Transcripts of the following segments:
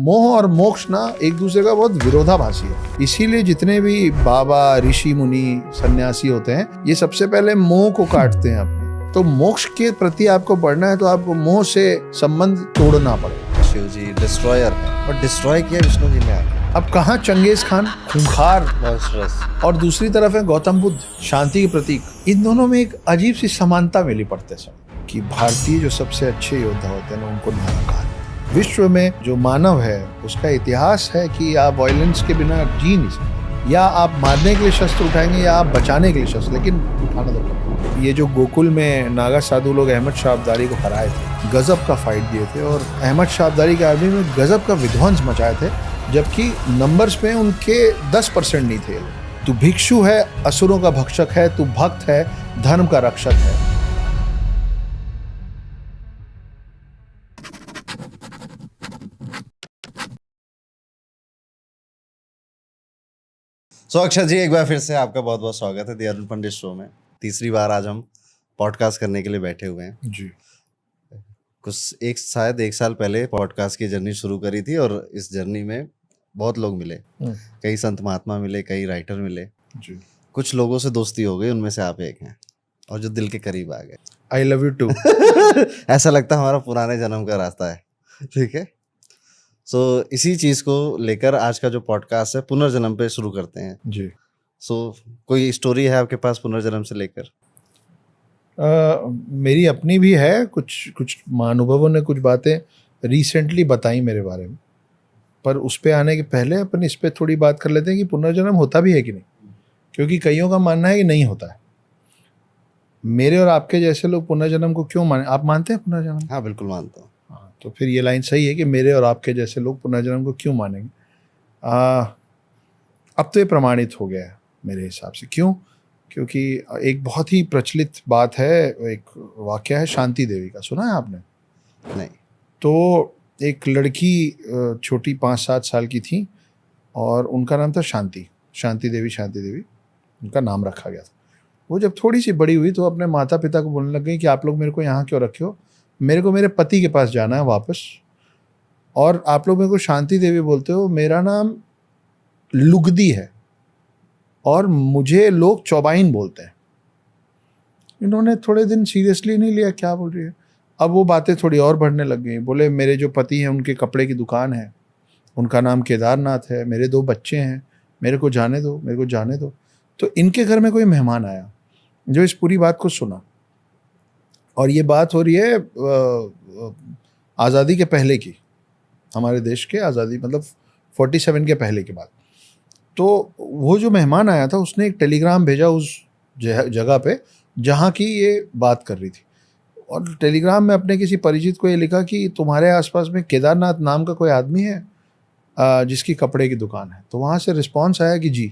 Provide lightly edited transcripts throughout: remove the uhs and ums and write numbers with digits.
मोह और मोक्ष ना एक दूसरे का बहुत विरोधाभासी है। इसीलिए जितने भी बाबा, ऋषि, मुनि, सन्यासी होते हैं, ये सबसे पहले मोह को काटते हैं अपने। तो मोक्ष के प्रति आपको बढ़ना है तो आपको मोह से संबंध तोड़ना पड़ेगा। शिव जी डिस्ट्रॉयर है और डिस्ट्रॉय किया विष्णु जी ने आके। अब कहाँ चंगेज खान खूंखार मॉन्स्टरस, और दूसरी तरफ है गौतम बुद्ध शांति के प्रतीक। इन दोनों में एक अजीब सी समानता मिली पड़ते समय कि भारतीय जो सबसे अच्छे योद्धा होते हैं ना, उनको नरकार। विश्व में जो मानव है उसका इतिहास है कि आप वायलेंस के बिना जी नहीं सकते। या आप मारने के लिए शस्त्र उठाएंगे या आप बचाने के लिए शस्त्र, लेकिन उठाना तो पड़ेगा। ये जो गोकुल में नागा साधु लोग अहमद शाह अब्दाली को हराए थे, गजब का फाइट दिए थे और अहमद शाह अब्दाली की आर्मी में गजब का विध्वंस मचाए थे, जबकि नंबर्स में उनके 10% नहीं थे। तू भिक्षु है, असुरों का भक्षक है, तू भक्त है, धर्म का रक्षक है। अक्षर जी, एक बार फिर से आपका बहुत बहुत स्वागत है दी अरुण पंडित शो में। तीसरी बार आज हम पॉडकास्ट करने के लिए बैठे हुए हैं जी। शायद एक साल पहले पॉडकास्ट की जर्नी शुरू करी थी और इस जर्नी में बहुत लोग मिले। कई संत महात्मा मिले, कई राइटर मिले जी। कुछ लोगों से दोस्ती हो गई, उनमें से आप एक हैं और जो दिल के करीब आ गए। I love you too. ऐसा लगता है हमारा पुराने जन्म का रास्ता है। ठीक है, इसी चीज को लेकर आज का जो पॉडकास्ट है पुनर्जन्म पे शुरू करते हैं जी। कोई स्टोरी है आपके पास पुनर्जन्म से लेकर? मेरी अपनी भी है। कुछ महानुभवों ने कुछ बातें रिसेंटली बताई मेरे बारे में, पर उस पे आने के पहले अपन इस पे थोड़ी बात कर लेते हैं कि पुनर्जन्म होता भी है कि नहीं, क्योंकि कईयों का मानना है कि नहीं होता है। मेरे और आपके जैसे लोग पुनर्जन्म को क्यों माने? आप मानते हैं पुनर्जन्म? हाँ, बिल्कुल मानता हूँ। हाँ, तो फिर ये लाइन सही है कि मेरे और आपके जैसे लोग पुनर्जन्म को क्यों मानेंगे। अब तो ये प्रमाणित हो गया है मेरे हिसाब से। क्यों? क्योंकि एक बहुत ही प्रचलित बात है, एक वाकया है शांति देवी का। सुना है आपने? नहीं। तो एक लड़की छोटी 5-7 साल की थी और उनका नाम था शांति देवी उनका नाम रखा गया था। वो जब थोड़ी सी बड़ी हुई तो अपने माता पिता को बोलने लग गई कि आप लोग मेरे को यहाँ क्यों रखे हो, मेरे को मेरे पति के पास जाना है वापस, और आप लोग मेरे को शांति देवी बोलते हो, मेरा नाम लुगदी है और मुझे लोग चौबाइन बोलते हैं। इन्होंने थोड़े दिन सीरियसली नहीं लिया, क्या बोल रही है। अब वो बातें थोड़ी और बढ़ने लग गई। बोले मेरे जो पति हैं उनके कपड़े की दुकान है, उनका नाम केदारनाथ है, मेरे 2 बच्चे हैं, मेरे को जाने दो। तो इनके घर में कोई मेहमान आया जो इस पूरी बात को सुना, और ये बात हो रही है आज़ादी के पहले की, हमारे देश के आज़ादी मतलब 47 के पहले की बात। तो वो जो मेहमान आया था उसने एक टेलीग्राम भेजा उस जगह पे जहाँ की ये बात कर रही थी, और टेलीग्राम में अपने किसी परिचित को ये लिखा कि तुम्हारे आसपास में केदारनाथ नाम का कोई आदमी है जिसकी कपड़े की दुकान है। तो वहाँ से रिस्पांस आया कि जी,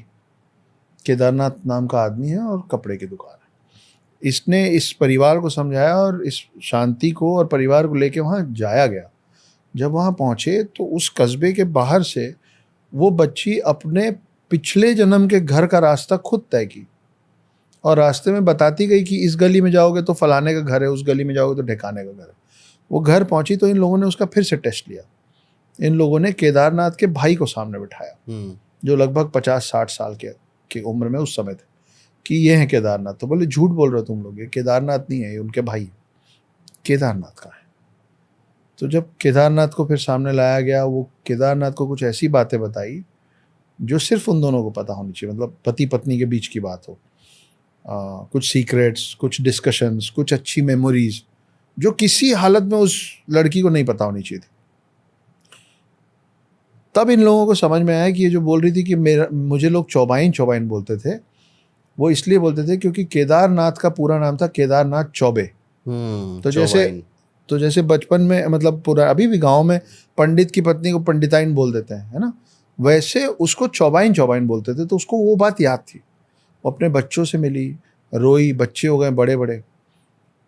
केदारनाथ नाम का आदमी है और कपड़े की दुकान है। इसने इस परिवार को समझाया और इस शांति को और परिवार को लेके वहाँ जाया गया। जब वहाँ पहुँचे तो उस कस्बे के बाहर से वो बच्ची अपने पिछले जन्म के घर का रास्ता खुद तय की और रास्ते में बताती गई कि इस गली में जाओगे तो फलाने का घर है, उस गली में जाओगे तो ढिकाने का घर है। वो घर पहुंची तो इन लोगों ने उसका फिर से टेस्ट लिया। इन लोगों ने केदारनाथ के भाई को सामने बिठाया जो लगभग 50-60 साल के उम्र में उस समय थे, कि ये हैं केदारनाथ। तो बोले झूठ बोल रहे हो तुम लोग, ये केदारनाथ नहीं है, ये उनके भाई है। केदारनाथ का है। तो जब केदारनाथ को फिर सामने लाया गया, वो केदारनाथ को कुछ ऐसी बातें बताई जो सिर्फ उन दोनों को पता होनी चाहिए, मतलब पति पत्नी के बीच की बात हो। कुछ सीक्रेट्स, कुछ डिस्कशंस, कुछ अच्छी मेमोरीज जो किसी हालत में उस लड़की को नहीं पता होनी चाहिए थी। तब इन लोगों को समझ में आया कि ये जो बोल रही थी कि मुझे लोग चौबाइन बोलते थे, वो इसलिए बोलते थे क्योंकि केदारनाथ का पूरा नाम था केदारनाथ चौबे। तो जैसे बचपन में, मतलब पूरा अभी भी गाँव में पंडित की पत्नी को पंडिताइन बोल देते हैं, है ना, वैसे उसको चौबाइन बोलते थे। तो उसको वो बात याद थी। वो अपने बच्चों से मिली, रोई, बच्चे हो गए बड़े बड़े।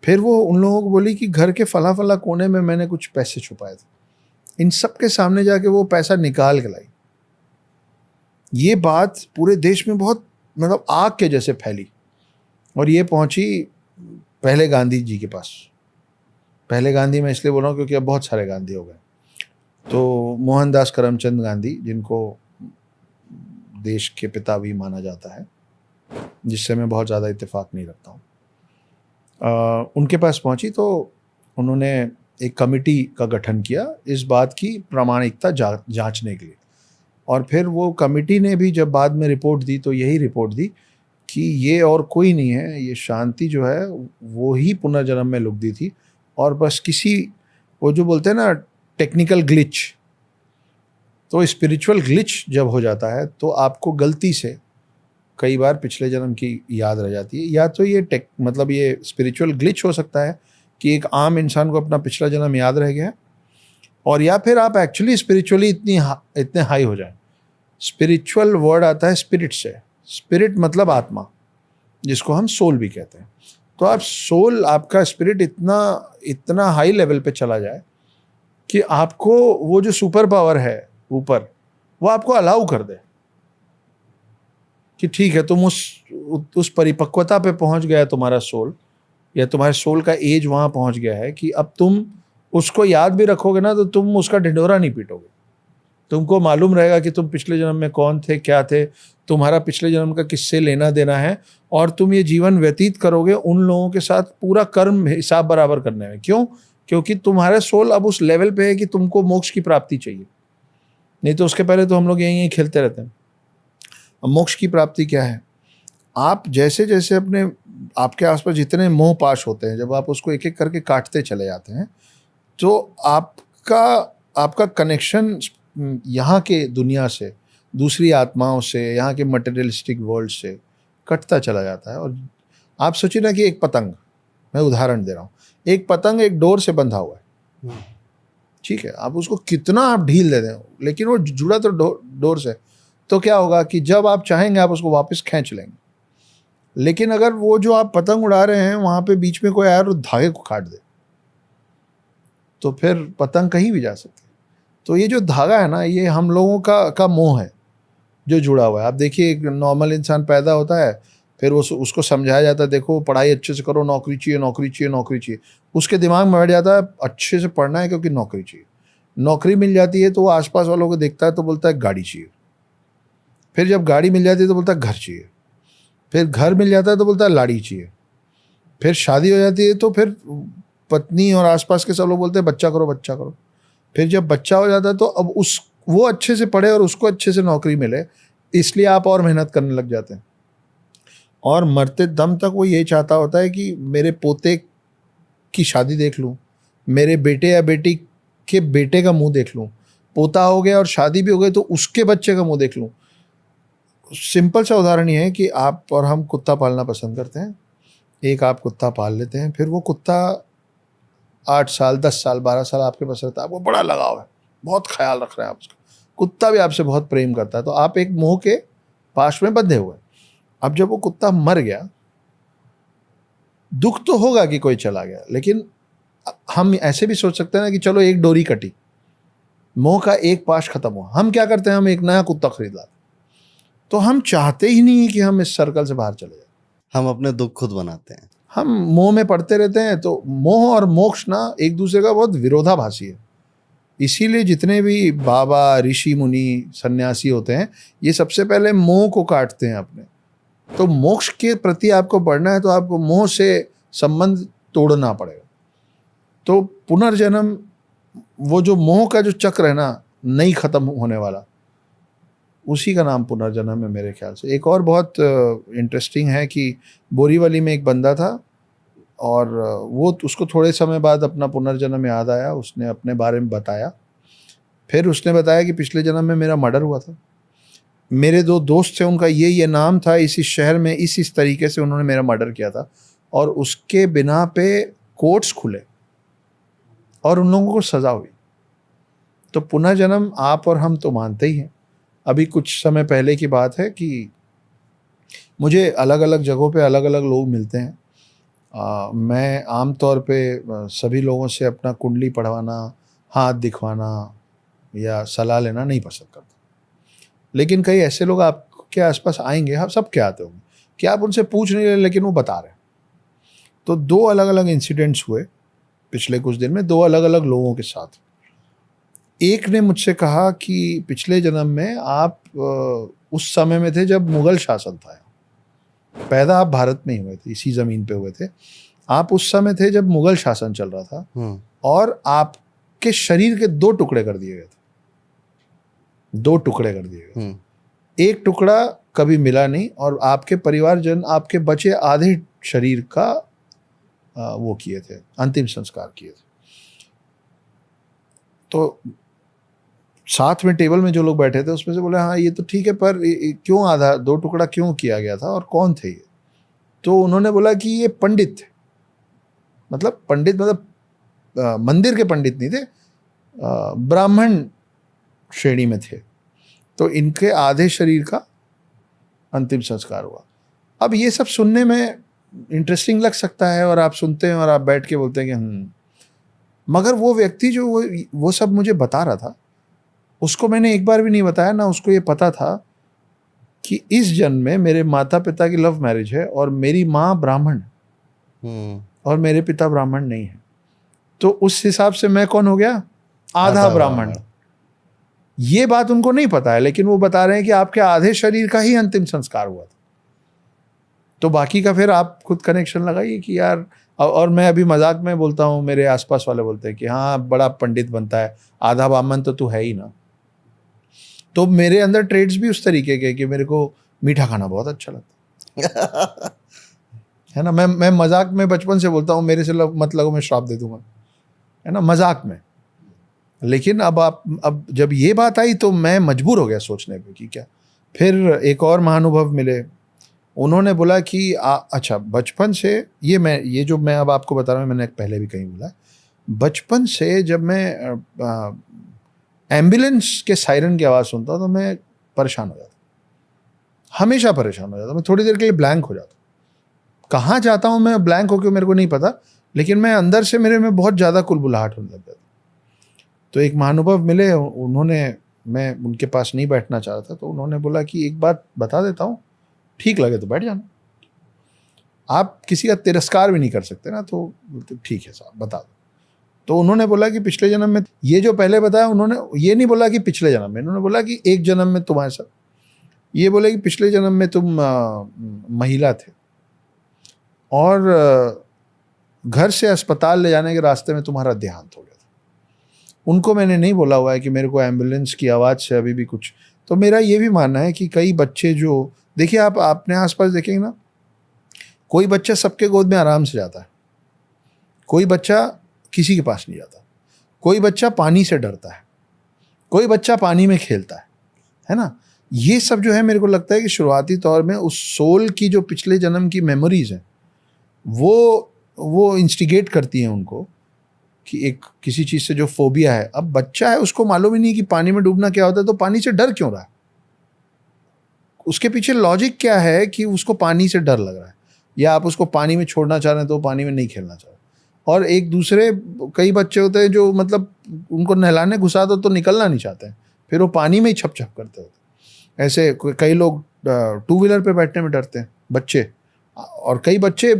फिर वो उन लोगों को बोली कि घर के फला कोने में मैंने कुछ पैसे छुपाए थे, इन सब के सामने जाके वो पैसा निकाल के लाई। ये बात पूरे देश में बहुत मतलब आग के जैसे फैली और ये पहुंची पहले गांधी जी के पास। पहले गांधी मैं इसलिए बोल रहा हूँ क्योंकि अब बहुत सारे गांधी हो गए। तो मोहनदास करमचंद गांधी, जिनको देश के पिता भी माना जाता है, जिससे मैं बहुत ज़्यादा इत्तेफाक नहीं रखता हूँ, उनके पास पहुंची तो उन्होंने एक कमेटी का गठन किया इस बात की प्रामाणिकता जांचने के लिए। और फिर वो कमेटी ने भी जब बाद में रिपोर्ट दी तो यही रिपोर्ट दी कि ये और कोई नहीं है, ये शांति जो है वो ही पुनर्जन्म में लुक दी थी, और बस किसी, वो जो बोलते हैं ना टेक्निकल ग्लिच, तो स्पिरिचुअल ग्लिच जब हो जाता है तो आपको गलती से कई बार पिछले जन्म की याद रह जाती है। या तो ये मतलब ये स्पिरिचुअल ग्लिच हो सकता है कि एक आम इंसान को अपना पिछला जन्म याद रह गया है, और या फिर आप एक्चुअली स्पिरिचुअली इतने हाई हो जाएं। स्पिरिचुअल वर्ड आता है स्पिरिट से, स्पिरिट मतलब आत्मा, जिसको हम सोल भी कहते हैं। तो आप सोल, आपका स्पिरिट इतना हाई लेवल पे चला जाए कि आपको वो जो सुपर पावर है ऊपर, वो आपको अलाउ कर दे कि ठीक है, तुम उस परिपक्वता पे पहुंच गया है तुम्हारा सोल, या तुम्हारे सोल का एज वहां पहुंच गया है कि अब तुम उसको याद भी रखोगे ना तो तुम उसका ढिंढोरा नहीं पीटोगे। तुमको मालूम रहेगा कि तुम पिछले जन्म में कौन थे, क्या थे, तुम्हारा पिछले जन्म का किससे लेना देना है, और तुम ये जीवन व्यतीत करोगे उन लोगों के साथ पूरा कर्म हिसाब बराबर करने में। क्यों? क्योंकि तुम्हारा सोल अब उस लेवल पे है कि तुमको मोक्ष की प्राप्ति चाहिए। नहीं तो उसके पहले तो हम लोग यहीं खेलते रहते हैं। अब मोक्ष की प्राप्ति क्या है? आप जैसे जैसे आपके आसपास जितने मोह पाश होते हैं, जब आप उसको एक एक करके काटते चले जाते हैं तो आपका कनेक्शन यहाँ के दुनिया से, दूसरी आत्माओं से, यहाँ के मटेरियलिस्टिक वर्ल्ड से कटता चला जाता है। और आप सोचिए ना कि एक पतंग, मैं उदाहरण दे रहा हूँ, एक पतंग एक डोर से बंधा हुआ है, ठीक है, आप उसको कितना आप ढील दे दें, लेकिन वो जुड़ा तो डोर से, तो क्या होगा कि जब आप चाहेंगे आप उसको वापस खींच लेंगे। लेकिन अगर वो जो आप पतंग उड़ा रहे हैं वहाँ पे बीच में कोई आया और धागे को काट दे, तो फिर पतंग कहीं भी जा सकती है। तो ये जो धागा है ना, ये हम लोगों का मोह है जो जुड़ा हुआ है। आप देखिए, एक नॉर्मल इंसान पैदा होता है, फिर उसको समझाया जाता है, देखो पढ़ाई अच्छे से करो, नौकरी चाहिए, नौकरी चाहिए, नौकरी चाहिए। उसके दिमाग में बैठ जाता है अच्छे से पढ़ना है क्योंकि नौकरी चाहिए। नौकरी मिल जाती है तो वो आसपास वालों को देखता है तो बोलता है गाड़ी चाहिए। फिर जब गाड़ी मिल जाती है तो बोलता है घर चाहिए। फिर घर मिल जाता है तो बोलता है लाड़ी चाहिए। फिर शादी हो जाती है तो फिर पत्नी और आसपास के सब लोग बोलते हैं बच्चा करो, बच्चा करो। फिर जब बच्चा हो जाता है तो अब वो अच्छे से पढ़े और उसको अच्छे से नौकरी मिले, इसलिए आप और मेहनत करने लग जाते हैं। और मरते दम तक वो ये चाहता होता है कि मेरे पोते की शादी देख लूँ, मेरे बेटे या बेटी के बेटे का मुंह देख लूँ, पोता हो गया और शादी भी हो गई तो उसके बच्चे का मुंह देख लूँ। सिंपल सा उदाहरण ये है कि आप और हम कुत्ता पालना पसंद करते हैं। एक आप कुत्ता पाल लेते हैं, फिर वो कुत्ता 8 साल, 10 साल, 12 साल आपके पास रहता है, आपको बड़ा लगाव है, बहुत ख्याल रख रहे हैं आप उसका, कुत्ता भी आपसे बहुत प्रेम करता है, तो आप एक मोह के पाश में बंधे हुए। अब जब वो कुत्ता मर गया, दुख तो होगा कि कोई चला गया, लेकिन हम ऐसे भी सोच सकते हैं ना कि चलो एक डोरी कटी, मोह का एक पाश खत्म हुआ, हम क्या करते हैं, हम एक नया कुत्ता खरीद लाते। तो हम चाहते ही नहीं कि हम इस सर्कल से बाहर चले जाए, हम अपने दुख खुद बनाते हैं, हम मोह में पड़ते रहते हैं। तो मोह और मोक्ष ना एक दूसरे का बहुत विरोधाभासी है। इसीलिए जितने भी बाबा, ऋषि, मुनि, सन्यासी होते हैं, ये सबसे पहले मोह को काटते हैं अपने। तो मोक्ष के प्रति आपको बढ़ना है तो आपको मोह से संबंध तोड़ना पड़ेगा। तो पुनर्जन्म, वो जो मोह का जो चक्र है ना, नहीं खत्म होने वाला, उसी का नाम पुनर्जन्म है मेरे ख्याल से। एक और बहुत इंटरेस्टिंग है कि बोरीवली में एक बंदा था और वो उसको थोड़े समय बाद अपना पुनर्जन्म याद आया, उसने अपने बारे में बताया। फिर उसने बताया कि पिछले जन्म में मेरा मर्डर हुआ था, मेरे 2 दोस्त थे, उनका ये नाम था, इसी शहर में इस तरीके से उन्होंने मेरा मर्डर किया था, और उसके बिना पे कोर्ट्स खुले और उन लोगों को सज़ा हुई। तो पुनर्जन्म आप और हम तो मानते ही हैं। अभी कुछ समय पहले की बात है कि मुझे अलग अलग जगहों पे अलग अलग लोग मिलते हैं। मैं आमतौर पे सभी लोगों से अपना कुंडली पढ़वाना, हाथ दिखवाना या सलाह लेना नहीं पसंद करता। लेकिन कई ऐसे लोग आपके आसपास आएंगे, आप सब क्या आते होंगे कि आप उनसे पूछ नहीं रहे लेकिन वो बता रहे हैं। तो 2 अलग अलग इंसिडेंट्स हुए पिछले कुछ दिन में, 2 अलग अलग लोगों के साथ। एक ने मुझसे कहा कि पिछले जन्म में आप उस समय में थे जब मुगल शासन था, पैदा आप भारत में ही हुए थे, इसी ज़मीन पे हुए थे, आप उस समय थे जब मुगल शासन चल रहा था और आपके शरीर के 2 टुकड़े कर दिए गए थे, 2 टुकड़े कर दिए गए। एक टुकड़ा कभी मिला नहीं और आपके परिवारजन आपके बचे आधे शरीर का वो किए थे, अंतिम संस्कार किए थे। तो साथ में टेबल में जो लोग बैठे थे उसमें से बोले हाँ ये तो ठीक है, पर क्यों आधा 2 टुकड़ा क्यों किया गया था और कौन थे ये? तो उन्होंने बोला कि ये पंडित थे, मतलब पंडित मतलब मंदिर के पंडित नहीं थे, ब्राह्मण श्रेणी में थे, तो इनके आधे शरीर का अंतिम संस्कार हुआ। अब ये सब सुनने में इंटरेस्टिंग लग सकता है और आप सुनते हैं और आप बैठ के बोलते हैं कि मगर वो व्यक्ति जो वो सब मुझे बता रहा था, उसको मैंने एक बार भी नहीं बताया, ना उसको ये पता था कि इस जन्म में मेरे माता पिता की लव मैरिज है और मेरी माँ ब्राह्मण है और मेरे पिता ब्राह्मण नहीं है। तो उस हिसाब से मैं कौन हो गया? आधा ब्राह्मण। ये बात उनको नहीं पता है, लेकिन वो बता रहे हैं कि आपके आधे शरीर का ही अंतिम संस्कार हुआ था। तो बाकी का फिर आप खुद कनेक्शन लगाइए कि यार, और मैं अभी मजाक में बोलता हूँ, मेरे आसपास वाले बोलते हैं कि हाँ बड़ा पंडित बनता है, आधा ब्राह्मण तो तू है ही ना। तो मेरे अंदर ट्रेड्स भी उस तरीके के कि मेरे को मीठा खाना बहुत अच्छा लगता है ना। मैं मजाक में बचपन से बोलता हूँ मेरे से मत लगो मैं श्राप दे दूंगा, है ना, मजाक में। लेकिन अब जब ये बात आई तो मैं मजबूर हो गया सोचने पे कि क्या। फिर एक और महानुभव मिले, उन्होंने बोला कि अच्छा बचपन से ये जो मैं अब आपको बता रहा हूँ, मैंने पहले भी कहीं बोला, बचपन से जब मैं एम्बुलेंस के सायरन की आवाज़ सुनता तो मैं परेशान हो जाता, हमेशा परेशान हो जाता। मैं थोड़ी देर के लिए ब्लैंक हो जाता, कहाँ जाता हूँ मैं ब्लैंक होकर मेरे को नहीं पता, लेकिन मैं अंदर से मेरे में बहुत ज़्यादा कुलबुलाहट होने लग जाती। तो एक महानुभव मिले, मैं उनके पास नहीं बैठना चाह रहा था, तो उन्होंने बोला कि एक बात बता देता हूँ, ठीक लगे तो बैठ जाना, आप किसी का तिरस्कार भी नहीं कर सकते ना। तो ठीक है साहब बता दो। तो उन्होंने बोला कि पिछले जन्म में, ये जो पहले बताया उन्होंने ये नहीं बोला कि पिछले जन्म में, उन्होंने बोला कि एक जन्म में तुम्हारे साथ, ये बोले कि पिछले जन्म में तुम महिला थे और घर से अस्पताल ले जाने के रास्ते में तुम्हारा देहांत हो गया था। उनको मैंने नहीं बोला हुआ है कि मेरे को एम्बुलेंस की आवाज़ से अभी भी कुछ। तो मेरा ये भी मानना है कि कई बच्चे जो, देखिए आप अपने आसपास देखेंगे ना, कोई बच्चा सबके गोद में आराम से जाता है, कोई बच्चा किसी के पास नहीं जाता, कोई बच्चा पानी से डरता है, कोई बच्चा पानी में खेलता है ना। ये सब जो है मेरे को लगता है कि शुरुआती तौर में उस सोल की जो पिछले जन्म की मेमोरीज हैं वो इंस्टिगेट करती हैं उनको कि एक किसी चीज़ से जो फोबिया है। अब बच्चा है, उसको मालूम ही नहीं कि पानी में डूबना क्या होता है, तो पानी से डर क्यों रहा है, उसके पीछे लॉजिक क्या है कि उसको पानी से डर लग रहा है, या आप उसको पानी में छोड़ना चाह रहे हैं तो पानी में नहीं खेलना चाह रहे। और एक दूसरे कई बच्चे होते हैं जो मतलब उनको नहलाने घुसा दो तो निकलना नहीं चाहते हैं, फिर वो पानी में ही छप छप करते होते हैं। ऐसे कई लोग 2 व्हीलर पे बैठने में डरते हैं बच्चे, और कई बच्चे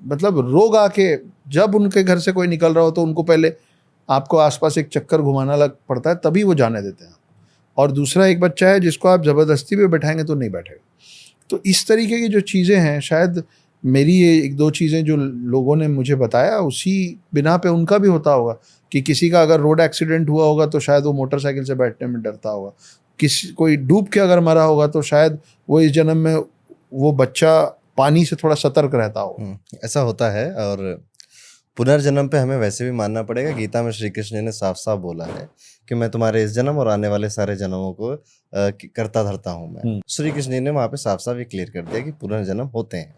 मतलब रोग आके जब उनके घर से कोई निकल रहा हो तो उनको पहले आपको आसपास एक चक्कर घुमाना लग पड़ता है, तभी वो जाने देते हैं। और दूसरा एक बच्चा है जिसको आप ज़बरदस्ती पे बैठाएंगे तो नहीं बैठेगा। तो इस तरीके की जो चीज़ें हैं, शायद मेरी ये 1-2 चीज़ें जो लोगों ने मुझे बताया, उसी बिना पे उनका भी होता होगा कि किसी का अगर रोड एक्सीडेंट हुआ होगा तो शायद वो मोटरसाइकिल से बैठने में डरता होगा, कोई डूब के अगर मरा होगा तो शायद वो इस जन्म में वो बच्चा पानी से थोड़ा सतर्क रहता होगा। ऐसा होता है। और पुनर्जन्म पे हमें वैसे भी मानना पड़ेगा, गीता में श्री कृष्ण ने साफ साफ बोला है कि मैं तुम्हारे इस जन्म और आने वाले सारे जन्मों को करता धरता हूँ मैं। श्री कृष्ण ने वहाँ पे साफ साफ ये क्लियर कर दिया कि पुनर्जन्म होते हैं।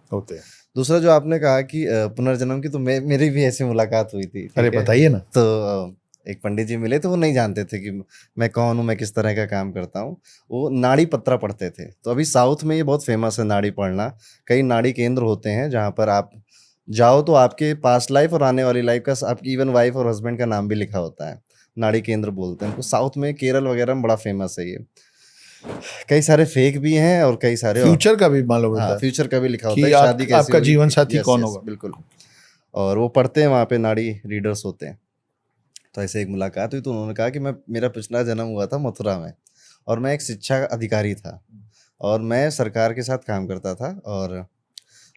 दूसरा जो आपने कहा कि पुनर्जन्म की, तो मेरी भी ऐसी मुलाकात हुई थी। अरे बताइए ना। तो एक पंडित जी मिले, तो वो नहीं जानते थे कि मैं कौन हूँ, मैं किस तरह का काम करता हूँ। वो नाड़ी पत्रा पढ़ते थे। तो अभी साउथ में ये बहुत फेमस है नाड़ी पढ़ना। कई नाड़ी केंद्र होते हैं जहाँ पर आप जाओ तो आपके पास्ट लाइफ और आने वाली लाइफ का, आपकी इवन वाइफ और हस्बैंड का नाम भी लिखा होता है। नाड़ी केंद्र बोलते हैं। तो साउथ में केरल वगैरह में बड़ा फेमस है ये। कई सारे फेक भी हैं और कई सारे फ्यूचर का भी मालूम होता है। फ्यूचर का भी लिखा होता है, शादी कैसी, आपका जीवन साथी कौन होगा। बिल्कुल। और वो पढ़ते हैं वहाँ पे, नाड़ी रीडर्स होते हैं। तो ऐसे एक मुलाकात हुई, तो उन्होंने कहा कि मेरा पिछला जन्म हुआ था मथुरा में और मैं एक शिक्षा अधिकारी था और मैं सरकार के साथ काम करता था और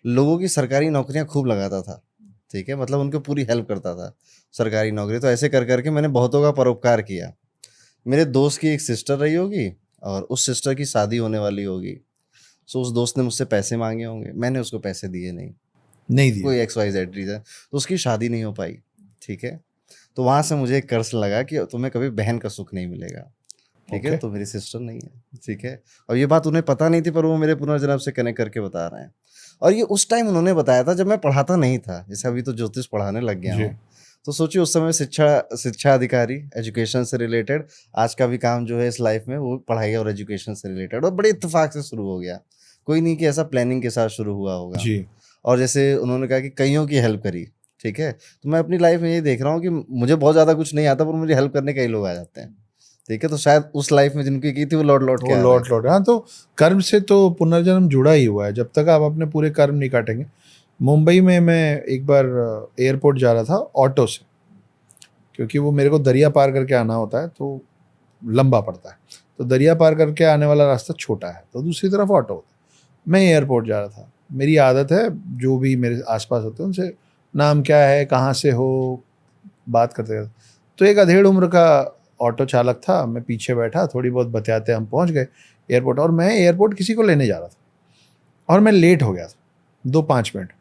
लोगों की सरकारी नौकरियां खूब लगाता था। ठीक है, मतलब उनको पूरी हेल्प करता था सरकारी नौकरी। तो ऐसे कर करके मैंने बहुतों का परोपकार किया। मेरे दोस्त की एक सिस्टर रही होगी और उस सिस्टर की शादी होने वाली होगी। सो उस दोस्त ने मुझसे पैसे मांगे होंगे, मैंने उसको पैसे दिए नहीं, नहीं दिए। कोई XYZ रीज़न, तो उसकी शादी नहीं हो पाई। ठीक है, तो वहाँ से मुझे एक कर्ज लगा कि तुम्हें कभी बहन का सुख नहीं मिलेगा। ठीक है, ओके। तो मेरी सिस्टर नहीं है। ठीक है, और ये बात उन्हें पता नहीं थी, पर वो मेरे पुनर्जन्म से कनेक्ट करके बता रहे हैं। और ये उस टाइम उन्होंने बताया था जब मैं पढ़ाता नहीं था, जैसे अभी तो ज्योतिष पढ़ाने लग गया जी। हूँ। तो सोचिए उस समय शिक्षा अधिकारी, एजुकेशन से रिलेटेड, आज का भी काम जो है इस लाइफ में वो पढ़ाई और एजुकेशन से रिलेटेड, और बड़े इत्तेफाक से शुरू हो गया। कोई नहीं कि ऐसा प्लानिंग के साथ शुरू हुआ होगा। जी। और जैसे उन्होंने कहा कि कईयों की हेल्प करी। ठीक है, तो मैं अपनी लाइफ में ये देख रहा हूँ कि मुझे बहुत ज़्यादा कुछ नहीं आता, पर मुझे हेल्प करने कई लोग आ जाते हैं। ठीक है, तो शायद उस लाइफ में जिनकी की थी वो लौट लौट के वो आ रहे लौट हैं। लौट, हाँ, तो कर्म से तो पुनर्जन्म जुड़ा ही हुआ है। जब तक आप अपने पूरे कर्म नहीं काटेंगे। मुंबई में मैं एक बार एयरपोर्ट जा रहा था ऑटो से, क्योंकि वो मेरे को दरिया पार करके आना होता है तो लंबा पड़ता है। तो दरिया पार करके आने वाला रास्ता छोटा है, तो दूसरी तरफ ऑटो होता है। मैं एयरपोर्ट जा रहा था। मेरी आदत है जो भी मेरे आसपास होते हैं उनसे नाम क्या है, कहाँ से हो, बात करते करते। तो एक अधेड़ उम्र का ऑटो चालक था, मैं पीछे बैठा, थोड़ी बहुत बतियाते हम पहुंच गए एयरपोर्ट। और मैं एयरपोर्ट किसी को लेने जा रहा था और मैं लेट हो गया था 2-5 मिनट।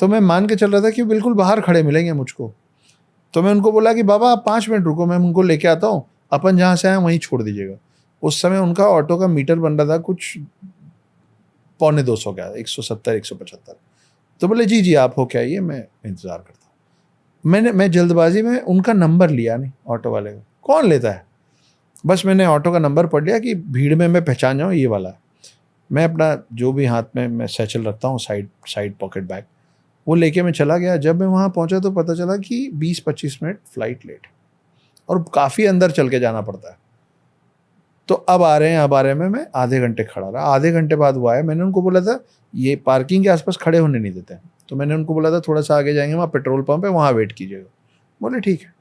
तो मैं मान के चल रहा था कि बिल्कुल बाहर खड़े मिलेंगे मुझको। तो मैं उनको बोला कि बाबा आप 5 मिनट रुको, मैं उनको लेके आता हूँ, अपन जहाँ से आए वहीं छोड़ दीजिएगा। उस समय उनका ऑटो का मीटर बन रहा था कुछ 250 का, 170-175। तो बोले जी जी आप हो क्या, ये मैं इंतज़ार करता हूँ। मैं जल्दबाजी में उनका नंबर लिया नहीं ऑटो वाले का, कौन लेता है। बस मैंने ऑटो का नंबर पढ़ लिया कि भीड़ में मैं पहचान जाऊँ, ये वाला है। मैं अपना जो भी हाथ में मैं सैचल रखता हूँ, साइड पॉकेट बैग, वो लेके मैं चला गया। जब मैं वहाँ पहुँचा तो पता चला कि 20-25 मिनट फ्लाइट लेट है और काफ़ी अंदर चल के जाना पड़ता है। तो अब आ रहे हैं में मैं आधे घंटे खड़ा रहा। आधे घंटे बाद वो आए। मैंने उनको बोला था ये पार्किंग के आसपास खड़े होने नहीं देते हैं, तो मैंने उनको बोला था थोड़ा सा आगे जाएंगे, वहाँ पेट्रोल पंप है, वहाँ वेट कीजिएगा। बोले ठीक है।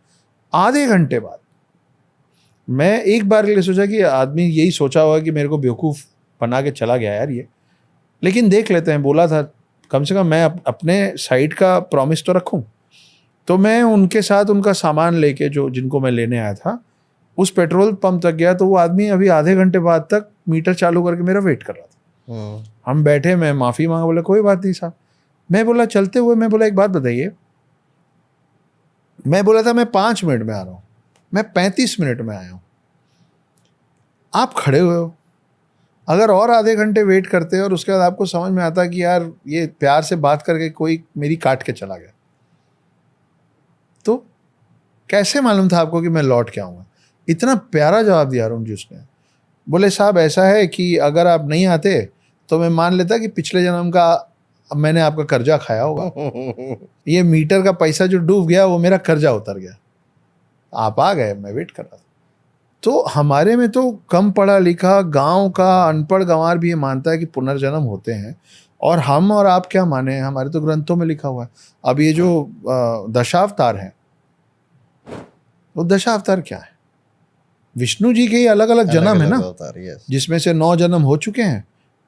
आधे घंटे बाद मैं एक बार के लिए सोचा कि आदमी यही सोचा होगा कि मेरे को बेवकूफ़ बना के चला गया यार ये, लेकिन देख लेते हैं। बोला था कम से कम मैं अपने साइड का प्रॉमिस तो रखूं। तो मैं उनके साथ उनका सामान लेके जो जिनको मैं लेने आया था उस पेट्रोल पंप तक गया। तो वो आदमी अभी आधे घंटे बाद तक मीटर चालू करके मेरा वेट कर रहा था। हम बैठे, मैं माफ़ी मांगा, बोला कोई बात नहीं साहब। मैं बोला चलते हुए, मैं बोला एक बात बताइए, मैं बोला था मैं 5 मिनट में आ रहा हूँ, मैं 35 मिनट में आया हूँ, आप खड़े हुए हो। अगर और आधे घंटे वेट करते और उसके बाद आपको समझ में आता कि यार ये प्यार से बात करके कोई मेरी काट के चला गया, तो कैसे मालूम था आपको कि मैं लौट के आऊँगा। इतना प्यारा जवाब दिया अरुण जी उसने। बोले साहब ऐसा है कि अगर आप नहीं आते तो मैं मान लेता कि पिछले जन्म का मैंने आपका कर्जा खाया होगा। ये मीटर का पैसा जो डूब गया वो मेरा कर्जा उतर गया। आप आ गए, मैं वेट कर रहा था। तो हमारे में तो कम पढ़ा लिखा गांव का अनपढ़ गंवार भी ये मानता है कि पुनर्जन्म होते हैं, और हम और आप क्या माने, हमारे तो ग्रंथों में लिखा हुआ है। अब ये जो दशावतार हैं, वो दशावतार क्या है? विष्णु जी के अलग अलग जन्म है ना, अवतार, यस। जिसमें से 9 जन्म हो चुके हैं।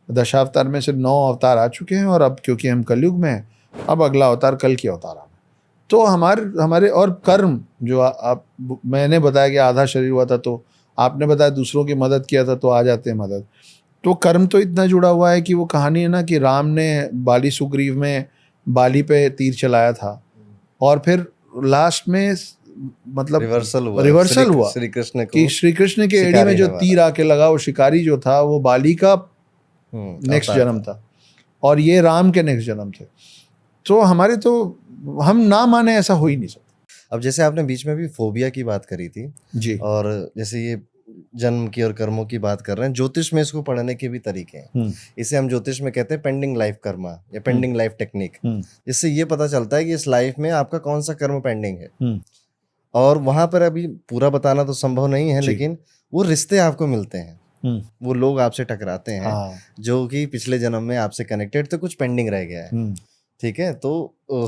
दशावतार में से 9 अवतार आ चुके हैं, और अब क्योंकि हम कलयुग में हैं, अब अगला अवतार कल की अवतार आना। तो हमारे और कर्म जो आप मैंने बताया कि आधा शरीर हुआ था, तो आपने बताया दूसरों की मदद किया था, तो आ जाते हैं मदद। तो कर्म तो इतना जुड़ा हुआ है कि वो कहानी है ना कि राम ने बाली सुग्रीव में बाली पे तीर चलाया था, और फिर लास्ट में मतलब रिवर्सल हुआ श्री कृष्ण को, कि श्री कृष्ण के एड़ी में जो तीर आके लगा, वो शिकारी जो था वो बाली का नेक्स्ट जन्म था, और ये राम के नेक्स्ट जन्म थे। तो हमारे तो हम ना माने ऐसा हो ही नहीं सकता। अब जैसे आपने बीच में भी फोबिया की बात करी थी जी, और जैसे ये जन्म की और कर्मों की बात कर रहे हैं, ज्योतिष में इसको पढ़ने के भी तरीके हैं। इसे हम ज्योतिष में कहते हैं पेंडिंग लाइफ कर्मा या पेंडिंग लाइफ टेक्निक, जिससे ये पता चलता है कि इस लाइफ में आपका कौन सा कर्म पेंडिंग है। और वहां पर अभी पूरा बताना तो संभव नहीं है, लेकिन वो रिश्ते आपको मिलते हैं, वो लोग आपसे टकराते हैं, जो कि पिछले जन्म में आपसे कनेक्टेड थे, कुछ पेंडिंग रह गया है। ठीक है, तो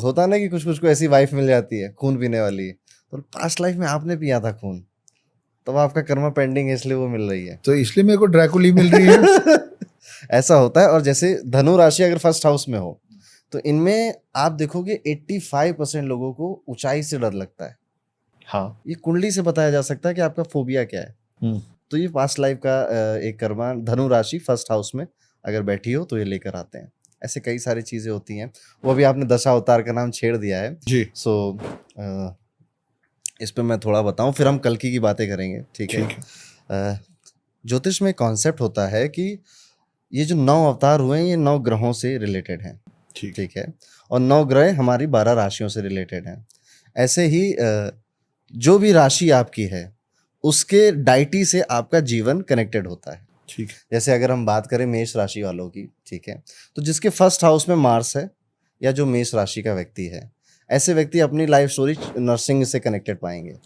होता ना कि कुछ कुछ को ऐसी वाइफ मिल जाती है खून पीने वाली, तो पास्ट लाइफ में आपने पिया था खून, तो आपका कर्मा पेंडिंग है, इसलिए वो मिल रही है। तो इसलिए मेरे को ड्रैकुली मिल रही है। ऐसा होता है। और जैसे धनु राशि अगर फर्स्ट हाउस में हो तो इनमें आप देखोगे 85% लोगों को ऊंचाई से डर लगता है। हाँ। ये कुंडली से बताया जा सकता है कि आपका फोबिया क्या है। तो ये पास्ट लाइफ का एक कर्मा धनु राशि फर्स्ट हाउस में अगर बैठी हो तो ये लेकर आते हैं। ऐसे कई सारी चीजें होती हैं। वो अभी आपने दशा अवतार का नाम छेड़ दिया है जी। सो इस पे मैं थोड़ा बताऊं, फिर हम कल्कि की बातें करेंगे। ठीक है। ज्योतिष में कॉन्सेप्ट होता है कि ये जो 9 अवतार हुए हैं ये 9 ग्रहों से रिलेटेड हैं। ठीक है। और 9 ग्रह हमारी 12 राशियों से रिलेटेड हैं। ऐसे ही जो भी राशि आपकी है उसके डाइटी से आपका जीवन कनेक्टेड होता है। ठीक है। जैसे अगर हम बात करें मेष राशि वालों की, ठीक है, तो जिसके फर्स्ट हाउस में मार्स है या जो मेष राशि का व्यक्ति है, ऐसे व्यक्ति अपनी लाइफ स्टोरी नर्सिंग से कनेक्टेड पाएंगे।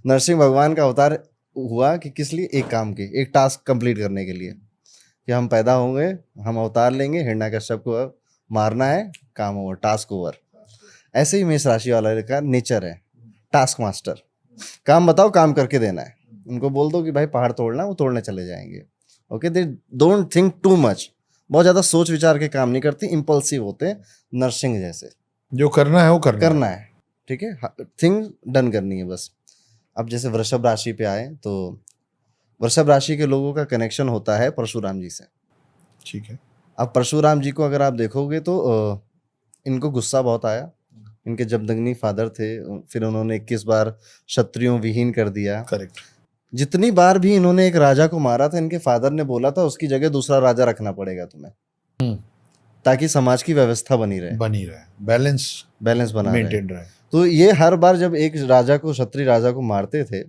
नर्सिंग भगवान का अवतार हुआ कि किस लिए? एक काम के, एक टास्क कंप्लीट करने के लिए, कि हम पैदा होंगे, हम अवतार लेंगे, हिरण्यकश्यप को मारना है, काम ओवर, टास्क ओवर। ऐसे ही मेष राशि वाला का नेचर है, टास्क मास्टर। काम बताओ, काम करके देना है। उनको बोल दो कि भाई पहाड़ तोड़ना, वो तोड़ने चले जाएंगे। Okay, they don't think too much, बहुत ज़्यादा सोच विचार के काम नहीं करती, इम्पल्सिव होते हैं। नर्सिंग जैसे जो करना है वो करना है। ठीक है, थिंग डन करनी है बस। अब जैसे वृषभ राशि पे आए तो वृषभ राशि के लोगों का कनेक्शन होता है परशुराम जी से। ठीक है। अब परशुराम जी को अगर आप देखोगे तो इनको गुस्सा बहुत आया। इनके जमदग्नि फादर थे, फिर उन्होंने 21 बार क्षत्रियों विहीन कर दिया। करेक्ट। जितनी बार भी इन्होंने एक राजा को मारा था, इनके फादर ने बोला था उसकी जगह दूसरा राजा रखना पड़ेगा तुम्हें, ताकि समाज की व्यवस्था बनी रहे, बैलेंस बना मेंटेन रहे। तो ये हर बार जब एक राजा को, क्षत्रिय राजा को मारते थे,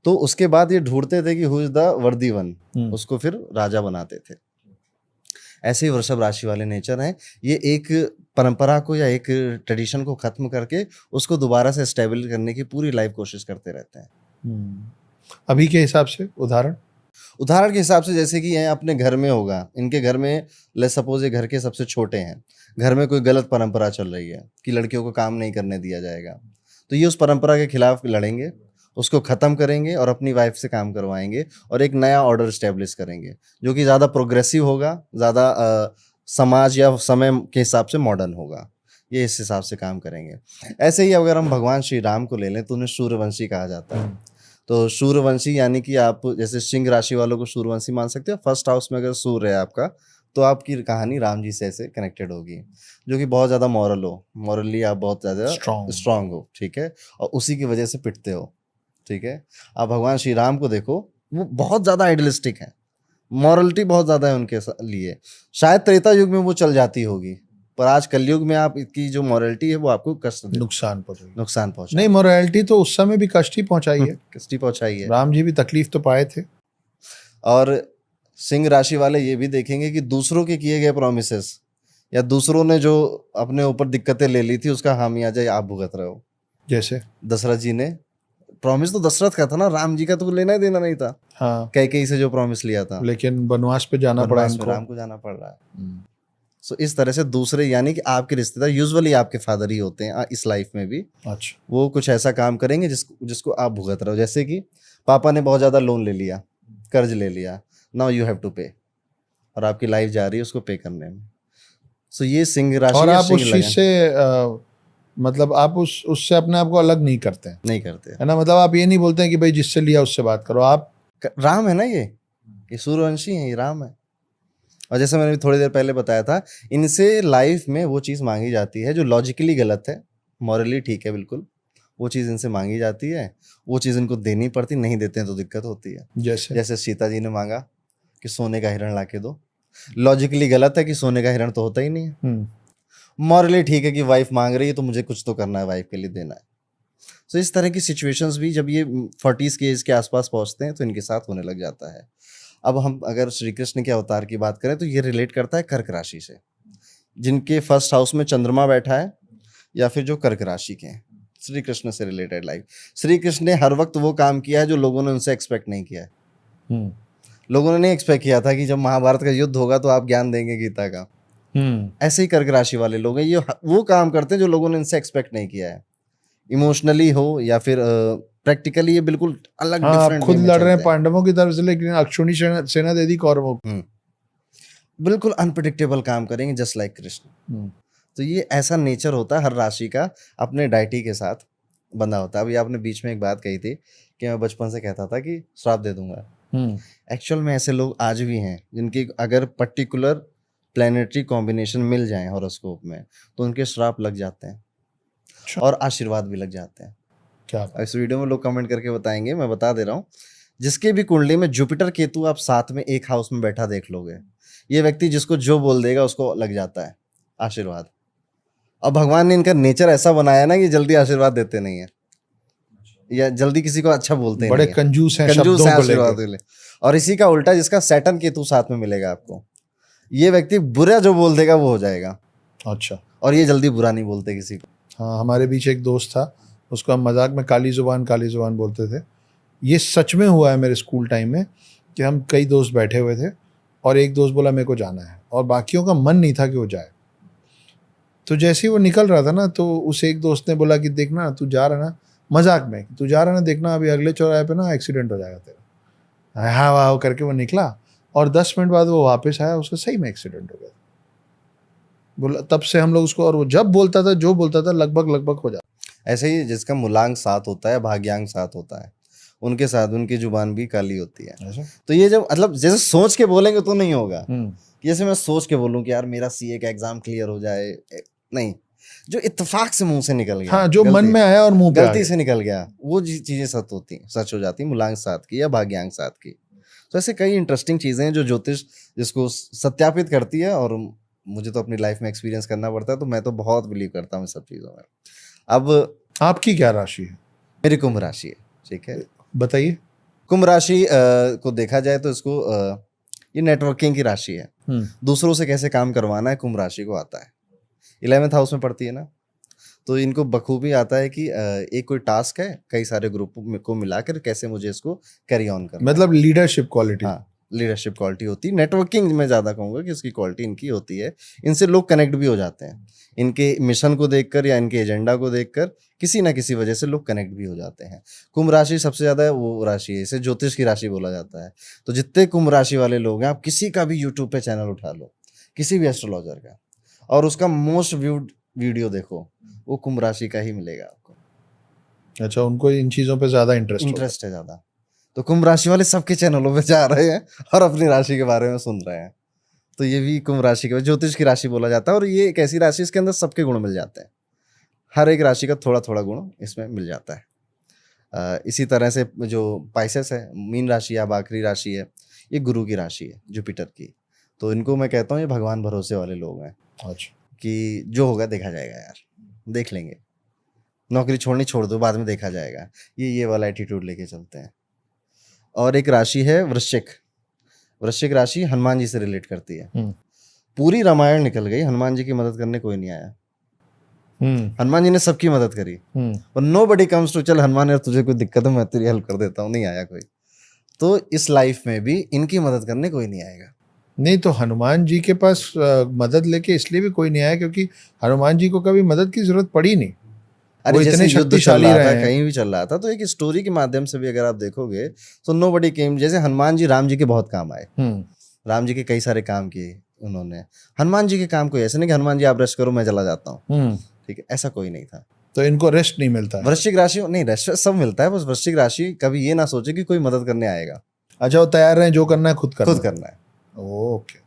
तो उसके बाद ये ढूंढते थे कि हु इज द वर्दी वन, उसको फिर राजा बनाते थे। ऐसे ही वृषभ राशि वाले नेचर हैं। ये एक परंपरा को या एक ट्रेडिशन को खत्म करके उसको दोबारा से स्टेबल करने की पूरी लाइफ कोशिश करते रहते हैं। अभी के हिसाब से उदाहरण के हिसाब से, जैसे कि ये अपने घर में होगा, इनके घर में लेट्स सपोज ये घर के सबसे छोटे हैं, घर में कोई गलत परंपरा चल रही है कि लड़कियों को काम नहीं करने दिया जाएगा, तो ये उस परंपरा के खिलाफ लड़ेंगे, उसको ख़त्म करेंगे और अपनी वाइफ से काम करवाएंगे और एक नया ऑर्डर इस्टेब्लिश करेंगे जो कि ज़्यादा प्रोग्रेसिव होगा, ज़्यादा समाज या समय के हिसाब से मॉडर्न होगा। ये इस हिसाब से काम करेंगे। ऐसे ही अगर हम भगवान श्री राम को ले लें तो उन्हें सूर्यवंशी कहा जाता है। तो सूर्यवंशी यानी कि आप जैसे सिंह राशि वालों को सूर्यवंशी मान सकते हो। फर्स्ट हाउस में अगर सूर्य है आपका, तो आपकी कहानी राम जी से ऐसे कनेक्टेड होगी, जो कि बहुत ज़्यादा मॉरल हो, मॉरली आप बहुत ज़्यादा स्ट्रांग हो। ठीक है, और उसी की वजह से पिटते हो। ठीक है, आप भगवान श्री राम को देखो, वो बहुत ज़्यादा आइडियलिस्टिक है, मॉरलिटी बहुत ज़्यादा है उनके लिए। शायद त्रेता युग में वो चल जाती होगी, पर आज कलयुग में आप की जो मॉरलिटी है वो आपको कष्ट दे, नुकसान पहुंचा। नहीं, मॉरलिटी तो उस समय भी कष्ट ही पहुंचाई है। कष्ट ही पहुंचाई है। राम जी भी तकलीफ तो पाए थे। और सिंह राशि वाले ये भी देखेंगे कि दूसरों के किए गए प्रोमिसेस या दूसरों ने जो अपने ऊपर दिक्कतें ले ली थी उसका खामियाजा आप भुगत रहे हो। जैसे दशरथ जी ने प्रॉमिस तो दशरथ का था ना, राम जी का तो लेना ही देना नहीं था। हाँ, कैकेयी से जो प्रॉमिस लिया था, लेकिन वनवास पे जाना पड़ा इनको, राम को जाना पड़ रहा है। सो इस तरह से दूसरे, यानी कि आपके रिश्तेदार यूजुअली आपके फादर ही होते हैं इस लाइफ में भी। अच्छा, वो कुछ ऐसा काम करेंगे जिसको आप भुगत रहे हो। जैसे कि पापा ने बहुत ज़्यादा लोन ले लिया, कर्ज ले लिया, नाउ यू हैव टू पे, और आपकी लाइफ जा रही है उसको पे करने में। सो ये सिंह राशि, और आप उस चीज से मतलब आप उससे अपने आप को अलग नहीं करते है ना। मतलब आप ये नहीं बोलते हैं कि भाई जिससे लिया उससे बात करो। आप राम है ना, ये सूर्यवंशी है, ये राम है। और जैसे मैंने थोड़ी देर पहले बताया था, इनसे लाइफ में वो चीज़ मांगी जाती है जो लॉजिकली गलत है, मॉरली ठीक है बिल्कुल, वो चीज़ इनसे मांगी जाती है, वो चीज़ इनको देनी पड़ती, नहीं देते हैं तो दिक्कत होती है। जैसे सीता जी ने मांगा कि सोने का हिरण ला के दो, लॉजिकली गलत है कि सोने का हिरण तो होता ही नहीं है। मॉरली ठीक है कि वाइफ मांग रही है तो मुझे कुछ तो करना है, वाइफ के लिए देना है। सो इस तरह की सिचुएशंस भी जब ये 40s के एज के आसपास पहुंचते हैं तो इनके साथ होने लग जाता है। अब हम अगर श्री कृष्ण के अवतार की बात करें तो ये रिलेट करता है कर्क राशि से, जिनके फर्स्ट हाउस में चंद्रमा बैठा है या फिर जो कर्क राशि के हैं, श्री कृष्ण से रिलेटेड लाइफ। श्री कृष्ण ने हर वक्त वो काम किया है जो लोगों ने उनसे एक्सपेक्ट नहीं किया है। लोगों ने नहीं एक्सपेक्ट किया था कि जब महाभारत का युद्ध होगा तो आप ज्ञान देंगे गीता का। ऐसे ही कर्क राशि वाले लोग हैं, ये वो काम करते हैं जो लोगों ने इनसे एक्सपेक्ट नहीं किया है। इमोशनली हो या फिर प्रैक्टिकली, ये बिल्कुल अलग हाँ, आप डिफरेंट खुद वे में लड़ रहे हैं चलते हैं। पांडवों की तरफ से, लेकिन अक्षुणी सेना दे दी कौरवों को। बिल्कुल अनप्रिडिक्टेबल काम करेंगे जस्ट लाइक कृष्ण। हम्म, तो ये ऐसा नेचर होता है हर राशि का, अपने डायटी के साथ बंधा होता है। अभी आपने बीच में एक बात कही थी कि मैं बचपन से कहता था कि श्राप दे दूंगा। हम्म, एक्चुअल में ऐसे लोग आज भी हैं जिनकी अगर पर्टिकुलर प्लैनेटरी कॉम्बिनेशन मिल जाए हॉरोस्कोप में तो उनके श्राप लग जाते हैं अच्छा। और आशीर्वाद भी लग जाते हैं। क्या अब इस वीडियो में लोग कमेंट करके बताएंगे, मैं बता दे रहा हूँ। जिसके भी कुंडली में जुपिटर केतु आप साथ में एक हाउस में बैठा देख लोगे, ये व्यक्ति जिसको जो बोल देगा उसको लग जाता है आशीर्वाद। अब भगवान ने इनका नेचर ऐसा बनाया ना कि जल्दी आशीर्वाद देते नहीं है या जल्दी किसी को अच्छा बोलते बड़े नहीं है, कंजूस हैं कंजूस शब्दों है को आशीर्वाद लेके। के लिए। और इसी का उल्टा जिसका सैटर्न केतु साथ में मिलेगा आपको, ये व्यक्ति बुरा जो बोल देगा वो हो जाएगा, अच्छा। और ये जल्दी बुरा नहीं बोलते किसी को। हाँ, हमारे बीच एक दोस्त था, उसको हम मजाक में काली जुबान बोलते थे। ये सच में हुआ है मेरे स्कूल टाइम में कि हम कई दोस्त बैठे हुए थे और एक दोस्त बोला मेरे को जाना है और बाकियों का मन नहीं था कि वो जाए। तो जैसे ही वो निकल रहा था ना, तो उस एक दोस्त ने बोला कि देखना तू जा रहा ना, मजाक में, तू जा रहा ना, देखना अभी अगले चौराहे पे ना एक्सीडेंट हो जाएगा तेरा। हाँ वाह करके वो निकला और 10 मिनट बाद वो वापस आया, उसका सही में एक्सीडेंट हो गया। बोला तब से हम लोग उसको, और वो जब बोलता था जो बोलता था लगभग हो जाता। ऐसे ही जिसका मूलांक साथ होता है, भाग्यांक साथ होता है, उनके साथ उनकी जुबान भी काली होती है। ऐसा? तो ये जब मतलब जैसे सोच के बोलेंगे तो नहीं होगा। हम्म, जैसे मैं सोच के बोलूं कि यार मेरा सीए का एग्जाम क्लियर हो जाए, नहीं, जो इत्तेफाक से मुंह से निकल गया, हाँ, जो मन गलती में आया और मुंह पे आ गलती गया। से निकल गया, वो चीजें सच हो जाती, मूलांक साथ की या भाग्यांक साथ की। तो ऐसे कई इंटरेस्टिंग चीजें हैं जो ज्योतिष जिसको सत्यापित करती है, और मुझे तो अपनी लाइफ में एक्सपीरियंस करना पड़ता है, तो मैं तो बहुत बिलीव करता हूँ इन सब चीजों में। अब आपकी क्या राशि है, मेरी कुंभ राशि है, ठीक है। बताइए। कुंभ राशि को देखा जाए तो इसको ये नेटवर्किंग की राशि है। दूसरों से कैसे काम करवाना है कुंभ राशि को आता है। 11th हाउस में पड़ती है ना, तो इनको बखूबी आता है कि एक कोई टास्क है, कई सारे ग्रुप को मिलाकर कैसे मुझे इसको कैरी ऑन करना है। मतलब लीडरशिप क्वालिटी। हाँ, लीडरशिप क्वालिटी होती है। नेटवर्किंग में ज़्यादा कहूँगा कि इसकी क्वालिटी इनकी होती है। इनसे लोग कनेक्ट भी हो जाते हैं, इनके मिशन को देखकर या इनके एजेंडा को देखकर किसी ना किसी वजह से लोग कनेक्ट भी हो जाते हैं। कुंभ राशि सबसे ज़्यादा वो राशि है, इसे ज्योतिष की राशि बोला जाता है। तो जितने कुंभ राशि वाले लोग हैं, आप किसी का भी यूट्यूब पे चैनल उठा लो, किसी भी एस्ट्रोलॉजर का, और उसका मोस्ट व्यूड वीडियो देखो, वो कुंभ राशि का ही मिलेगा आपको। अच्छा, उनको इन चीजों पे ज्यादा इंटरेस्ट है ज़्यादा। तो कुंभ राशि वाले सबके चैनलों पे जा रहे हैं और अपनी राशि के बारे में सुन रहे हैं। तो ये भी कुंभ राशि के ज्योतिष की राशि बोला जाता है, और ये एक ऐसी राशि इसके अंदर सबके गुण मिल जाते हैं। हर एक राशि का थोड़ा थोड़ा गुण इसमें मिल जाता है। इसी तरह से जो पाइसेस है, मीन राशि या आखिरी राशि है, ये गुरु की राशि है, जुपिटर की। तो इनको मैं कहता हूँ ये भगवान भरोसे वाले लोग हैं। अच्छा। कि जो होगा देखा जाएगा यार, देख लेंगे, नौकरी छोड़नी छोड़ दो, बाद में देखा जाएगा, ये वाला एटीट्यूड लेके चलते हैं। और एक राशि है वृश्चिक। वृश्चिक राशि हनुमान जी से रिलेट करती है। पूरी रामायण निकल गई, हनुमान जी की मदद करने कोई नहीं आया। हनुमान जी ने सबकी मदद करी, और नोबडी कम्स टू, चल हनुमान यार तुझे कोई दिक्कत है मैं तेरी हेल्प कर देता हूँ, नहीं आया कोई। तो इस लाइफ में भी इनकी मदद करने कोई नहीं आएगा। नहीं, तो हनुमान जी के पास मदद लेके इसलिए भी कोई नहीं आया क्योंकि हनुमान जी को कभी मदद की जरूरत पड़ी नहीं। अरे वो जैसे इतने युद्ध चल शक्तिशाली रहा रहे था, हैं। कहीं भी चल रहा था, तो एक स्टोरी के माध्यम से भी अगर आप देखोगे तो नोबडी केम। जैसे हनुमान जी राम जी के बहुत काम आए, राम जी के कई सारे काम किए उन्होंने। हनुमान जी के काम कोई ऐसे नहीं कि हनुमान जी आप रेस्ट करो मैं चला जाता हूँ, ठीक है, ऐसा कोई नहीं था। तो इनको रेस्ट नहीं मिलता है। वृश्चिक राशि नहीं, रेस्ट सब मिलता है, बस वृश्चिक राशि कभी ये ना सोचे कि कोई मदद करने आएगा। अच्छा, वो तैयार रहे, जो करना है खुद करना है। ओके।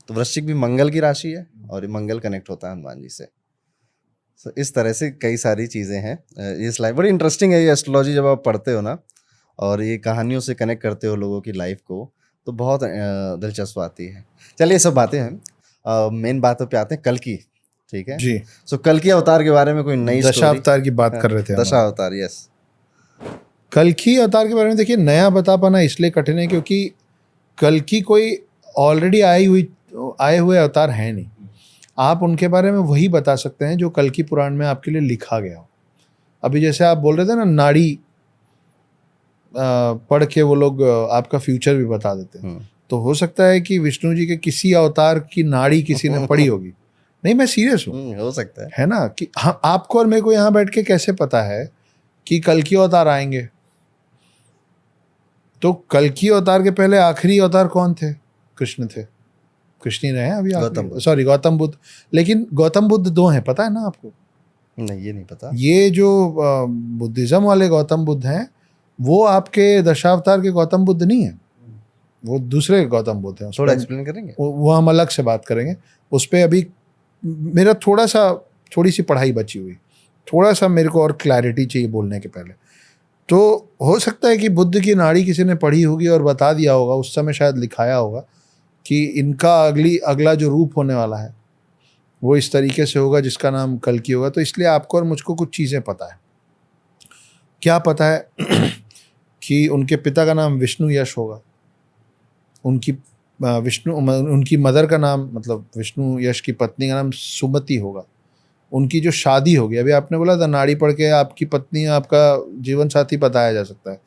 तो वृश्चिक भी मंगल की राशि है, और ये मंगल कनेक्ट होता है हनुमान जी से। तो इस तरह से कई सारी चीज़ें हैं। ये स्लाइड बड़ी इंटरेस्टिंग है। ये एस्ट्रोलॉजी जब आप पढ़ते हो ना, और ये कहानियों से कनेक्ट करते हो लोगों की लाइफ को, तो बहुत दिलचस्प आती है। चलिए, सब बातें हैं, मेन बातों पे आते हैं। कल की, ठीक है जी। सो कल की अवतार के बारे में कोई नई दशावतार की बात कर रहे थे। दशावतार, यस। कल्कि अवतार के बारे में देखिए, नया बता पाना इसलिए कठिन है क्योंकि कल्कि कोई ऑलरेडी आए हुए अवतार है नहीं। आप उनके बारे में वही बता सकते हैं जो कल्कि पुराण में आपके लिए लिखा गया हो। अभी जैसे आप बोल रहे थे ना, नाड़ी पढ़ के वो लोग आपका फ्यूचर भी बता देते हैं। तो हो सकता है कि विष्णु जी के किसी अवतार की नाड़ी किसी ने पढ़ी होगी, नहीं, मैं सीरियस हूँ। हो सकता है। है ना कि हाँ, आपको और मेरे को यहाँ बैठ के कैसे पता है कि कल्कि अवतार आएंगे? तो कल्कि अवतार के पहले आखिरी अवतार कौन थे? कृष्ण थे। कृष्ण ही रहे हैं अभी गौतम आखिरी, बुद्ध। सॉरी गौतम बुद्ध। लेकिन गौतम बुद्ध दो हैं, पता है ना आपको? नहीं, ये नहीं पता। ये जो बुद्धिज्म वाले गौतम बुद्ध हैं, वो आपके दशावतार के गौतम बुद्ध नहीं है, वो दूसरे गौतम बुद्ध हैं। उस थोड़ा पर एक्सप्लेन करेंगे? वो हम अलग से बात करेंगे। उस पर अभी मेरा थोड़ी सी पढ़ाई बची हुई, थोड़ा सा मेरे को और क्लैरिटी चाहिए बोलने के पहले। तो हो सकता है कि बुद्ध की नाड़ी किसी ने पढ़ी होगी और बता दिया होगा, उस समय शायद लिखाया होगा कि इनका अगला जो रूप होने वाला है वो इस तरीके से होगा जिसका नाम कल्कि होगा। तो इसलिए आपको और मुझको कुछ चीज़ें पता है। क्या पता है? कि उनके पिता का नाम विष्णु यश होगा, उनकी मदर का नाम, मतलब विष्णु यश की पत्नी का नाम सुमति होगा। उनकी जो शादी होगी, अभी आपने बोला था नाड़ी पढ़ के आपकी पत्नी आपका जीवन साथी बताया जा सकता है,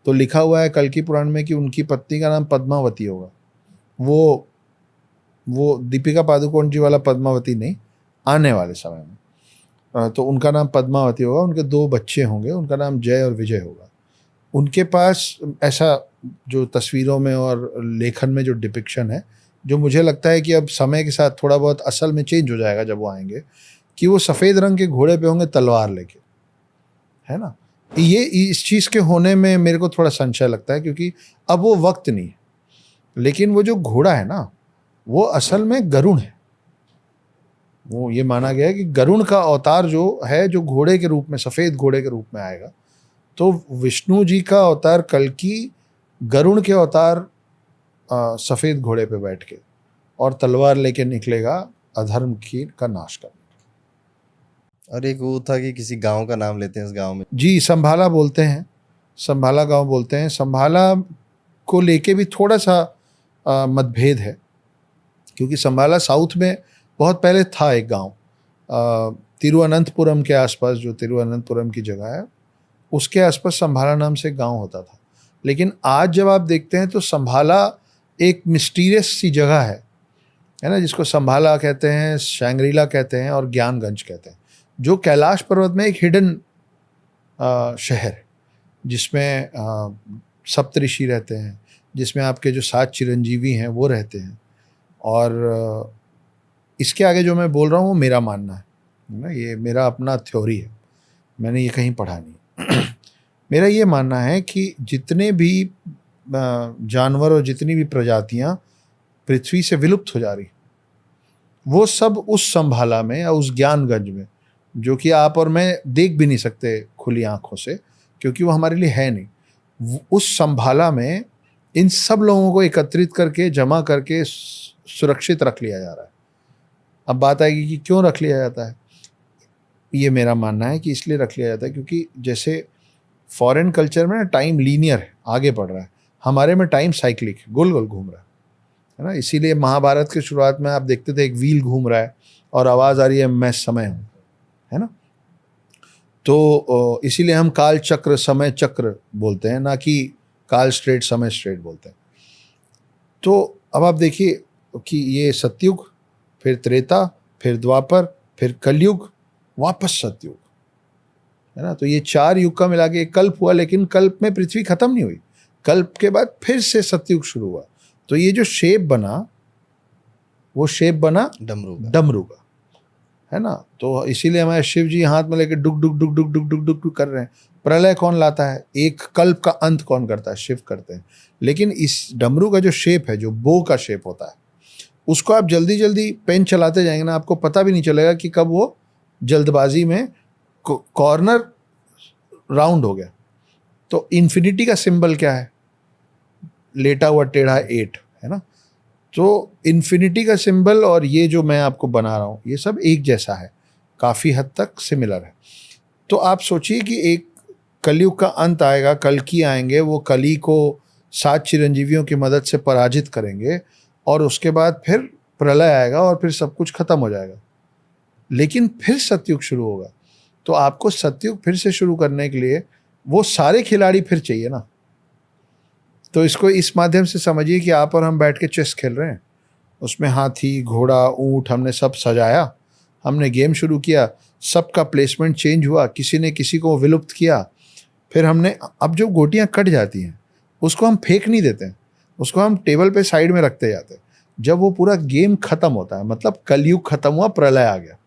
तो लिखा हुआ है कल्कि पुराण में कि उनकी पत्नी का नाम पद्मावती होगा। वो दीपिका पादुकोण जी वाला पद्मावती नहीं, आने वाले समय में। तो उनका नाम पद्मावती होगा। उनके 2 बच्चे होंगे, उनका नाम जय और विजय होगा। उनके पास ऐसा जो तस्वीरों में और लेखन में जो डिपिक्शन है, जो मुझे लगता है कि अब समय के साथ थोड़ा बहुत असल में चेंज हो जाएगा जब वो आएंगे, कि वो सफ़ेद रंग के घोड़े पे होंगे तलवार लेके, है ना। ये इस चीज़ के होने में मेरे को थोड़ा संशय लगता है, क्योंकि अब वो वक्त नहीं है। लेकिन वो जो घोड़ा है ना, वो असल में गरुण है। वो ये माना गया है कि गरुण का अवतार जो है, जो घोड़े के रूप में, सफ़ेद घोड़े के रूप में आएगा। तो विष्णु जी का अवतार कल्कि गरुण के अवतार सफ़ेद घोड़े पे बैठ के और तलवार लेके निकलेगा अधर्म का नाश करने। और एक वो था कि किसी गांव का नाम लेते हैं इस गांव में। जी, संभाला बोलते हैं, संभाला गांव बोलते हैं। संभाला को लेके भी थोड़ा सा मतभेद है, क्योंकि संभाला साउथ में बहुत पहले था एक गांव, तिरुवनंतपुरम के आसपास, जो तिरुवनंतपुरम की जगह है उसके आसपास संभाला नाम से गांव होता था। लेकिन आज जब आप देखते हैं तो संभाला एक मिस्टीरियस सी जगह है ना, जिसको संभाला कहते हैं, शैंग्रीला कहते हैं और ज्ञानगंज कहते हैं, जो कैलाश पर्वत में एक हिडन शहर है, जिसमें सप्तऋषि रहते हैं, जिसमें आपके जो 7 चिरंजीवी हैं वो रहते हैं। और इसके आगे जो मैं बोल रहा हूँ वो मेरा मानना है ना, ये मेरा अपना थ्योरी है, मैंने ये कहीं पढ़ा नहीं। मेरा ये मानना है कि जितने भी जानवर और जितनी भी प्रजातियां पृथ्वी से विलुप्त हो जा रही, वो सब उस संभाला में या उस ज्ञानगंज में, जो कि आप और मैं देख भी नहीं सकते खुली आंखों से, क्योंकि वो हमारे लिए है नहीं, उस संभाला में इन सब लोगों को एकत्रित करके, जमा करके सुरक्षित रख लिया जा रहा है। अब बात आएगी कि क्यों रख लिया जाता है। ये मेरा मानना है कि इसलिए रख लिया जाता है क्योंकि जैसे फॉरेन कल्चर में ना टाइम लीनियर है, आगे बढ़ रहा है, हमारे में टाइम साइक्लिक है, गोल गोल घूम रहा है ना। इसीलिए महाभारत के शुरुआत में आप देखते थे एक व्हील घूम रहा है और आवाज़ आ रही है मैं समय हूँ, है ना। तो इसीलिए हम काल चक्र, समय चक्र बोलते हैं, ना कि काल स्ट्रेट, समय स्ट्रेट बोलते हैं। तो अब आप देखिए कि ये सतयुग, फिर त्रेता, फिर द्वापर, फिर कलयुग, वापस सतयुग, है ना। तो ये 4 युग का मिला के एक कल्प हुआ, लेकिन कल्प में पृथ्वी खत्म नहीं हुई, कल्प के बाद फिर से सतयुग शुरू हुआ। तो ये जो शेप बना, वो शेप बना डमरू का, है ना। तो इसीलिए हमारे शिव जी हाथ में लेके डुक डुक डुक डुक डुक डुक डुक डुक कर रहे हैं। प्रलय कौन लाता है? एक कल्प का अंत कौन करता है? शिव करते हैं। लेकिन इस डमरू का जो शेप है, जो बो का शेप होता है, उसको आप जल्दी जल्दी पेन चलाते जाएंगे ना, आपको पता भी नहीं चलेगा कि कब वो जल्दबाजी में कॉर्नर राउंड हो गया। तो इन्फिनिटी का सिंबल क्या है? लेटा हुआ टेढ़ा 8, है ना। तो इन्फिनिटी का सिंबल और ये जो मैं आपको बना रहा हूँ, ये सब एक जैसा है, काफ़ी हद तक सिमिलर है। तो आप सोचिए कि एक कलयुग का अंत आएगा, कल्कि आएंगे, वो कली को 7 चिरंजीवियों की मदद से पराजित करेंगे, और उसके बाद फिर प्रलय आएगा और फिर सब कुछ खत्म हो जाएगा। लेकिन फिर सतयुग शुरू होगा। तो आपको सतयुग फिर से शुरू करने के लिए वो सारे खिलाड़ी फिर चाहिए ना। तो इसको इस माध्यम से समझिए कि आप और हम बैठ के चेस खेल रहे हैं, उसमें हाथी, घोड़ा, ऊंट हमने सब सजाया, हमने गेम शुरू किया, सबका प्लेसमेंट चेंज हुआ, किसी ने किसी को विलुप्त किया, फिर हमने, अब जो गोटियां कट जाती हैं उसको हम फेंक नहीं देते हैं, उसको हम टेबल पे साइड में रखते जाते हैं। जब वो पूरा गेम खत्म होता है, मतलब कलयुग खत्म हुआ, प्रलय आ गया,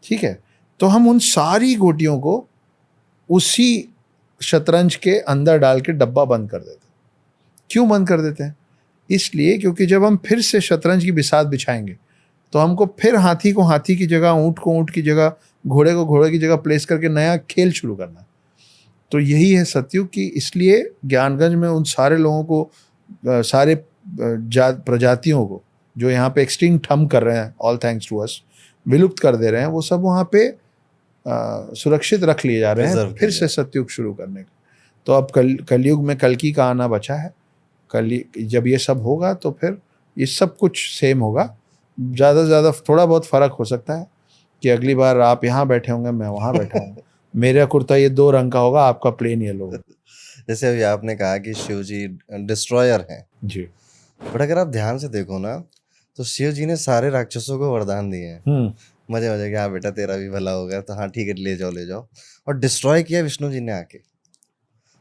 ठीक है, तो हम उन सारी गोटियों को उसी शतरंज के अंदर डाल के डब्बा बंद कर देते हैं। क्यों बंद कर देते हैं? इसलिए क्योंकि जब हम फिर से शतरंज की बिसात बिछाएंगे तो हमको फिर हाथी को हाथी की जगह, ऊँट को ऊँट की जगह, घोड़े को घोड़े की जगह प्लेस करके नया खेल शुरू करना है। तो यही है सतयुग की, इसलिए ज्ञानगंज में उन सारे लोगों को, सारे प्रजातियों को जो यहाँ पे एक्सटिंक्ट हम कर रहे हैं, ऑल थैंक्स टू अस, विलुप्त कर दे रहे हैं, वो सब वहाँ पे सुरक्षित रख लिए जा रहे हैं Preserve फिर किए से सतयुग शुरू करने का। तो अब कलयुग में कल्कि का आना बचा है। जब ये सब होगा तो फिर ये सब कुछ सेम होगा, ज़्यादा से ज़्यादा थोड़ा बहुत फ़र्क हो सकता है कि अगली बार आप यहाँ बैठे होंगे, मैं वहाँ बैठा हूँ, मेरा कुर्ता ये 2 रंग का होगा, आपका प्लेन येलो होगा। जैसे अभी आपने कहा कि शिव जी डिस्ट्रॉयर हैं, जी। बट अगर आप ध्यान से देखो ना तो शिव जी ने सारे राक्षसों को वरदान दिए हैं, मजे मजे के, हाँ बेटा तेरा भी भला होगा, तो हाँ ठीक है ले जाओ ले जाओ, और डिस्ट्रॉय किया विष्णु जी ने आके।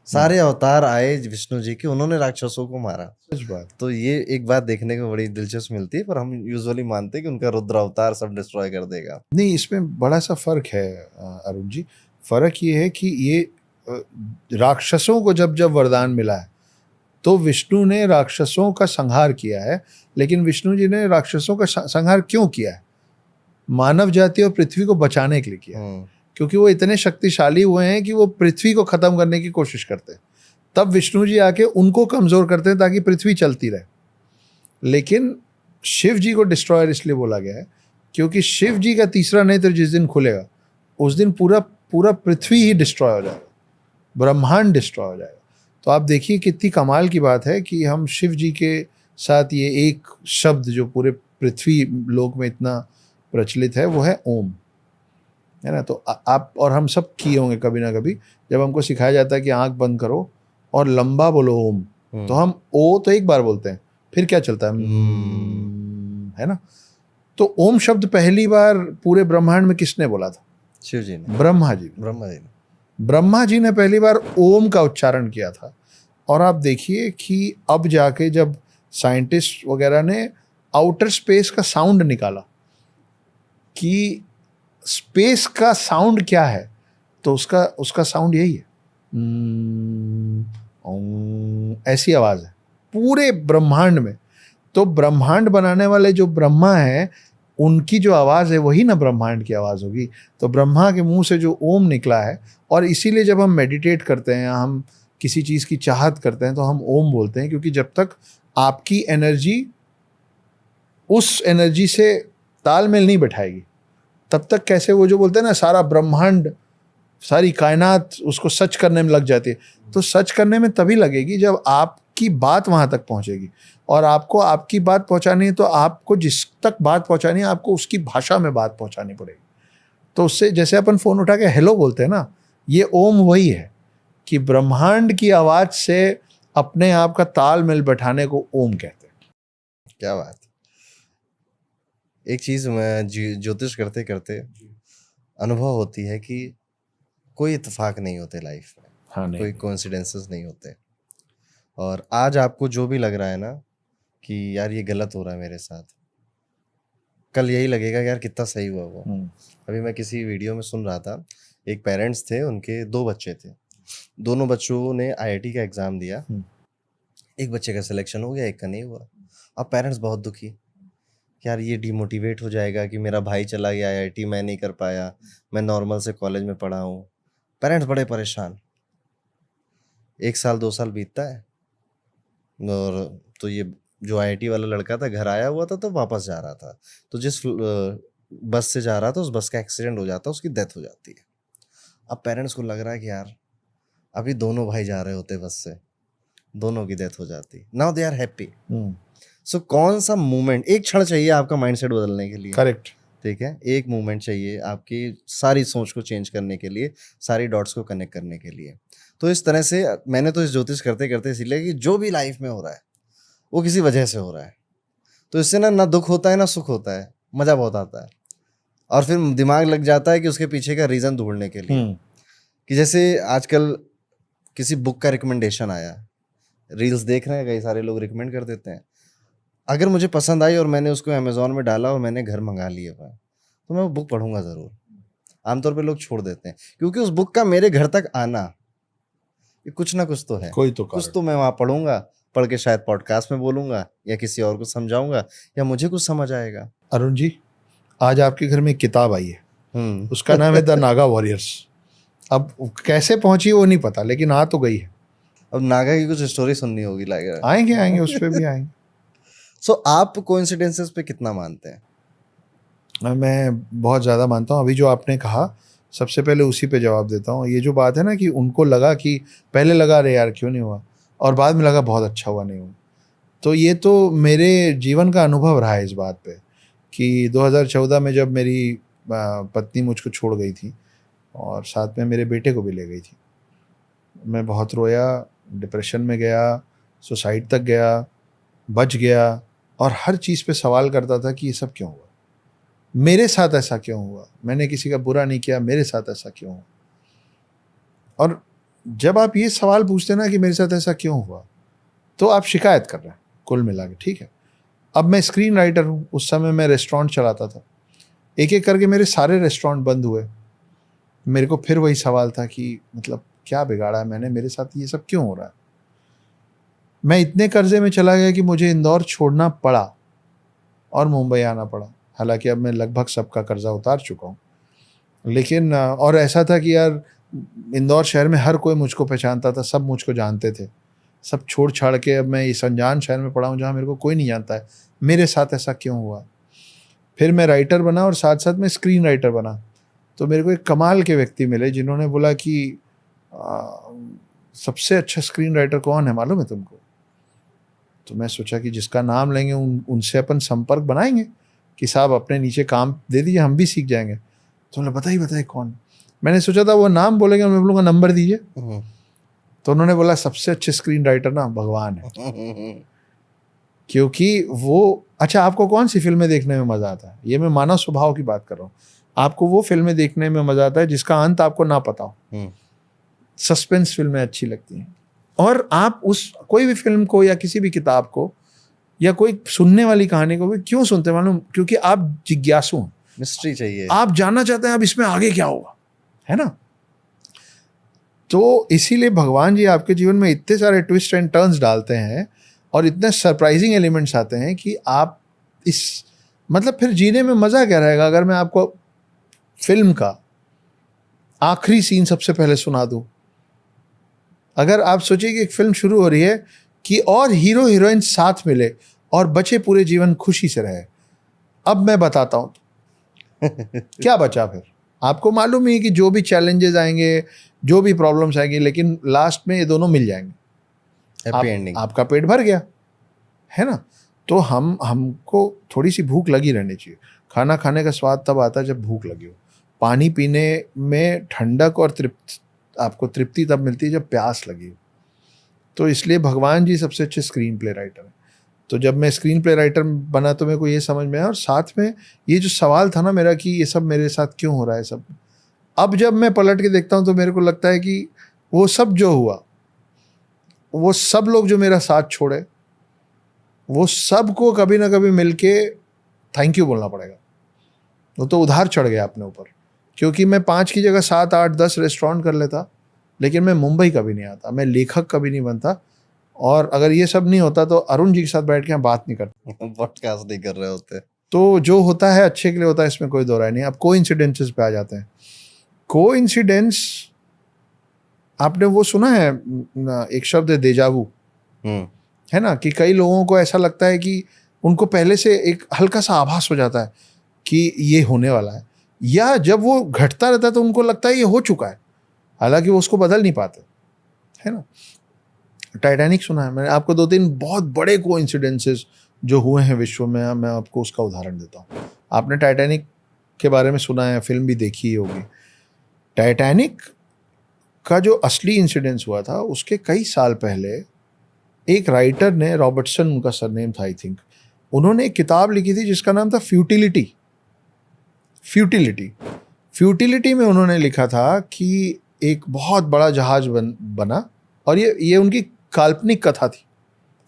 सारे अवतार आए विष्णु जी के, उन्होंने राक्षसों को मारा। सच बात। तो ये एक बात देखने को बड़ी दिलचस्प मिलती है, पर हम यूजुअली मानते हैं कि उनका रुद्र अवतार सब डिस्ट्रॉय कर देगा। नहीं, इसमें बड़ा सा फर्क है अरुण जी। फर्क ये है कि ये राक्षसों को जब जब वरदान मिला है तो विष्णु ने राक्षसों का संहार किया है, लेकिन विष्णु जी ने राक्षसों का संहार क्यों किया है? मानव जाति और पृथ्वी को बचाने के लिए किया है, क्योंकि वो इतने शक्तिशाली हुए हैं कि वो पृथ्वी को खत्म करने की कोशिश करते हैं। तब विष्णु जी आके उनको कमजोर करते हैं ताकि पृथ्वी चलती रहे। लेकिन शिव जी को डिस्ट्रॉयर इसलिए बोला गया है क्योंकि शिव जी का तीसरा नेत्र जिस दिन खुलेगा उस दिन पूरा पूरा पृथ्वी ही डिस्ट्रॉय हो जाएगा, ब्रह्मांड डिस्ट्रॉय हो जाएगा। तो आप देखिए कितनी कमाल की बात है कि हम शिव जी के साथ ये एक शब्द जो पूरे पृथ्वी लोक में इतना प्रचलित है वो है ओम, है ना। तो आप और हम सब किए होंगे कभी ना कभी, जब हमको सिखाया जाता है कि आंख बंद करो और लंबा बोलो ओम, तो हम ओ तो एक बार बोलते हैं, फिर क्या चलता है ना। तो ओम शब्द पहली बार पूरे ब्रह्मांड में किसने बोला था? शिव जी ने, ब्रह्मा जी। ब्रह्मा जी ने पहली बार ओम का उच्चारण किया था। और आप देखिए कि अब जाके जब साइंटिस्ट वगैरह ने आउटर स्पेस का साउंड निकाला कि स्पेस का साउंड क्या है, तो उसका साउंड यही है, ऐसी आवाज है पूरे ब्रह्मांड में। तो ब्रह्मांड बनाने वाले जो ब्रह्मा है उनकी जो आवाज है वही ना ब्रह्मांड की आवाज होगी। तो ब्रह्मा के मुंह से जो ओम निकला है, और इसीलिए जब हम मेडिटेट करते हैं, हम किसी चीज की चाहत करते हैं तो हम ओम बोलते हैं, क्योंकि जब तक आपकी एनर्जी उस एनर्जी से तालमेल नहीं बैठाएगी तब तक कैसे वो जो बोलते हैं ना सारा ब्रह्मांड, सारी कायनात उसको सच करने में लग जाती है। तो सच करने में तभी लगेगी जब आपकी बात वहां तक पहुंचेगी, और आपको आपकी बात पहुंचानी है तो आपको जिस तक बात पहुंचानी है आपको उसकी भाषा में बात पहुंचानी पड़ेगी। तो उससे जैसे अपन फोन उठा के हेलो बोलते हैं ना, ये ओम वही है कि ब्रह्मांड की आवाज से अपने आप का तालमेल बैठाने को ओम कहते हैं। क्या बात। एक चीज मैं ज्योतिष करते करते अनुभव होती है कि कोई इत्तेफाक नहीं होते लाइफ में, हाँ, नहीं। कोई कोइंसिडेंसेस नहीं होते। और आज आपको जो भी लग रहा है ना कि यार ये गलत हो रहा है मेरे साथ, कल यही लगेगा यार कितना सही हुआ वो। अभी मैं किसी वीडियो में सुन रहा था, एक पेरेंट्स थे, उनके 2 बच्चे थे, दोनों बच्चों ने आईआईटी का एग्ज़ाम दिया, एक बच्चे का सिलेक्शन हो गया, एक का नहीं हुआ। अब पेरेंट्स बहुत दुखी, यार ये डिमोटिवेट हो जाएगा कि मेरा भाई चला गया आईआईटी, मैं नहीं कर पाया, मैं नॉर्मल से कॉलेज में पढ़ा हूँ। पेरेंट्स बड़े परेशान। 1 साल 2 साल बीतता है और तो ये जो आईआईटी वाला लड़का था घर आया हुआ था, तो वापस जा रहा था, तो जिस बस से जा रहा था उस बस का एक्सीडेंट हो जाता है, उसकी डेथ हो जाती है। अब पेरेंट्स को लग रहा है कि यार अभी दोनों भाई जा रहे होते बस से, दोनों की डेथ हो जाती। Now they are happy. So कौन सा मूवमेंट, एक क्षण चाहिए आपका माइंडसेट बदलने के लिए, करेक्ट, ठीक है, एक मूवमेंट चाहिए आपकी सारी सोच को चेंज करने के लिए, सारी डॉट्स को कनेक्ट करने के लिए। तो इस तरह से मैंने तो इस ज्योतिष करते करते इसीलिए कि जो भी लाइफ में हो रहा है वो किसी वजह से हो रहा है, तो इससे ना दुख होता है ना सुख होता है, मज़ा बहुत आता है। और फिर दिमाग लग जाता है कि उसके पीछे का रीज़न ढूँढने के लिए। कि जैसे आजकल किसी बुक का रिकमेंडेशन आया, रील्स देख रहे हैं, कई सारे लोग रिकमेंड कर देते हैं। अगर मुझे पसंद आई और मैंने उसको अमेज़न में डाला और मैंने घर मँगा लिया हुआ है, तो मैं वो बुक पढ़ूँगा ज़रूर। आमतौर पे लोग छोड़ देते हैं, क्योंकि उस बुक का मेरे घर तक आना, ये कुछ ना कुछ तो है। कोई तो कुछ कारण। तो मैं वहाँ पढ़ूँगा, पढ़ के शायद पॉडकास्ट में बोलूँगा या किसी और को समझाऊँगा या मुझे कुछ समझ आएगा। अरुण जी, आज आपके घर में एक किताब आई है, हुँ। उसका नाम है द नागा वॉरियर्स। अब कैसे पहुंची वो नहीं पता, लेकिन आ तो गई है। अब नागा की कुछ स्टोरी सुननी होगी लग रहा है। आएंगे उस पर भी आएंगे। सो आप कोइंसिडेंसेस पे कितना मानते हैं? मैं बहुत ज़्यादा मानता हूँ। अभी जो आपने कहा, सबसे पहले उसी पे जवाब देता हूँ। ये जो बात है ना कि उनको लगा कि पहले लगा अरे यार क्यों नहीं हुआ, और बाद में लगा बहुत अच्छा हुआ नहीं हुआ, तो ये तो मेरे जीवन का अनुभव रहा है इस बात पे कि 2014 में जब मेरी पत्नी मुझको छोड़ गई थी और साथ में मेरे बेटे को भी ले गई थी, मैं बहुत रोया, डिप्रेशन में गया, सुसाइड तक गया, बच गया, और हर चीज़ पे सवाल करता था कि ये सब क्यों हुआ, मेरे साथ ऐसा क्यों हुआ, मैंने किसी का बुरा नहीं किया, मेरे साथ ऐसा क्यों हुआ। और जब आप ये सवाल पूछते हैं ना कि मेरे साथ ऐसा क्यों हुआ, तो आप शिकायत कर रहे हैं कुल मिला के, ठीक है। अब मैं स्क्रीन राइटर हूँ, उस समय मैं रेस्टोरेंट चलाता था, एक एक करके मेरे सारे रेस्टोरेंट बंद हुए। मेरे को फिर वही सवाल था कि मतलब क्या बिगाड़ा है मैंने, मेरे साथ ये सब क्यों हो रहा है। मैं इतने कर्जे में चला गया कि मुझे इंदौर छोड़ना पड़ा और मुंबई आना पड़ा। हालांकि अब मैं लगभग सबका कर्जा उतार चुका हूँ, लेकिन और ऐसा था कि यार इंदौर शहर में हर कोई मुझको पहचानता था, सब मुझको जानते थे। सब छोड़ छाड़ के अब मैं इस अनजान शहर में पड़ा हूँ जहाँ मेरे को कोई नहीं जानता है, मेरे साथ ऐसा क्यों हुआ। फिर मैं राइटर बना और साथ साथ मैं स्क्रीन राइटर बना, तो मेरे को एक कमाल के व्यक्ति मिले जिन्होंने बोला कि सबसे अच्छा स्क्रीन राइटर कौन है मालूम है तुमको। तो मैं सोचा कि जिसका नाम लेंगे उनसे अपन संपर्क बनाएंगे कि साहब अपने नीचे काम दे दीजिए, हम भी सीख जाएंगे। तो उन्होंने बताइए कौन। मैंने सोचा था वो नाम बोलेंगे, मैं बोलूँगा नंबर दीजिए। तो उन्होंने बोला सबसे अच्छे स्क्रीन राइटर ना भगवान है, क्योंकि वो, अच्छा आपको कौन सी फिल्में देखने में मज़ा आता है, ये मैं मानव स्वभाव की बात कर रहा हूँ, आपको वो फिल्में देखने में मज़ा आता है जिसका अंत आपको ना पता हो। सस्पेंस फिल्में अच्छी लगती हैं, और आप उस कोई भी फिल्म को या किसी भी किताब को या कोई सुनने वाली कहानी को भी क्यों सुनते हैं मालूम, क्योंकि आप जिज्ञासु हैं, मिस्ट्री चाहिए, आप जानना चाहते हैं अब इसमें आगे क्या होगा, है ना। तो इसीलिए भगवान जी आपके जीवन में इतने सारे ट्विस्ट एंड टर्न्स डालते हैं और इतने सरप्राइजिंग एलिमेंट्स आते हैं कि आप इस, मतलब फिर जीने में मज़ा क्या रहेगा। अगर मैं आपको फिल्म का आखिरी सीन सबसे पहले सुना दूं, अगर आप सोचिए कि एक फिल्म शुरू हो रही है कि और हीरो हीरोइन साथ मिले और बचे पूरे जीवन खुशी से रहे, अब मैं बताता हूं क्या बचा। फिर आपको मालूम ही है कि जो भी चैलेंजेस आएंगे, जो भी प्रॉब्लम्स आएंगी, लेकिन लास्ट में ये दोनों मिल जाएंगे, हैप्पी एंडिंग। आपका पेट भर गया, है ना। तो हमको थोड़ी सी भूख लगी रहनी चाहिए। खाना खाने का स्वाद तब आता है जब भूख लगी हो। पानी पीने में ठंडक और आपको तृप्ति तब मिलती है जब प्यास लगी हो। तो इसलिए भगवान जी सबसे अच्छे स्क्रीन प्ले राइटर हैं। तो जब मैं स्क्रीन प्ले राइटर बना तो मेरे को ये समझ में आया, और साथ में ये जो सवाल था ना मेरा कि ये सब मेरे साथ क्यों हो रहा है सब, अब जब मैं पलट के देखता हूँ तो मेरे को लगता है कि वो सब जो हुआ, वो सब लोग जो मेरा साथ छोड़े, वो सबको कभी ना कभी मिलके थैंक यू बोलना पड़ेगा। वो तो उधार चढ़ गया अपने ऊपर, क्योंकि मैं 5 की जगह 7, 8, 10 रेस्टोरेंट कर लेता, लेकिन मैं मुंबई कभी नहीं आता, मैं लेखक कभी नहीं बनता, और अगर ये सब नहीं होता तो अरुण जी के साथ बैठ के हम बात नहीं करते, पॉडकास्ट नहीं कर रहे होते। तो जो होता है अच्छे के लिए होता है, इसमें कोई दो राय नहीं। अब कोइंसिडेंसेस पे आ जाते हैं। कोइंसिडेंस, आपने वो सुना है एक शब्द है डेजावू, है ना, कि कई लोगों को ऐसा लगता है कि उनको पहले से एक हल्का सा आभास हो जाता है कि ये होने वाला है, या जब वो घटता रहता है तो उनको लगता है ये हो चुका है, हालांकि वो उसको बदल नहीं पाते, है ना। टाइटैनिक सुना है मैंने, आपको 2-3 बहुत बड़े कोइंसिडेंसेस जो हुए हैं विश्व में, मैं आपको उसका उदाहरण देता हूँ। आपने टाइटैनिक के बारे में सुना है, फिल्म भी देखी ही होगी। टाइटैनिक का जो असली इंसिडेंस हुआ था, उसके कई साल पहले एक राइटर ने, रॉबर्टसन उनका सरनेम था आई थिंक, उन्होंने एक किताब लिखी थी जिसका नाम था फ्यूटिलिटी। फ्यूटिलिटी में उन्होंने लिखा था कि एक बहुत बड़ा जहाज बना, और ये उनकी काल्पनिक कथा थी,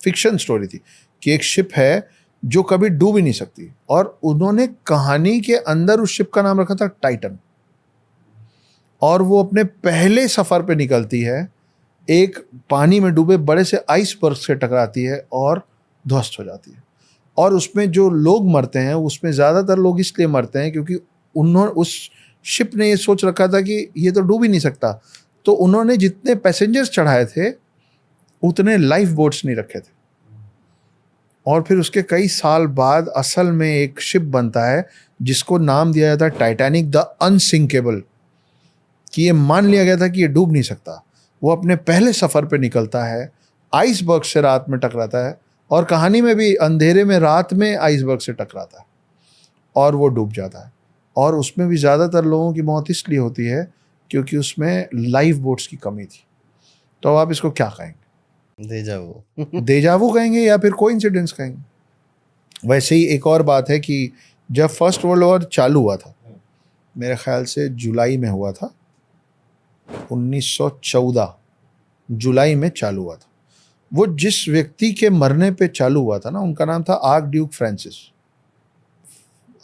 फिक्शन स्टोरी थी, कि एक शिप है जो कभी डूब ही नहीं सकती, और उन्होंने कहानी के अंदर उस शिप का नाम रखा था टाइटन। और वो अपने पहले सफर पे निकलती है, एक पानी में डूबे बड़े से आइसबर्ग से टकराती है और ध्वस्त हो जाती है। और उसमें जो लोग मरते हैं, उसमें ज़्यादातर लोग इसलिए मरते हैं क्योंकि उस शिप ने ये सोच रखा था कि ये तो डूब ही नहीं सकता, तो उन्होंने जितने पैसेंजर्स चढ़ाए थे उतने लाइफ बोट्स नहीं रखे थे। और फिर उसके कई साल बाद असल में एक शिप बनता है जिसको नाम दिया जाता है टाइटैनिक द अनसिंकेबल, कि ये मान लिया गया था कि ये डूब नहीं सकता। वो अपने पहले सफ़र पे निकलता है, आइसबर्ग से रात में टकराता है, और कहानी में भी अंधेरे में रात में आइसबर्ग से टकराता है और वो डूब जाता है। और उसमें भी ज़्यादातर लोगों की मौत इसलिए होती है क्योंकि उसमें लाइफ बोट्स की कमी थी। तो अब आप इसको क्या कहेंगे? डेजावू कहेंगे या फिर कोइंसिडेंस कहेंगे? वैसे ही एक और बात है कि जब फर्स्ट वर्ल्ड वॉर चालू हुआ था, मेरे ख्याल से जुलाई में हुआ था, 1914 जुलाई में चालू हुआ था। वो जिस व्यक्ति के मरने पे चालू हुआ था ना, उनका नाम था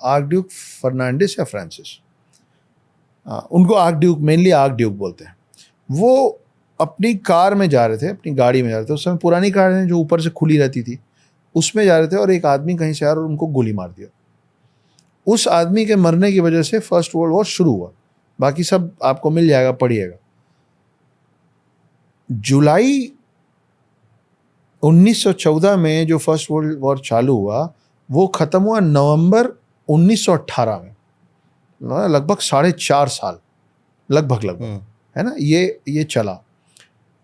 आर्कड्यूक फर्नांडिस या फ्रांसिस, उनको आर्कड्यूक, मेनली आर्कड्यूक बोलते हैं। वो अपनी कार में जा रहे थे, अपनी गाड़ी में जा रहे थे, उस समय पुरानी कार जो ऊपर से खुली रहती थी उसमें जा रहे थे, और एक आदमी कहीं से आया और उनको गोली मार दिया। उस आदमी के मरने की वजह से फर्स्ट वर्ल्ड वॉर शुरू हुआ। बाकी सब आपको मिल जाएगा, पढ़िएगा। जुलाई 1914 में जो फर्स्ट वर्ल्ड वॉर चालू हुआ वो ख़त्म हुआ नवंबर 1918 में, लगभग 4.5 साल, लगभग है ना, ये चला।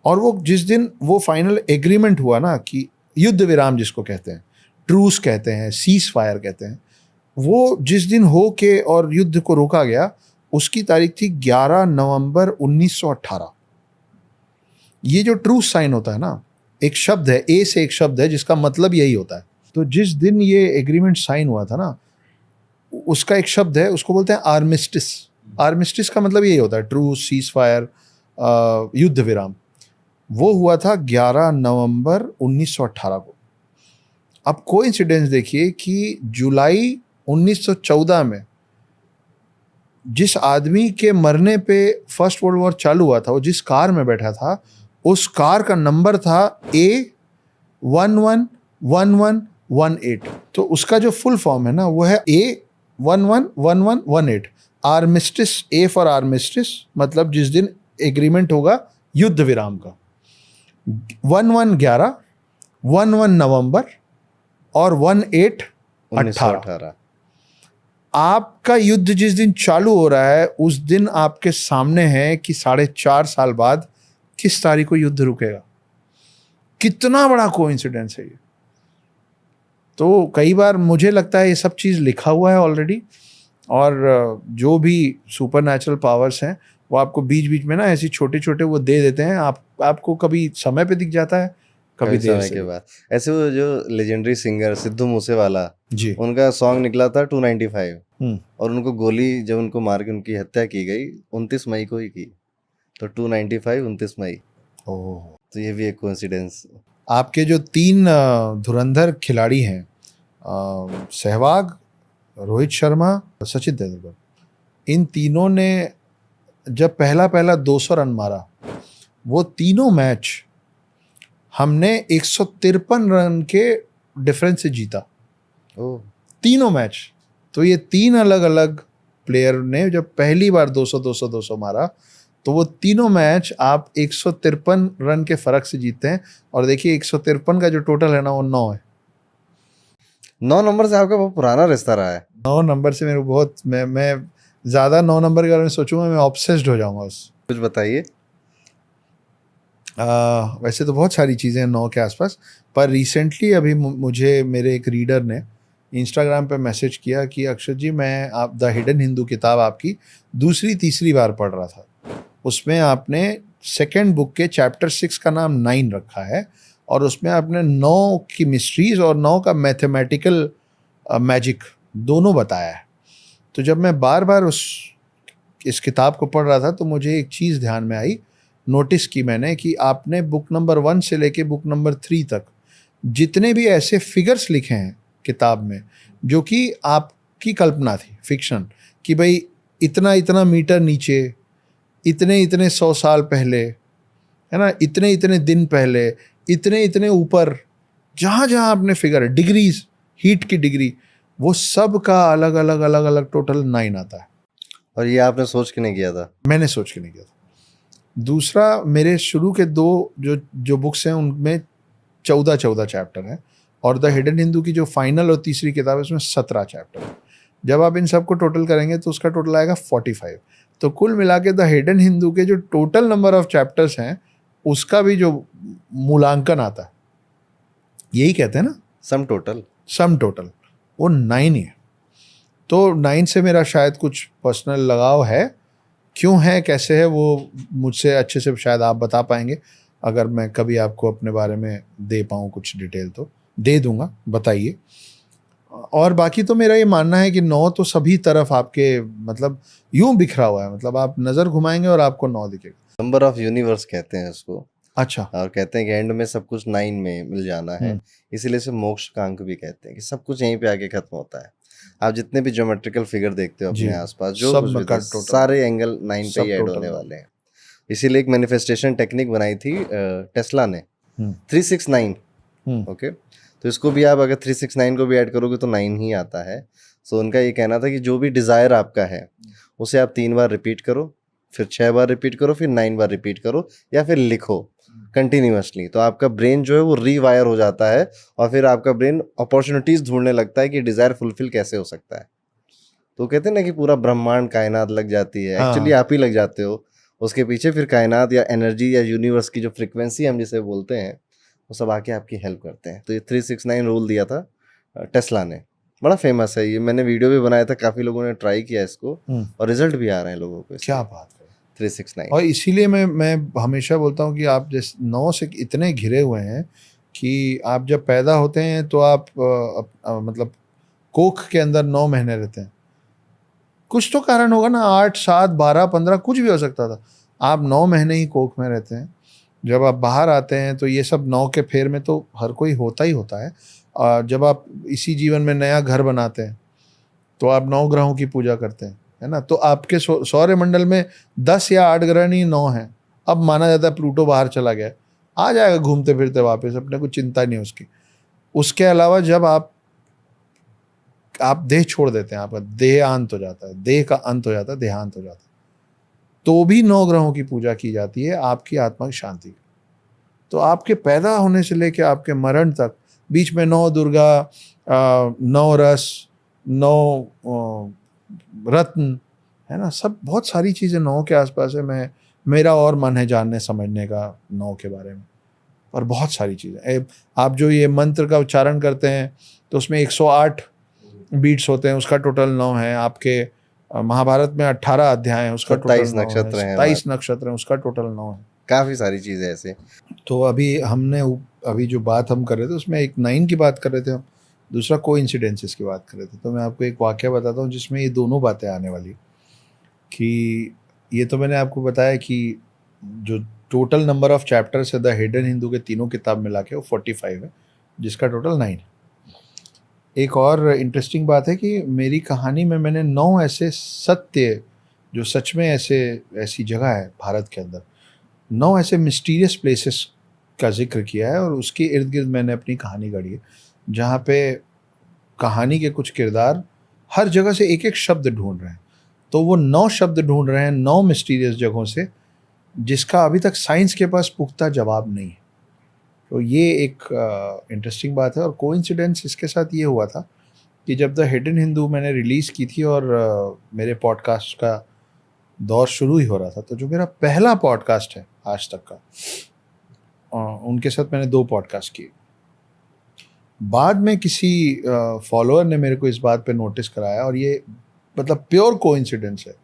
और वो जिस दिन वो फाइनल एग्रीमेंट हुआ ना, कि युद्ध विराम जिसको कहते हैं, ट्रूस कहते हैं, सीज फायर कहते हैं, वो जिस दिन हो के और युद्ध को रोका गया, उसकी तारीख थी 11 नवंबर 1918। ये जो ट्रूस साइन होता है ना, एक शब्द है, ए से एक शब्द है जिसका मतलब यही होता है। तो जिस दिन ये एग्रीमेंट साइन हुआ था ना, उसका एक शब्द है, उसको बोलते हैं आर्मिस्टिस। आर्मिस्टिस का मतलब यही होता है, ट्रूस, सीज फायर, युद्ध विराम। वो हुआ था 11 नवंबर 1918 को। अब कोइंसिडेंस देखिए कि जुलाई 1914 में जिस आदमी के मरने पे फर्स्ट वर्ल्ड वॉर चालू हुआ था, वो जिस कार में बैठा था, उस कार का नंबर था A111118। तो उसका जो फुल फॉर्म है ना, वो है A111118। Armistice, A for armistice, मतलब जिस दिन एग्रीमेंट होगा युद्ध विराम का। 1111, 11 नवंबर और 1818। आपका युद्ध जिस दिन चालू हो रहा है उस दिन आपके सामने है कि 4.5 साल बाद किस तारीख को युद्ध रुकेगा। कितना बड़ा कोइंसिडेंस है ये। तो कई बार मुझे लगता है ये सब चीज़ लिखा हुआ है ऑलरेडी, और जो भी सुपर नेचुरल पावर्स हैं वो आपको बीच बीच में ना ऐसी छोटे छोटे वो दे देते हैं। आपको कभी समय पे दिख जाता है, कभी देर समय के बाद। ऐसे वो जो लेजेंडरी सिंगर सिद्धू मूसेवाला जी, उनका सॉन्ग निकला था 295, और उनको गोली जब उनको मार के उनकी हत्या की गई 29 मई को ही की। तो 295 29 मई। ओह, तो ये भी एक कोइंसिडेंस। आपके जो 3 धुरंधर खिलाड़ी हैं, सहवाग, रोहित शर्मा, सचिन तेंदुलकर, इन तीनों ने जब पहला 200 रन मारा, वो तीनों मैच हमने 153 रन के डिफरेंस से जीता। तीनों मैच। तो ये 3 अलग अलग प्लेयर ने जब पहली बार 200 मारा, तो वो तीनों मैच आप 153 रन के फर्क से जीतते हैं। और देखिए 153 का जो टोटल है ना, वो 9 है। 9 नंबर से आपका बहुत पुराना रिश्ता रहा है। 9 नंबर से मेरे बहुत, मैं ज़्यादा 9 नंबर के बारे में सोचूंगा मैं ऑब्सेस्ड हो जाऊंगा उस। कुछ बताइए। वैसे तो बहुत सारी चीज़ें हैं 9 के आसपास, पर रिसेंटली अभी मुझे मेरे एक रीडर ने इंस्टाग्राम पे मैसेज किया कि अक्षत जी, मैं आप द हिडन हिंदू किताब आपकी दूसरी तीसरी बार पढ़ रहा था। उसमें आपने सेकेंड बुक के चैप्टर 6 का नाम 9 रखा है, और उसमें आपने 9 की मिस्ट्रीज और 9 का मैथमेटिकल मैजिक दोनों बताया है। तो जब मैं बार बार इस किताब को पढ़ रहा था तो मुझे एक चीज़ ध्यान में आई, नोटिस की मैंने कि आपने बुक नंबर 1 से लेके बुक नंबर 3 तक जितने भी ऐसे फिगर्स लिखे हैं किताब में जो कि आपकी कल्पना थी, फिक्शन, कि भाई इतना इतना मीटर नीचे, इतने इतने 100 साल पहले, है ना, इतने इतने दिन पहले, इतने इतने ऊपर, जहाँ जहाँ आपने फिगर, डिग्रीज, हीट की डिग्री, वो सब का अलग अलग अलग अलग टोटल 9 आता है। और ये आपने सोच के नहीं किया था? मैंने सोच के नहीं किया था। दूसरा, मेरे शुरू के 2 जो बुक्स हैं उनमें 14 चैप्टर हैं, और द हिडन हिंदू की जो फाइनल और तीसरी किताब है उसमें 17 चैप्टर है। जब आप इन सबको टोटल करेंगे तो उसका टोटल आएगा 45। तो कुल मिला के द हिडन हिंदू के जो टोटल नंबर ऑफ चैप्टर्स हैं उसका भी जो मूल्यांकन आता है, यही कहते हैं ना, सम टोटल, वो 9 ही है। तो 9 से मेरा शायद कुछ पर्सनल लगाव है। क्यों है, कैसे है, वो मुझसे अच्छे से शायद आप बता पाएंगे। अगर मैं कभी आपको अपने बारे में दे पाऊँ कुछ डिटेल तो दे दूंगा, बताइए। और बाकी तो मेरा ये मानना है कि 9 तो सभी तरफ आपके, मतलब यूं बिखरा हुआ है, मतलब आप नज़र घुमाएंगे और आपको 9 दिखेगा। नंबर ऑफ यूनिवर्स कहते हैं उसको। अच्छा। और कहते हैं कि एंड में सब कुछ 9 में मिल जाना है, इसीलिए इसे मोक्ष का अंक भी कहते हैं कि सब कुछ यहीं पे आके खत्म होता है। आप जितने भी ज्योमेट्रिकल फिगर देखते हो अपने आसपास, जो सब कुछ में भी था, सारे एंगल 9 पे ही ऐड होने वाले हैं। इसीलिए एक मैनिफेस्टेशन टेक्निक बनाई थी टेस्ला ने, 369। ओके, तो इसको भी आप अगर 369 को भी ऐड करोगे तो 9 ही आता है। सो उनका ये कहना था कि जो भी डिज़ायर आपका है उसे आप 3 बार रिपीट करो, फिर 6 बार रिपीट करो, फिर 9 बार रिपीट करो, या फिर लिखो कंटिन्यूअसली। तो आपका ब्रेन जो है वो रीवायर हो जाता है, और फिर आपका ब्रेन अपॉर्चुनिटीज ढूंढने लगता है कि डिज़ायर फुलफिल कैसे हो सकता है। तो कहते हैं ना कि पूरा ब्रह्मांड, कायनात लग जाती है, एक्चुअली आप ही लग जाते हो उसके पीछे। फिर कायनात या एनर्जी या यूनिवर्स की जो फ्रिक्वेंसी हम जिसे बोलते हैं, वो सब आके आपकी हेल्प करते हैं। तो ये 369 रूल दिया था टेस्ला ने, बड़ा फेमस है ये। मैंने वीडियो भी बनाया था, काफ़ी लोगों ने ट्राई किया इसको, और रिजल्ट भी आ रहे हैं लोगों को। क्या बात है, 369। और इसीलिए मैं हमेशा बोलता हूँ कि आप जिस 9 से इतने घिरे हुए हैं कि आप जब पैदा होते हैं तो आप मतलब कोख के अंदर 9 महीने रहते हैं। कुछ तो कारण होगा ना, 8, 7, 12, 15, कुछ भी हो सकता था। आप 9 महीने ही कोख में रहते हैं। जब आप बाहर आते हैं तो ये सब 9 के फेर में तो हर कोई होता ही होता है। जब आप इसी जीवन में नया घर बनाते हैं तो आप 9 ग्रहों की पूजा करते हैं, है ना। तो आपके सौरमंडल में 10 या 8 ग्रह नहीं, 9 हैं। अब माना जाता है प्लूटो बाहर चला गया, आ जाएगा घूमते फिरते वापस, अपने को चिंता नहीं उसकी। उसके अलावा जब आप देह छोड़ देते हैं, आपका देहांत हो जाता है, देह का अंत हो जाता है, देहांत हो जाता है, तो भी 9 ग्रहों की पूजा की जाती है आपकी आत्मा की शांति। तो आपके पैदा होने से लेकर आपके मरण तक बीच में 9 दुर्गा, 9 रस, 9 रत्न, है ना, सब बहुत सारी चीज़ें 9 के आसपास है। मेरा और मन है जानने समझने का 9 के बारे में, और बहुत सारी चीज़ें। आप जो ये मंत्र का उच्चारण करते हैं तो उसमें 108 बीट्स होते हैं, उसका टोटल 9 है। आपके महाभारत में 18 अध्याय हैं, उसका टोटल 27 नक्षत्र हैं, 27 नक्षत्र हैं, उसका टोटल 9 है। काफ़ी सारी चीज़ें ऐसे। तो अभी जो बात हम कर रहे थे उसमें एक 9 की बात कर रहे थे हम, दूसरा कोइंसिडेंसेस की बात कर रहे थे। तो मैं आपको एक वाक़या बताता हूँ जिसमें ये दोनों बातें आने वाली। कि ये तो मैंने आपको बताया कि जो टोटल नंबर ऑफ चैप्टर्स है द हिडन हिंदू के तीनों किताब मिला के वो 45 है, जिसका टोटल 9 है। एक और इंटरेस्टिंग बात है कि मेरी कहानी में मैंने 9 ऐसे सत्य, जो सच में ऐसी जगह है भारत के अंदर, 9 ऐसे मिस्टीरियस प्लेसेस का जिक्र किया है, और उसके इर्द गिर्द मैंने अपनी कहानी गढ़ी है, जहाँ पे कहानी के कुछ किरदार हर जगह से एक एक शब्द ढूंढ रहे हैं। तो वो 9 शब्द ढूंढ रहे हैं 9 मिस्टीरियस जगहों से, जिसका अभी तक साइंस के पास पुख्ता जवाब नहीं है। तो ये एक इंटरेस्टिंग बात है। और कोइंसिडेंस इसके साथ ये हुआ था कि जब द हिडन हिंदू मैंने रिलीज़ की थी और मेरे पॉडकास्ट का दौर शुरू ही हो रहा था, तो जो मेरा पहला पॉडकास्ट है आज तक का, उनके साथ मैंने 2 पॉडकास्ट किए। बाद में किसी फॉलोअर ने मेरे को इस बात पे नोटिस कराया, और ये मतलब प्योर कोइंसिडेंस है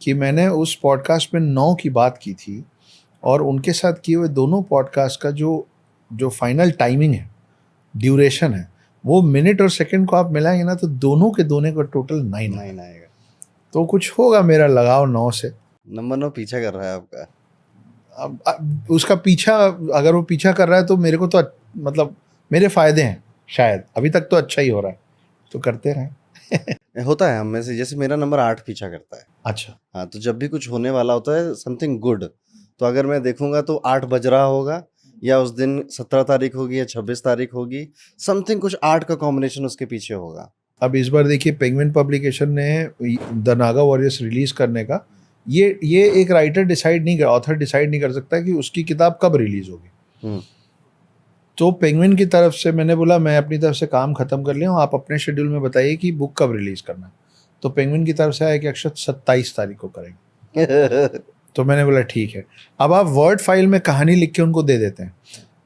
कि मैंने उस पॉडकास्ट में 9 की बात की थी, और उनके साथ किए हुए दोनों पॉडकास्ट का जो फाइनल टाइमिंग है, ड्यूरेशन है, वो मिनट और सेकंड को आप मिलाएंगे ना तो दोनों के का टोटल 9 आएगा। तो कुछ होगा मेरा लगाव 9 से। नंबर 9 पीछा कर रहा है आपका। अब उसका पीछा, अगर वो पीछा कर रहा है तो मेरे को तो मतलब मेरे फायदे हैं शायद, अभी तक तो अच्छा ही हो रहा है, तो करते रहें। होता है हम में से, जैसे मेरा नंबर 8 पीछा करता है। अच्छा। हाँ, तो जब भी कुछ होने वाला होता है समथिंग गुड, तो अगर मैं देखूंगा तो 8 बज रहा होगा, या उस दिन 17 तारीख होगी या 26 तारीख होगी, समथिंग कुछ 8 का कॉम्बिनेशन उसके पीछे होगा। अब इस बार देखिए पेंगुइन पब्लिकेशन ने द नागा वॉरियर्स रिलीज करने का, ये एक राइटर डिसाइड नहीं कर, ऑथर डिसाइड नहीं कर सकता कि उसकी किताब कब रिलीज होगी। हम्म। तो पेंगुइन की तरफ से मैंने बोला मैं अपनी तरफ से काम खत्म कर लिया हूँ, आप अपने शेड्यूल में बताइए कि बुक कब रिलीज करना है। तो पेंगुइन की तरफ से आया कि अक्षत 27 तारीख को करेंगे। तो मैंने बोला ठीक है। अब आप वर्ड फाइल में कहानी लिख के उनको दे देते हैं।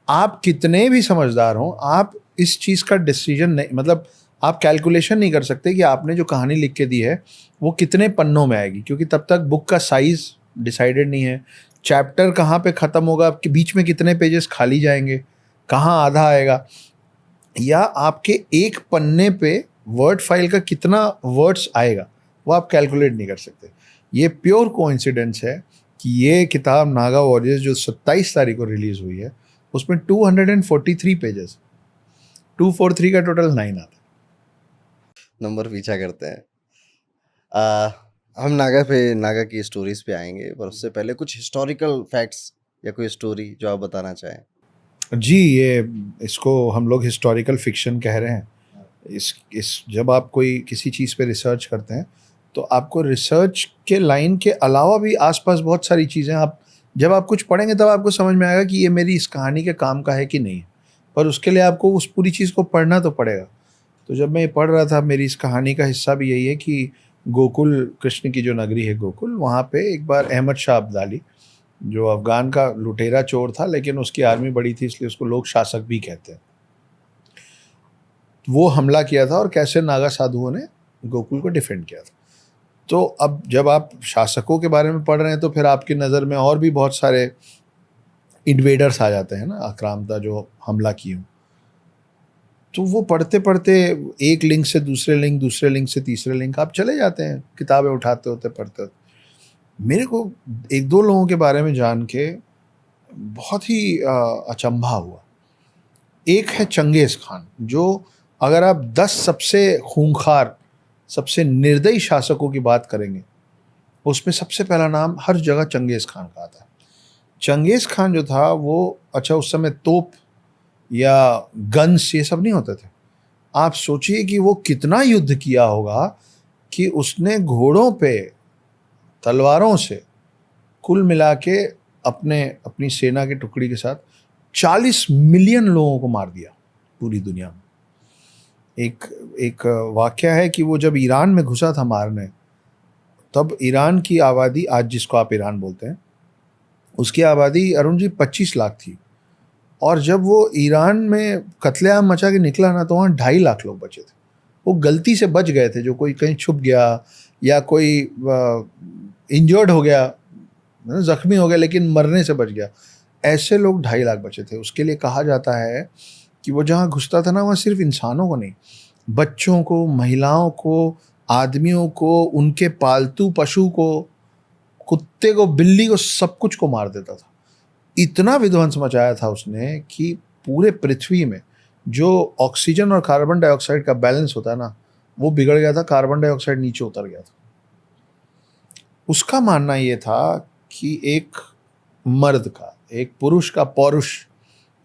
आप कितने भी समझदार हों, आप इस चीज़ का डिसीजन नहीं, मतलब आप कैलकुलेशन नहीं कर सकते कि आपने जो कहानी लिख के दी है वो कितने पन्नों में आएगी, क्योंकि तब तक बुक का साइज डिसाइडेड नहीं है, चैप्टर कहाँ पे ख़त्म होगा, आपके बीच में कितने पेजेस खाली जाएंगे, कहाँ आधा आएगा, या आपके एक पन्ने पे वर्ड फाइल का कितना वर्ड्स आएगा, वो आप कैलकुलेट नहीं कर सकते। ये प्योर कोइंसिडेंस है कि ये किताब नागा वॉरियर्स जो 27 तारीख को रिलीज़ हुई है उसमें 243 पेजेस, 243 का टोटल 9 आता है। नंबर पीछा करते हैं। हम नागा की स्टोरीज पे आएंगे, पर उससे पहले कुछ हिस्टोरिकल फैक्ट्स या कोई स्टोरी जो आप बताना चाहें। जी, ये इसको हम लोग हिस्टोरिकल फिक्शन कह रहे हैं। इस जब आप कोई किसी चीज़ पे रिसर्च करते हैं तो आपको रिसर्च के लाइन के अलावा भी आसपास बहुत सारी चीज़ें, आप जब आप कुछ पढ़ेंगे तब आपको समझ में आएगा कि ये मेरी इस कहानी के काम का है कि नहीं, पर उसके लिए आपको उस पूरी चीज़ को पढ़ना तो पड़ेगा। तो जब मैं ये पढ़ रहा था, मेरी इस कहानी का हिस्सा भी यही है कि गोकुल, कृष्ण की जो नगरी है गोकुल, वहाँ पे एक बार अहमद शाह अब्दाली, जो अफ़गान का लुटेरा चोर था लेकिन उसकी आर्मी बड़ी थी इसलिए उसको लोग शासक भी कहते हैं, वो हमला किया था और कैसे नागा साधुओं ने गोकुल को डिफेंड किया था। तो अब जब आप शासकों के बारे में पढ़ रहे हैं तो फिर आपकी नज़र में और भी बहुत सारे इन्वेडर्स आ जाते हैं ना, आक्रामता जो हमला किए। तो वो पढ़ते पढ़ते एक लिंक से दूसरे लिंक, दूसरे लिंक से तीसरे लिंक, आप चले जाते हैं किताबें उठाते होते पढ़ते होते। मेरे को एक दो लोगों के बारे में जान के बहुत ही अचंभा हुआ। एक है चंगेज़ खान, जो अगर आप 10 सबसे खूंखार, सबसे निर्दयी शासकों की बात करेंगे उसमें सबसे पहला नाम हर जगह चंगेज़ खान का आता है। चंगेज़ खान जो था वो, अच्छा उस समय तोप या गन्स ये सब नहीं होते थे। आप सोचिए कि वो कितना युद्ध किया होगा कि उसने घोड़ों पे तलवारों से कुल मिला के अपनी सेना की टुकड़ी के साथ 40 मिलियन लोगों को मार दिया पूरी दुनिया में। एक वाकया है कि वो जब ईरान में घुसा था मारने, तब ईरान की आबादी, आज जिसको आप ईरान बोलते हैं, उसकी आबादी अरुण जी 25 लाख थी, और जब वो ईरान में कत्लेआम मचा के निकला ना तो वहाँ 2.5 लाख लोग बचे थे। वो गलती से बच गए थे, जो कोई कहीं छुप गया या कोई इंजर्ड हो गया, जख्मी हो गया लेकिन मरने से बच गया, ऐसे लोग 2.5 लाख बचे थे। उसके लिए कहा जाता है कि वो जहाँ घुसता था ना, वहाँ सिर्फ इंसानों को नहीं, बच्चों को, महिलाओं को, आदमियों को, उनके पालतू पशु को, कुत्ते को, बिल्ली को, सब कुछ को मार देता था। इतना विध्वंस मचाया था उसने कि पूरे पृथ्वी में जो ऑक्सीजन और कार्बन डाइऑक्साइड का बैलेंस होता है ना, वो बिगड़ गया था, कार्बन डाइऑक्साइड नीचे उतर गया था। उसका मानना ये था कि एक मर्द का, एक पुरुष का पौरुष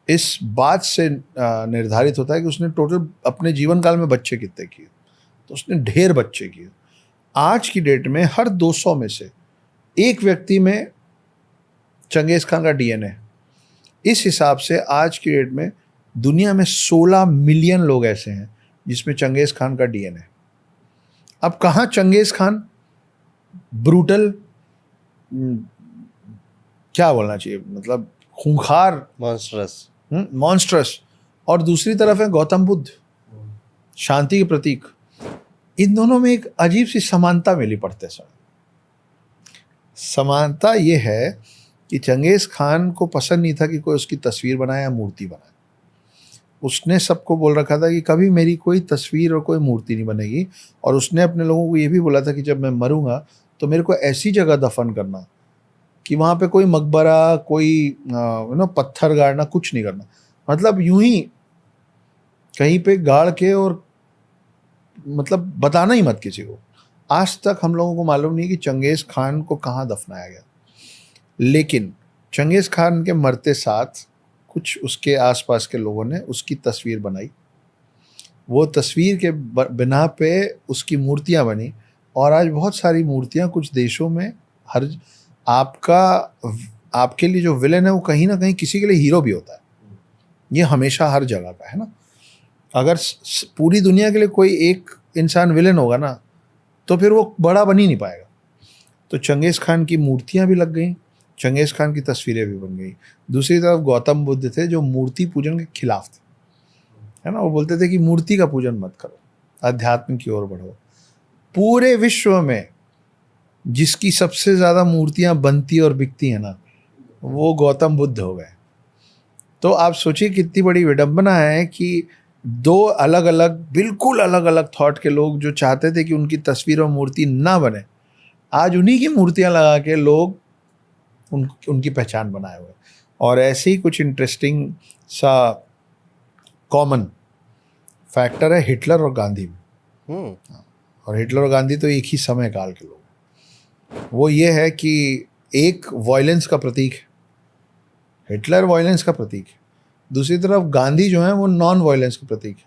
इस बात से निर्धारित होता है कि उसने टोटल अपने जीवन काल में बच्चे कितने किए। तो उसने ढेर बच्चे किए। आज की डेट में हर 200 में से एक व्यक्ति में चंगेज़ खान का डीएनए है। इस हिसाब से आज की डेट में दुनिया में 16 मिलियन लोग ऐसे हैं जिसमें चंगेज़ खान का डीएनए है। अब कहाँ चंगेज़ खान ब्रूटल, क्या बोलना चाहिए, मतलब खूंखार, मॉन्स्ट्रस, और दूसरी तरफ है गौतम बुद्ध, शांति के प्रतीक। इन दोनों में एक अजीब सी समानता मिली पढ़ते समय। समानता ये है कि चंगेज़ खान को पसंद नहीं था कि कोई उसकी तस्वीर बनाए या मूर्ति बनाए। उसने सबको बोल रखा था कि कभी मेरी कोई तस्वीर और कोई मूर्ति नहीं बनेगी, और उसने अपने लोगों को ये भी बोला था कि जब मैं मरूंगा तो मेरे को ऐसी जगह दफन करना कि वहाँ पे कोई मकबरा, कोई पत्थर गाड़ना, कुछ नहीं करना। मतलब यूं ही कहीं पे गाड़ के, और मतलब बताना ही मत किसी को। आज तक हम लोगों को मालूम नहीं कि चंगेज़ खान को कहाँ दफनाया गया, लेकिन चंगेज़ खान के मरते साथ कुछ उसके आसपास के लोगों ने उसकी तस्वीर बनाई। वो तस्वीर के बिना पे उसकी मूर्तियां बनी, और आज बहुत सारी मूर्तियां कुछ देशों में, हर आपका आपके लिए जो विलेन है वो कहीं ना कहीं किसी के लिए हीरो भी होता है। ये हमेशा हर जगह का है ना। अगर पूरी दुनिया के लिए कोई एक इंसान विलेन होगा ना, तो फिर वो बड़ा बन ही नहीं पाएगा। तो चंगेज़ खान की मूर्तियां भी लग गई, चंगेज़ खान की तस्वीरें भी बन गई। दूसरी तरफ गौतम बुद्ध थे जो मूर्ति पूजन के खिलाफ थे, है ना। वो बोलते थे कि मूर्ति का पूजन मत करो, अध्यात्म की ओर बढ़ो। पूरे विश्व में जिसकी सबसे ज्यादा मूर्तियां बनती और बिकती है ना, वो गौतम बुद्ध हो गए। तो आप सोचिए कितनी बड़ी विडंबना है कि दो अलग अलग, बिल्कुल अलग अलग थॉट के लोग जो चाहते थे कि उनकी तस्वीर और मूर्ति ना बने, आज उन्हीं की मूर्तियां लगा के लोग उनकी पहचान बनाए हुए। और ऐसे ही कुछ इंटरेस्टिंग सा कॉमन फैक्टर है हिटलर और गांधी में। और हिटलर और गांधी तो एक ही समय काल के लोग हैं। वो ये है कि एक वायलेंस का प्रतीक है, हिटलर वायलेंस का प्रतीक है। दूसरी तरफ गांधी जो है वो नॉन वायलेंस का प्रतीक है।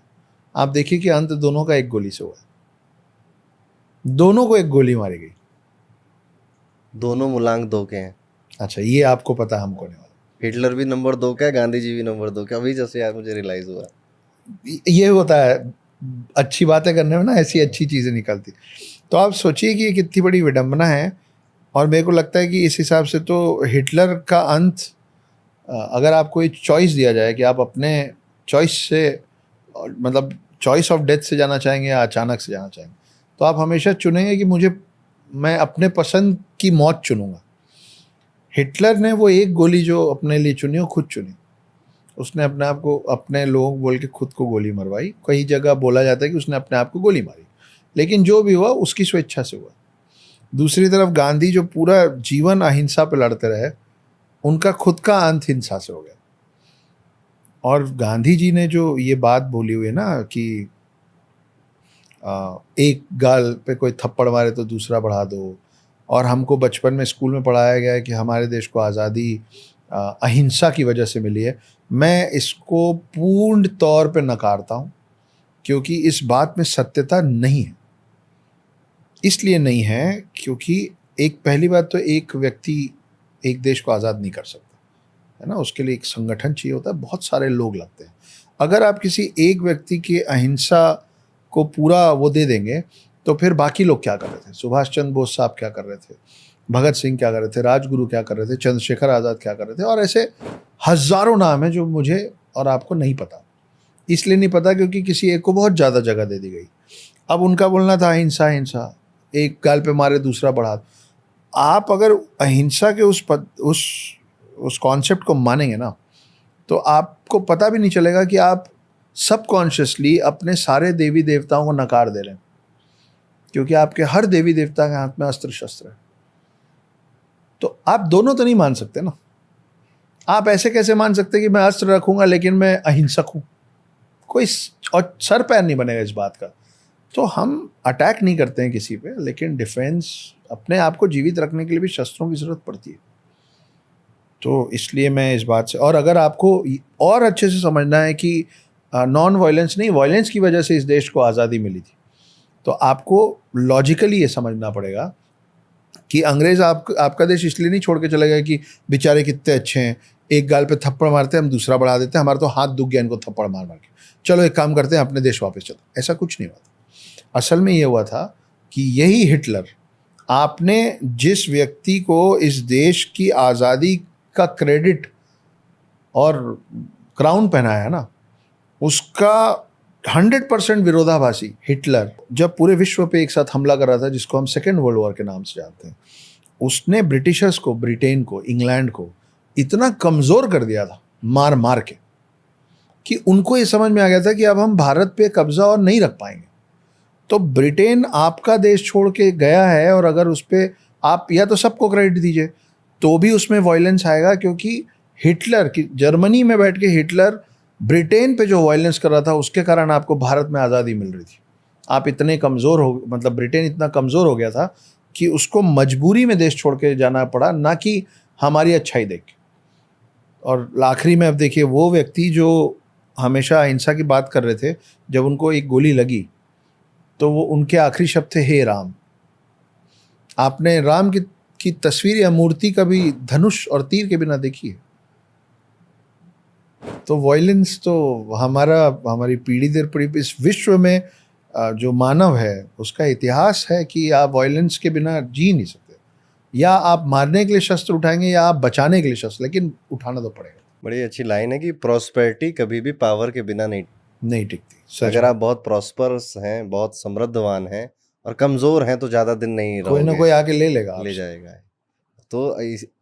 आप देखिए कि अंत दोनों का एक गोली से हुआ है, दोनों को एक गोली मारी गई। दोनों मुलांक 2 के हैं। अच्छा, ये आपको पता, हमको नहीं मालूम। हिटलर भी नंबर 2 का है, गांधी जी भी नंबर 2 का। अभी जैसे यार मुझे रियलाइज हुआ। ये होता है, अच्छी बातें करने में ना ऐसी अच्छी चीज़ें निकलती। तो आप सोचिए कि ये कितनी बड़ी विडंबना है। और मेरे को लगता है कि इस हिसाब से तो हिटलर का अंत, अगर आपको एक चॉइस दिया जाए कि आप अपने चॉइस से, मतलब चॉइस ऑफ डेथ से जाना चाहेंगे या अचानक से जाना चाहेंगे, तो आप हमेशा चुनेंगे कि मैं अपने पसंद की मौत चुनूंगा। हिटलर ने वो एक गोली जो अपने लिए चुनी, वो खुद चुनी। उसने अपने आप को, अपने लोग बोल के खुद को गोली मरवाई। कई जगह बोला जाता है कि उसने अपने आप को गोली मारी, लेकिन जो भी हुआ उसकी स्वेच्छा से हुआ। दूसरी तरफ गांधी जो पूरा जीवन अहिंसा पे लड़ते रहे, उनका खुद का अंत हिंसा से हो गया। और गांधी जी ने जो ये बात बोली हुई है ना कि एक गाल पे कोई थप्पड़ मारे तो दूसरा बढ़ा दो, और हमको बचपन में स्कूल में पढ़ाया गया है कि हमारे देश को आज़ादी अहिंसा की वजह से मिली है। मैं इसको पूर्ण तौर पे नकारता हूँ, क्योंकि इस बात में सत्यता नहीं है। इसलिए नहीं है क्योंकि एक, पहली बात तो एक व्यक्ति एक देश को आज़ाद नहीं कर सकता, है ना। उसके लिए एक संगठन चाहिए होता है, बहुत सारे लोग लगते हैं। अगर आप किसी एक व्यक्ति की अहिंसा को पूरा वो दे देंगे, तो फिर बाकी लोग क्या कर रहे थे? सुभाष चंद्र बोस साहब क्या कर रहे थे? भगत सिंह क्या कर रहे थे? राजगुरु क्या कर रहे थे? चंद्रशेखर आज़ाद क्या कर रहे थे? और ऐसे हजारों नाम हैं जो मुझे और आपको नहीं पता। इसलिए नहीं पता क्योंकि किसी एक को बहुत ज़्यादा जगह दे दी गई। अब उनका बोलना था अहिंसा अहिंसा, एक गाल पे मारे दूसरा बढ़ा। आप अगर अहिंसा के उस कॉन्सेप्ट को मानेंगे ना, तो आपको पता भी नहीं चलेगा कि आप सबकॉन्शियसली अपने सारे देवी देवताओं को नकार दे रहे हैं, क्योंकि आपके हर देवी देवता के हाथ में अस्त्र शस्त्र है। तो आप दोनों तो नहीं मान सकते ना। आप ऐसे कैसे मान सकते कि मैं अस्त्र रखूंगा लेकिन मैं अहिंसक हूं? कोई और सर पैर नहीं बनेगा इस बात का। तो हम अटैक नहीं करते हैं किसी पे, लेकिन डिफेंस, अपने आप को जीवित रखने के लिए भी शस्त्रों की जरूरत पड़ती है। तो इसलिए मैं इस बात से, और अगर आपको और अच्छे से समझना है कि नॉन वायलेंस नहीं, वायलेंस की वजह से इस देश को आज़ादी मिली थी, तो आपको लॉजिकली ये समझना पड़ेगा कि अंग्रेज आपका देश इसलिए नहीं छोड़ के चले गए कि बेचारे कितने अच्छे हैं, एक गाल पे थप्पड़ मारते हैं हम दूसरा बढ़ा देते हैं, हमारा तो हाथ दुख गया इनको थप्पड़ मार मार के, चलो एक काम करते हैं अपने देश वापस चलो। ऐसा कुछ नहीं हुआ था। असल में ये हुआ था कि यही हिटलर, आपने जिस व्यक्ति को इस देश की आज़ादी का क्रेडिट और क्राउन पहनाया ना, उसका 100% विरोधाभासी हिटलर, जब पूरे विश्व पे एक साथ हमला कर रहा था, जिसको हम सेकेंड वर्ल्ड वॉर के नाम से जानते हैं, उसने ब्रिटिशर्स को, ब्रिटेन को, इंग्लैंड को इतना कमज़ोर कर दिया था मार मार के। कि उनको ये समझ में आ गया था कि अब हम भारत पे कब्जा और नहीं रख पाएंगे। तो ब्रिटेन आपका देश छोड़ के गया है, और अगर उस पर आप या तो सबको क्रेडिट दीजिए तो भी उसमें वायलेंस आएगा, क्योंकि हिटलर की जर्मनी में बैठ के हिटलर ब्रिटेन पे जो वायलेंस कर रहा था उसके कारण आपको भारत में आज़ादी मिल रही थी। आप इतने कमज़ोर हो, मतलब ब्रिटेन इतना कमज़ोर हो गया था कि उसको मजबूरी में देश छोड़ के जाना पड़ा, ना कि हमारी अच्छाई देख के। और आखिरी में अब देखिए, वो व्यक्ति जो हमेशा अहिंसा की बात कर रहे थे, जब उनको एक गोली लगी तो वो उनके आखिरी शब्द थे, हे राम। आपने राम की तस्वीर या मूर्ति कभी धनुष और तीर के बिना देखी है? तो वायलेंस तो हमारी पीढ़ी दर पीढ़ी इस विश्व में जो मानव है उसका इतिहास है कि आप वायलेंस के बिना जी नहीं सकते। या आप मारने के लिए शस्त्र उठाएंगे या आप बचाने के लिए शस्त्र, लेकिन उठाना तो पड़ेगा। बड़ी अच्छी लाइन है कि प्रॉस्पेरिटी कभी भी पावर के बिना नहीं टिकती। सच अगर में। आप बहुत प्रॉस्परस हैं, बहुत समृद्धवान हैं और कमज़ोर हैं तो ज़्यादा दिन नहीं कोई ना रहोगे, कोई आके ले लेगा ले आपसे। जाएगा। तो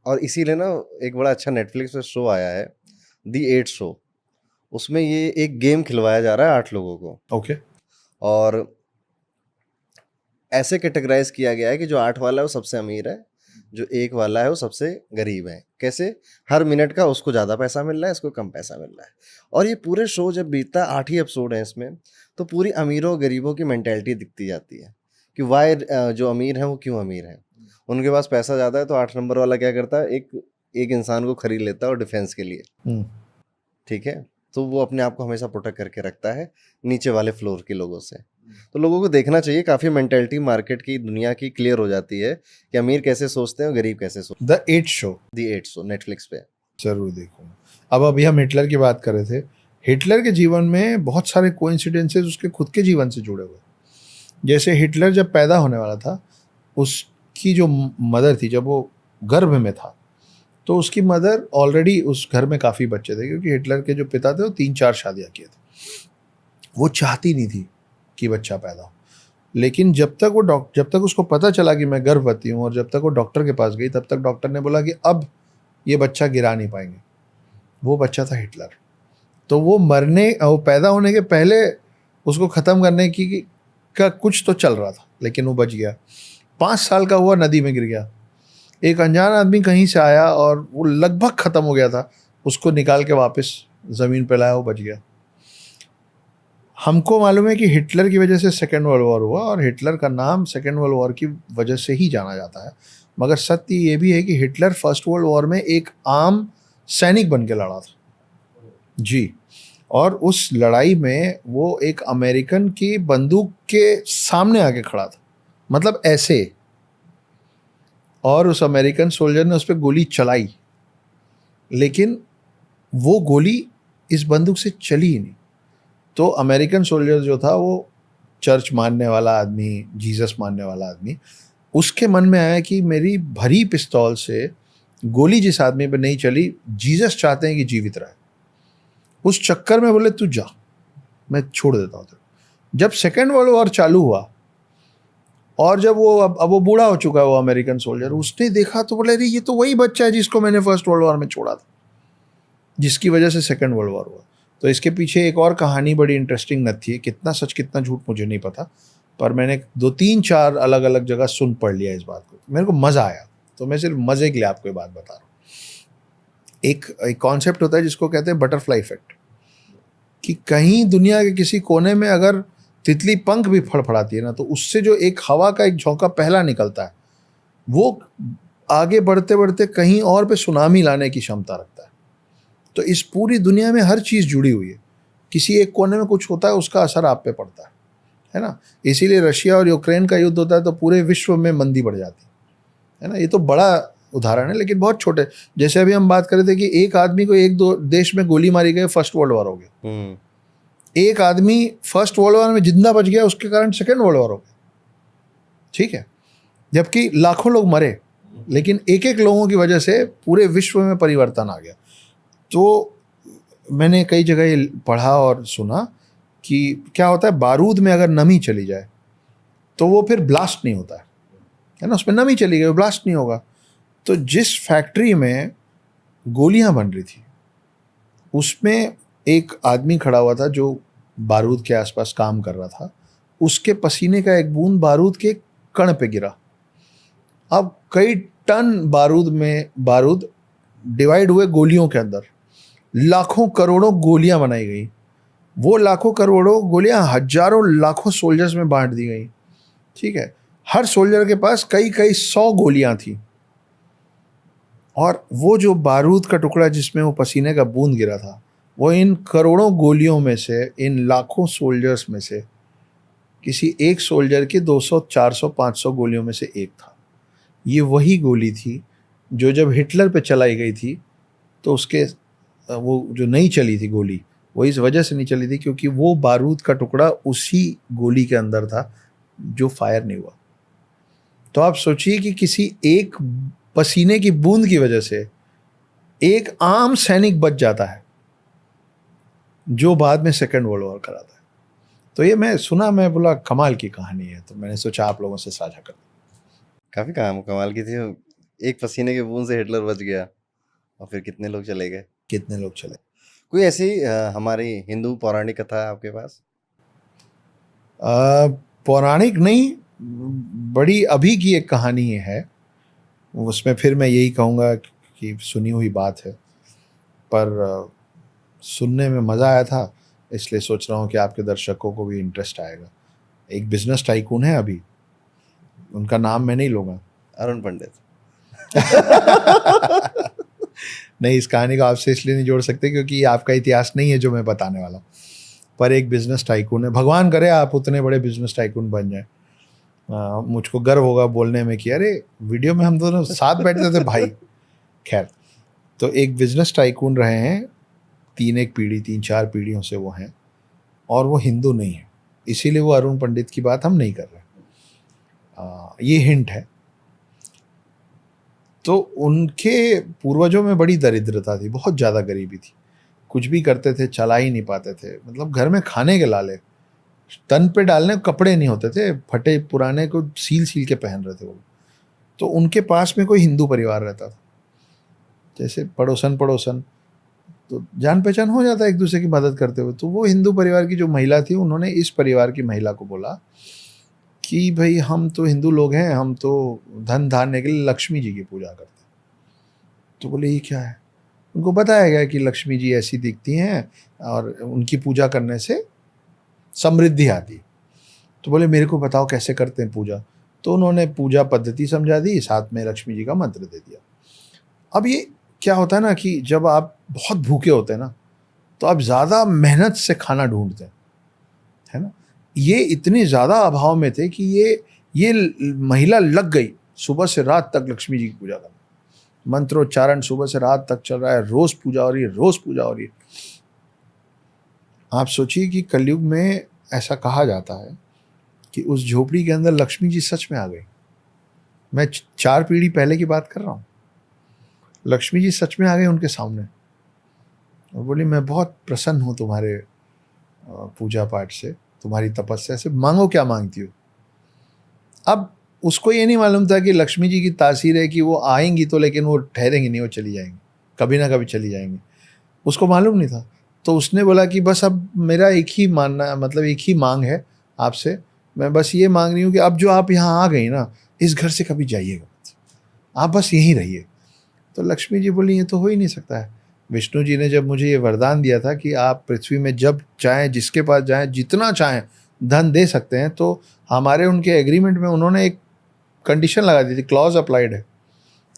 और इसीलिए ना एक बड़ा अच्छा नेटफ्लिक्स पे शो आया है, दी 8 शो। उसमें ये एक गेम खिलवाया जा रहा है 8 लोगों को, ओके। और ऐसे कैटेगराइज किया गया है कि जो 8 वाला है वो सबसे अमीर है, जो 1 वाला है वो सबसे गरीब है। कैसे? हर मिनट का उसको ज़्यादा पैसा मिल रहा है, इसको कम पैसा मिल रहा है। और ये पूरे शो जब बीतता है, 8 ही एपिसोड हैं इसमें, तो पूरी अमीरों गरीबों की मेंटालिटी दिखती जाती है कि वाई जो अमीर हैं वो क्यों अमीर हैं। उनके पास पैसा ज़्यादा है तो 8 नंबर वाला क्या करता है, एक इंसान को खरीद लेता है और डिफेंस के लिए, ठीक है? तो वो अपने आप को हमेशा प्रोटेक्ट करके रखता है नीचे वाले फ्लोर के लोगों से। तो लोगों को देखना चाहिए, काफ़ी मेंटालिटी मार्केट की, दुनिया की क्लियर हो जाती है कि अमीर कैसे सोचते हैं और गरीब कैसे सोचते द 8 शो। हैं। दी 8 शो नेटफ्लिक्स पे। जरूर देखूंगा। अब अभी हम हिटलर की बात कर रहे थे। हिटलर के जीवन में बहुत सारे कोइंसिडेंसेस उसके खुद के जीवन से जुड़े हुए। जैसे हिटलर जब पैदा होने वाला था, उसकी जो मदर थी, जब वो गर्भ में था, तो उसकी मदर ऑलरेडी उस घर में काफ़ी बच्चे थे, क्योंकि हिटलर के जो पिता थे वो 3-4 शादियाँ किए थे। वो चाहती नहीं थी कि बच्चा पैदा हो, लेकिन जब तक उसको पता चला कि मैं गर्भवती हूँ, और जब तक वो डॉक्टर के पास गई, तब तक डॉक्टर ने बोला कि अब ये बच्चा गिरा नहीं पाएंगे। वो बच्चा था हिटलर। तो वो पैदा होने के पहले उसको ख़त्म करने का कुछ तो चल रहा था, लेकिन वो बच गया। 5 साल का हुआ, नदी में गिर गया। एक अनजान आदमी कहीं से आया और वो लगभग ख़त्म हो गया था, उसको निकाल के वापस ज़मीन पर लाया, वो बच गया। हमको मालूम है कि हिटलर की वजह से सेकेंड वर्ल्ड वॉर हुआ, और हिटलर का नाम सेकेंड वर्ल्ड वॉर की वजह से ही जाना जाता है। मगर सत्य ये भी है कि हिटलर फर्स्ट वर्ल्ड वॉर में एक आम सैनिक बन के लड़ा था जी। और उस लड़ाई में वो एक अमेरिकन की बंदूक के सामने आके खड़ा था, मतलब ऐसे, और उस अमेरिकन सोल्जर ने उस पर गोली चलाई, लेकिन वो गोली इस बंदूक से चली ही नहीं। तो अमेरिकन सोल्जर जो था, वो चर्च मानने वाला आदमी, जीसस मानने वाला आदमी, उसके मन में आया कि मेरी भरी पिस्तौल से गोली जिस आदमी पे नहीं चली, जीसस चाहते हैं कि जीवित रहे। उस चक्कर में बोले तू जा, मैं छोड़ देता हूँ तेरे। जब सेकेंड वर्ल्ड वॉर चालू हुआ, और जब वो अब वो बूढ़ा हो चुका है वो अमेरिकन सोल्जर, उसने देखा तो बोले, अरे ये तो वही बच्चा है जिसको मैंने फर्स्ट वर्ल्ड वॉर में छोड़ा था, जिसकी वजह से सेकेंड वर्ल्ड वॉर हुआ। तो इसके पीछे एक और कहानी बड़ी इंटरेस्टिंग नथी है, कितना सच कितना झूठ मुझे नहीं पता, पर मैंने 2-3-4 अलग अलग जगह सुन पढ़ लिया इस बात को, मेरे को मज़ा आया, तो मैं सिर्फ मज़े के लिए आपको ये बात बता रहा हूँ। एक कॉन्सेप्ट होता है जिसको कहते हैं बटरफ्लाई इफेक्ट, कि कहीं दुनिया के किसी कोने में अगर तितली पंख भी फड़फड़ाती है ना, तो उससे जो एक हवा का एक झोंका पहला निकलता है, वो आगे बढ़ते बढ़ते कहीं और पे सुनामी लाने की क्षमता रखता है। तो इस पूरी दुनिया में हर चीज़ जुड़ी हुई है, किसी एक कोने में कुछ होता है, उसका असर आप पे पड़ता है ना। इसीलिए रशिया और यूक्रेन का युद्ध होता है तो पूरे विश्व में मंदी बढ़ जाती है ना। ये तो बड़ा उदाहरण है, लेकिन बहुत छोटे। जैसे अभी हम बात कर रहे थे कि एक आदमी को एक दो देश में गोली मारी गई, फर्स्ट वर्ल्ड वॉर हो गया। एक आदमी फर्स्ट वर्ल्ड वॉर में जिंदा बच गया, उसके कारण सेकेंड वर्ल्ड वॉर हो गया, ठीक है। जबकि लाखों लोग मरे, लेकिन एक एक लोगों की वजह से पूरे विश्व में परिवर्तन आ गया। तो मैंने कई जगह ये पढ़ा और सुना कि क्या होता है, बारूद में अगर नमी चली जाए तो वो फिर ब्लास्ट नहीं होता है ना। उसमें नमी चली गई, ब्लास्ट नहीं होगा। तो जिस फैक्ट्री में गोलियां बन रही थी, उसमें एक आदमी खड़ा हुआ था जो बारूद के आसपास काम कर रहा था, उसके पसीने का एक बूंद बारूद के कण पे गिरा। अब कई टन बारूद डिवाइड हुए गोलियों के अंदर, लाखों करोड़ों गोलियां बनाई गई। वो लाखों करोड़ों गोलियां हजारों लाखों सोल्जर्स में बांट दी गई। ठीक है, हर सोल्जर के पास कई कई 100 गोलियां थी, और वो जो बारूद का टुकड़ा जिसमें वो पसीने का बूंद गिरा था, वो इन करोड़ों गोलियों में से, इन लाखों सोल्जर्स में से किसी एक सोल्जर के 200, 400, 500 गोलियों में से एक था। ये वही गोली थी जो जब हिटलर पे चलाई गई थी तो उसके वो जो नहीं चली थी गोली, वो इस वजह से नहीं चली थी क्योंकि वो बारूद का टुकड़ा उसी गोली के अंदर था जो फायर नहीं हुआ। तो आप सोचिए कि किसी एक पसीने की बूंद की वजह से एक आम सैनिक बच जाता है जो बाद में सेकेंड वर्ल्ड वॉर कराता है। तो ये मैं बोला कमाल की कहानी है, तो मैंने सोचा आप लोगों से साझा कर। काफ़ी कमाल की थी। एक पसीने के बूंद से हिटलर बच गया और फिर कितने लोग चले गए। कितने लोग चले। कोई ऐसी हमारी हिंदू पौराणिक कथा है आपके पास? पौराणिक नहीं, बड़ी अभी की एक कहानी है। उसमें फिर मैं यही कहूँगा कि सुनी हुई बात है, पर सुनने में मज़ा आया था, इसलिए सोच रहा हूँ कि आपके दर्शकों को भी इंटरेस्ट आएगा। एक बिजनेस टाइकून है अभी, उनका नाम मैं नहीं लूँगा। अरुण पंडित। नहीं, इस कहानी को आपसे इसलिए नहीं जोड़ सकते क्योंकि ये आपका इतिहास नहीं है जो मैं बताने वाला हूँ। पर एक बिजनेस टाइकून है, भगवान करे आप उतने बड़े बिजनेस टाइकून बन जाए। मुझको गर्व होगा बोलने में कि अरे वीडियो में हम दोनों साथ बैठते थे भाई। खैर, तो एक बिजनेस टाइकून रहे हैं, 3-4 पीढ़ियों से वो हैं, और वो हिंदू नहीं है, इसीलिए वो अरुण पंडित की बात हम नहीं कर रहे। ये हिंट है। तो उनके पूर्वजों में बड़ी दरिद्रता थी, बहुत ज़्यादा गरीबी थी, कुछ भी करते थे चला ही नहीं पाते थे। मतलब घर में खाने के लाले, तन पे डालने कपड़े नहीं होते थे, फटे पुराने को सील सील के पहन रहे थे वो। तो उनके पास में कोई हिंदू परिवार रहता था, जैसे पड़ोसन तो जान पहचान हो जाता है एक दूसरे की मदद करते हुए। तो वो हिंदू परिवार की जो महिला थी, उन्होंने इस परिवार की महिला को बोला कि भाई हम तो हिंदू लोग हैं, हम तो धन धान्य के लिए लक्ष्मी जी की पूजा करते हैं। तो बोले ये क्या है। उनको बताया गया कि लक्ष्मी जी ऐसी दिखती हैं और उनकी पूजा करने से समृद्धि आती है। तो बोले मेरे को बताओ कैसे करते हैं पूजा। तो उन्होंने पूजा पद्धति समझा दी, साथ में लक्ष्मी जी का मंत्र दे दिया। अब ये क्या होता है ना कि जब आप बहुत भूखे होते हैं ना, तो आप ज़्यादा मेहनत से खाना ढूंढते हैं, है ना। ये इतने ज़्यादा अभाव में थे कि ये महिला लग गई सुबह से रात तक लक्ष्मी जी की पूजा करना। मंत्रोच्चारण सुबह से रात तक चल रहा है, रोज़ पूजा हो रही है, रोज़ पूजा हो रही है। आप सोचिए कि कलयुग में ऐसा कहा जाता है कि उस झोपड़ी के अंदर लक्ष्मी जी सच में आ गई। मैं 4 पीढ़ी पहले की बात कर रहा हूँ। लक्ष्मी जी सच में आ गए उनके सामने और बोली मैं बहुत प्रसन्न हूँ तुम्हारे पूजा पाठ से, तुम्हारी तपस्या से, मांगो क्या मांगती हो। अब उसको ये नहीं मालूम था कि लक्ष्मी जी की तासीर है कि वो आएंगी तो, लेकिन वो ठहरेंगी नहीं, वो चली जाएंगी, कभी ना कभी चली जाएंगी। उसको मालूम नहीं था। तो उसने बोला कि बस अब मेरा एक ही मानना, मतलब एक ही मांग है आपसे, मैं बस ये मांग रही हूँ कि अब जो आप यहाँ आ गई ना, इस घर से कभी जाइएगा मत, आप बस यहीं रहिए। तो लक्ष्मी जी बोली ये तो हो ही नहीं सकता है। विष्णु जी ने जब मुझे ये वरदान दिया था कि आप पृथ्वी में जब चाहें, जिसके पास जाएं, जितना चाहें धन दे सकते हैं, तो हमारे उनके एग्रीमेंट में उन्होंने एक कंडीशन लगा दी थी, क्लॉज अप्लाइड है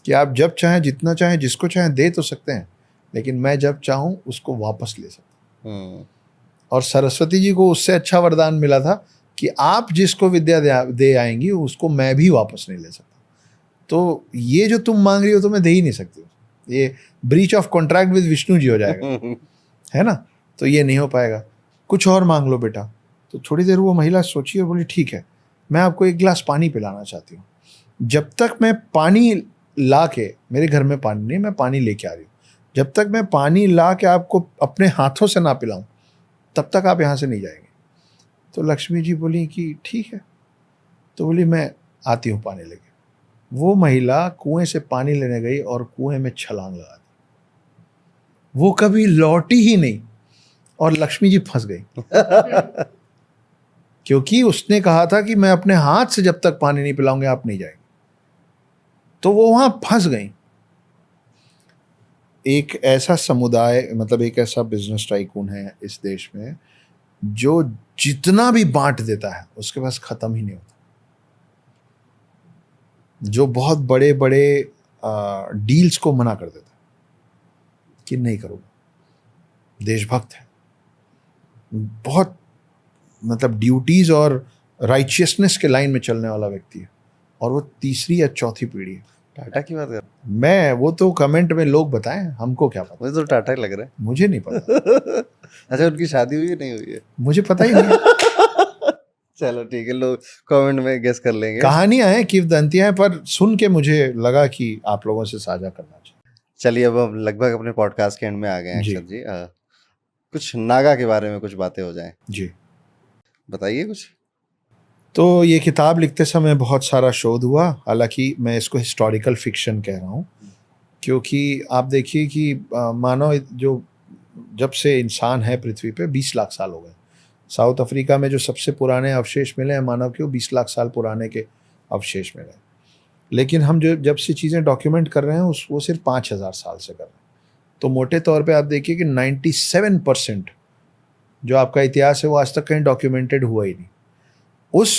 कि आप जब चाहें, जितना चाहें, जिसको चाहें दे तो सकते हैं, लेकिन मैं जब चाहूँ उसको वापस ले सकता हूँ। और सरस्वती जी को उससे अच्छा वरदान मिला था कि आप जिसको विद्या दे आएंगी उसको मैं भी वापस नहीं ले सकता। तो ये जो तुम मांग रही हो तो मैं दे ही नहीं सकती हूँ, ये breach of contract with Vishnu ji हो जाएगा, है ना। तो ये नहीं हो पाएगा, कुछ और मांग लो बेटा। तो थोड़ी देर वो महिला सोची और बोली ठीक है, मैं आपको एक गिलास पानी पिलाना चाहती हूँ। जब तक मैं पानी ला के, मेरे घर में पानी नहीं, मैं पानी लेके आ रही हूँ, जब तक मैं पानी ला के आपको अपने हाथों से ना पिलाऊं तब तक आप यहाँ से नहीं जाएंगे। तो लक्ष्मी जी बोली कि ठीक है। तो बोली मैं आती हूँ पानी लेके। वो महिला कुएं से पानी लेने गई और कुएं में छलांग लगा दी। वो कभी लौटी ही नहीं। और लक्ष्मी जी फंस गई क्योंकि उसने कहा था कि मैं अपने हाथ से जब तक पानी नहीं पिलाऊंगी आप नहीं जाएंगे, तो वो वहां फंस गई। एक ऐसा समुदाय, मतलब एक ऐसा बिजनेस टाइकून है इस देश में जो जितना भी बांट देता है उसके पास खत्म ही नहीं होता, जो बहुत बड़े बड़े डील्स को मना कर देता है कि नहीं करूँगा, देशभक्त है, बहुत मतलब ड्यूटीज और राइचियसनेस के लाइन में चलने वाला व्यक्ति है, और वो तीसरी या चौथी पीढ़ी है। टाटा की बात कर, मैं वो तो कमेंट में लोग बताएं, हमको क्या पता, मुझे तो टाटा ही लग रहा मुझे नहीं पता है। अच्छा, उनकी शादी हुई है नहीं हुई है? मुझे पता ही नहीं है। चलो ठीक है, लोग कमेंट में गेस कर लेंगे। कहानियां हैं, किंवदंतियां हैं, पर सुन के मुझे लगा कि आप लोगों से साझा करना चाहिए। चलिए, अब हम लगभग अपने पॉडकास्ट के एंड में आ गए हैं जी। अक्षत जी। कुछ नागा के बारे में कुछ बातें हो जाएं, जी, बताइए कुछ। तो ये किताब लिखते समय बहुत सारा शोध हुआ, हालांकि मैं इसको हिस्टोरिकल फिक्शन कह रहा हूँ, क्योंकि आप देखिए कि मानव जो जब से इंसान है पृथ्वी पे 20 लाख साल हो गए। साउथ अफ्रीका में जो सबसे पुराने अवशेष मिले हैं मानव के, वो 20 लाख साल पुराने के अवशेष मिले हैं। लेकिन हम जो जब से चीज़ें डॉक्यूमेंट कर रहे हैं वो सिर्फ 5000 साल से कर रहे हैं। तो मोटे तौर पे आप देखिए कि 97% जो आपका इतिहास है वो आज तक कहीं डॉक्यूमेंटेड हुआ ही नहीं। उस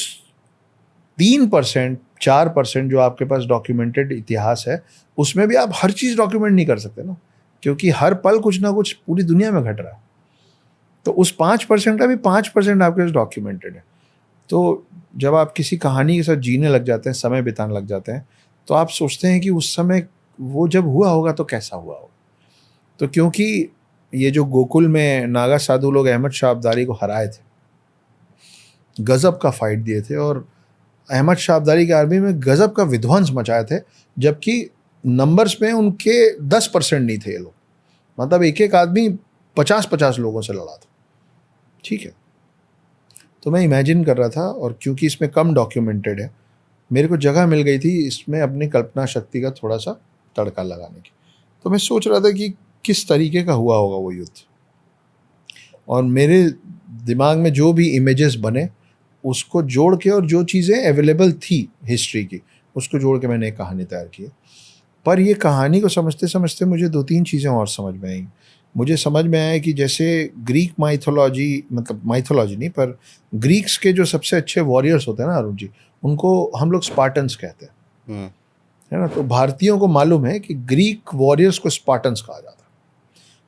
3%, 4% जो आपके पास डॉक्यूमेंटेड इतिहास है, उसमें भी आप हर चीज़ डॉक्यूमेंट नहीं कर सकते ना, क्योंकि हर पल कुछ ना कुछ पूरी दुनिया में घट रहा है। तो उस 5% का भी 5% आपके पास डॉक्यूमेंटेड है। तो जब आप किसी कहानी के साथ जीने लग जाते हैं, समय बिताने लग जाते हैं, तो आप सोचते हैं कि उस समय वो जब हुआ होगा तो कैसा हुआ होगा। तो क्योंकि ये जो गोकुल में नागा साधु लोग अहमद शाह अब्दाली को हराए थे, गजब का फाइट दिए थे, और अहमद शाह अब्दाली की आर्मी में गजब का विध्वंस मचाए थे, जबकि नंबर्स में उनके 10% नहीं थे ये लोग। मतलब एक एक आदमी 50-50 लोगों से लड़ा था, ठीक है। तो मैं इमेजिन कर रहा था, और क्योंकि इसमें कम डॉक्यूमेंटेड है, मेरे को जगह मिल गई थी इसमें अपनी कल्पना शक्ति का थोड़ा सा तड़का लगाने की। तो मैं सोच रहा था कि किस तरीके का हुआ होगा वो युद्ध, और मेरे दिमाग में जो भी इमेजेस बने उसको जोड़ के, और जो चीज़ें अवेलेबल थी हिस्ट्री की उसको जोड़ के मैंने एक कहानी तैयार की। पर ये कहानी को समझते समझते मुझे 2-3 चीज़ें और समझ में आई। मुझे समझ में आया कि जैसे ग्रीक माइथोलॉजी, मतलब माइथोलॉजी नहीं पर ग्रीक्स के जो सबसे अच्छे वॉरियर्स होते हैं ना अरुण जी, उनको हम लोग स्पार्टन्स कहते हैं, है ना। तो भारतीयों को मालूम है कि ग्रीक वॉरियर्स को स्पार्टन्स कहा जाता है।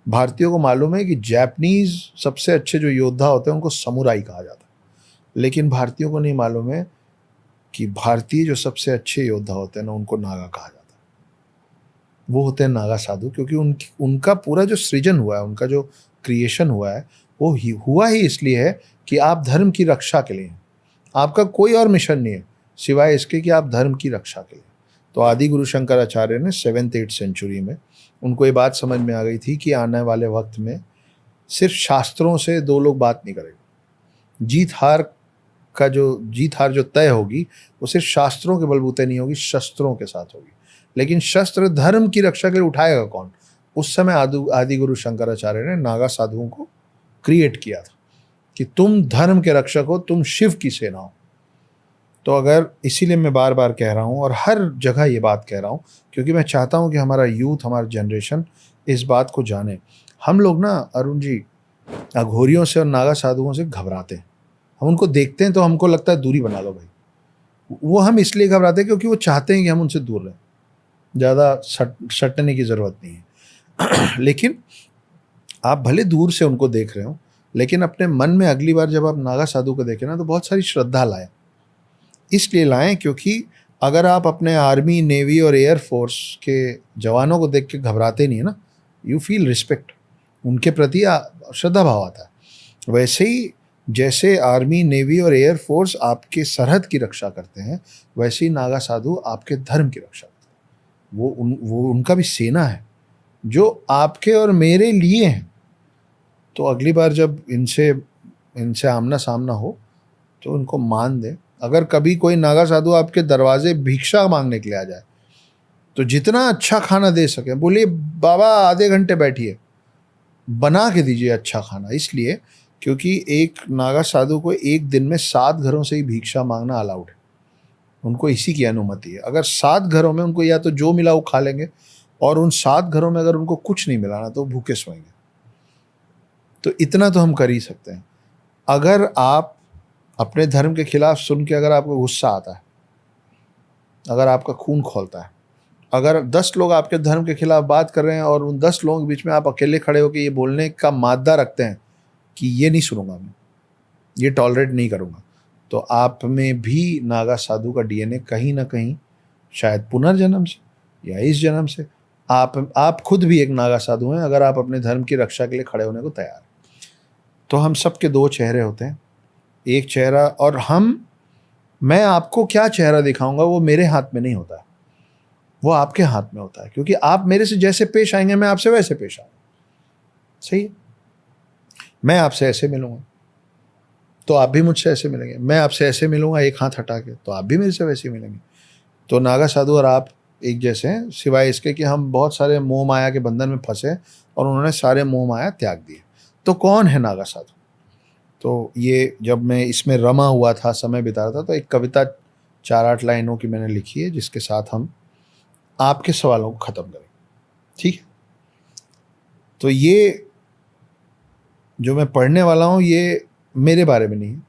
भारतीयों को मालूम है कि जापानीज सबसे अच्छे जो योद्धा होते हैं उनको समुराई कहा जाता है। लेकिन भारतीयों को नहीं मालूम है कि भारतीय जो सबसे अच्छे योद्धा होते हैं ना, उनको नागा कहा जाता है। वो होते हैं नागा साधु, क्योंकि उनका पूरा जो सृजन हुआ है, उनका जो क्रिएशन हुआ है, वो हुआ ही इसलिए है कि आप धर्म की रक्षा के लिए हैं। आपका कोई और मिशन नहीं है सिवाय इसके कि आप धर्म की रक्षा के लिए। तो आदि गुरु शंकराचार्य ने 7th-8th सेंचुरी में उनको ये बात समझ में आ गई थी कि आने वाले वक्त में सिर्फ शास्त्रों से दो लोग बात नहीं करेंगे। जीत हार जो तय होगी वो सिर्फ शास्त्रों के बलबूते नहीं होगी, शस्त्रों के साथ होगी। लेकिन शस्त्र धर्म की रक्षा के लिए उठाएगा कौन? उस समय आदि गुरु शंकराचार्य ने नागा साधुओं को क्रिएट किया था कि तुम धर्म के रक्षक हो, तुम शिव की सेना हो। तो अगर, इसीलिए मैं बार बार कह रहा हूँ और हर जगह ये बात कह रहा हूँ, क्योंकि मैं चाहता हूँ कि हमारा यूथ, हमारा जनरेशन इस बात को जाने। हम लोग ना अरुण जी अघोरियों से और नागा साधुओं से घबराते हैं। हम उनको देखते हैं तो हमको लगता है दूरी बना लो भाई। वो हम इसलिए घबराते हैं क्योंकि वो चाहते हैं कि हम उनसे दूर रहें, ज़्यादा सटने की ज़रूरत नहीं है। लेकिन आप भले दूर से उनको देख रहे हो, लेकिन अपने मन में अगली बार जब आप नागा साधु को देखें ना, तो बहुत सारी श्रद्धा लाएं। इसलिए लाएं क्योंकि अगर आप अपने आर्मी, नेवी और एयर फोर्स के जवानों को देख के घबराते नहीं है ना, यू फील रिस्पेक्ट, उनके प्रति श्रद्धा भाव आता है। वैसे ही जैसे आर्मी, नेवी और एयर फोर्स आपके सरहद की रक्षा करते हैं, वैसे ही नागा साधु आपके धर्म की रक्षा करते हैं। वो उनका भी सेना है जो आपके और मेरे लिए हैं। तो अगली बार जब इनसे आमना सामना हो तो उनको मान दें। अगर कभी कोई नागा साधु आपके दरवाजे भिक्षा मांगने के लिए आ जाए, तो जितना अच्छा खाना दे सके बोलिए, बाबा आधे घंटे बैठिए, बना के दीजिए अच्छा खाना, इसलिए क्योंकि एक नागा साधु को एक दिन में 7 घरों से ही भिक्षा मांगना अलाउड है, उनको इसी की अनुमति है। अगर 7 घरों में उनको या तो जो मिला वो खा लेंगे, और उन 7 घरों में अगर उनको कुछ नहीं मिला ना तो भूखे सोएंगे। तो इतना तो हम कर ही सकते हैं। अगर आप अपने धर्म के खिलाफ सुन के अगर आपको गुस्सा आता है, अगर आपका खून खौलता है, अगर 10 लोग आपके धर्म के खिलाफ बात कर रहे हैं और उन 10 लोगों के बीच में आप अकेले खड़े होकर ये बोलने का मादा रखते हैं कि ये नहीं सुनूंगा मैं, ये टॉलरेट नहीं करूंगा, तो आप में भी नागा साधु का डीएनए कहीं ना कहीं, शायद पुनर्जन्म से या इस जन्म से, आप खुद भी एक नागा साधु हैं अगर आप अपने धर्म की रक्षा के लिए खड़े होने को तैयार हैं। तो हम सबके 2 चेहरे होते हैं, एक चेहरा, और मैं आपको क्या चेहरा दिखाऊंगा वो मेरे हाथ में नहीं होता है, वो आपके हाथ में होता है, क्योंकि आप मेरे से जैसे पेश आएंगे मैं आपसे वैसे पेश आऊंगा। सही है? मैं आपसे ऐसे मिलूंगा तो आप भी मुझसे ऐसे मिलेंगे, मैं आपसे ऐसे मिलूंगा एक हाथ हटा के तो आप भी मेरे से वैसे ही मिलेंगे। तो नागा साधु और आप एक जैसे हैं, सिवाय इसके कि हम बहुत सारे मोह माया के बंधन में फंसे और उन्होंने सारे मोह माया त्याग दिए। तो कौन है नागा साधु? तो ये जब मैं इसमें रमा हुआ था, समय बिता रहा था, तो एक कविता 4-8 लाइनों की मैंने लिखी है जिसके साथ हम आपके सवालों को ख़त्म करें। ठीक है? तो ये जो मैं पढ़ने वाला हूँ ये मेरे बारे में नहीं है,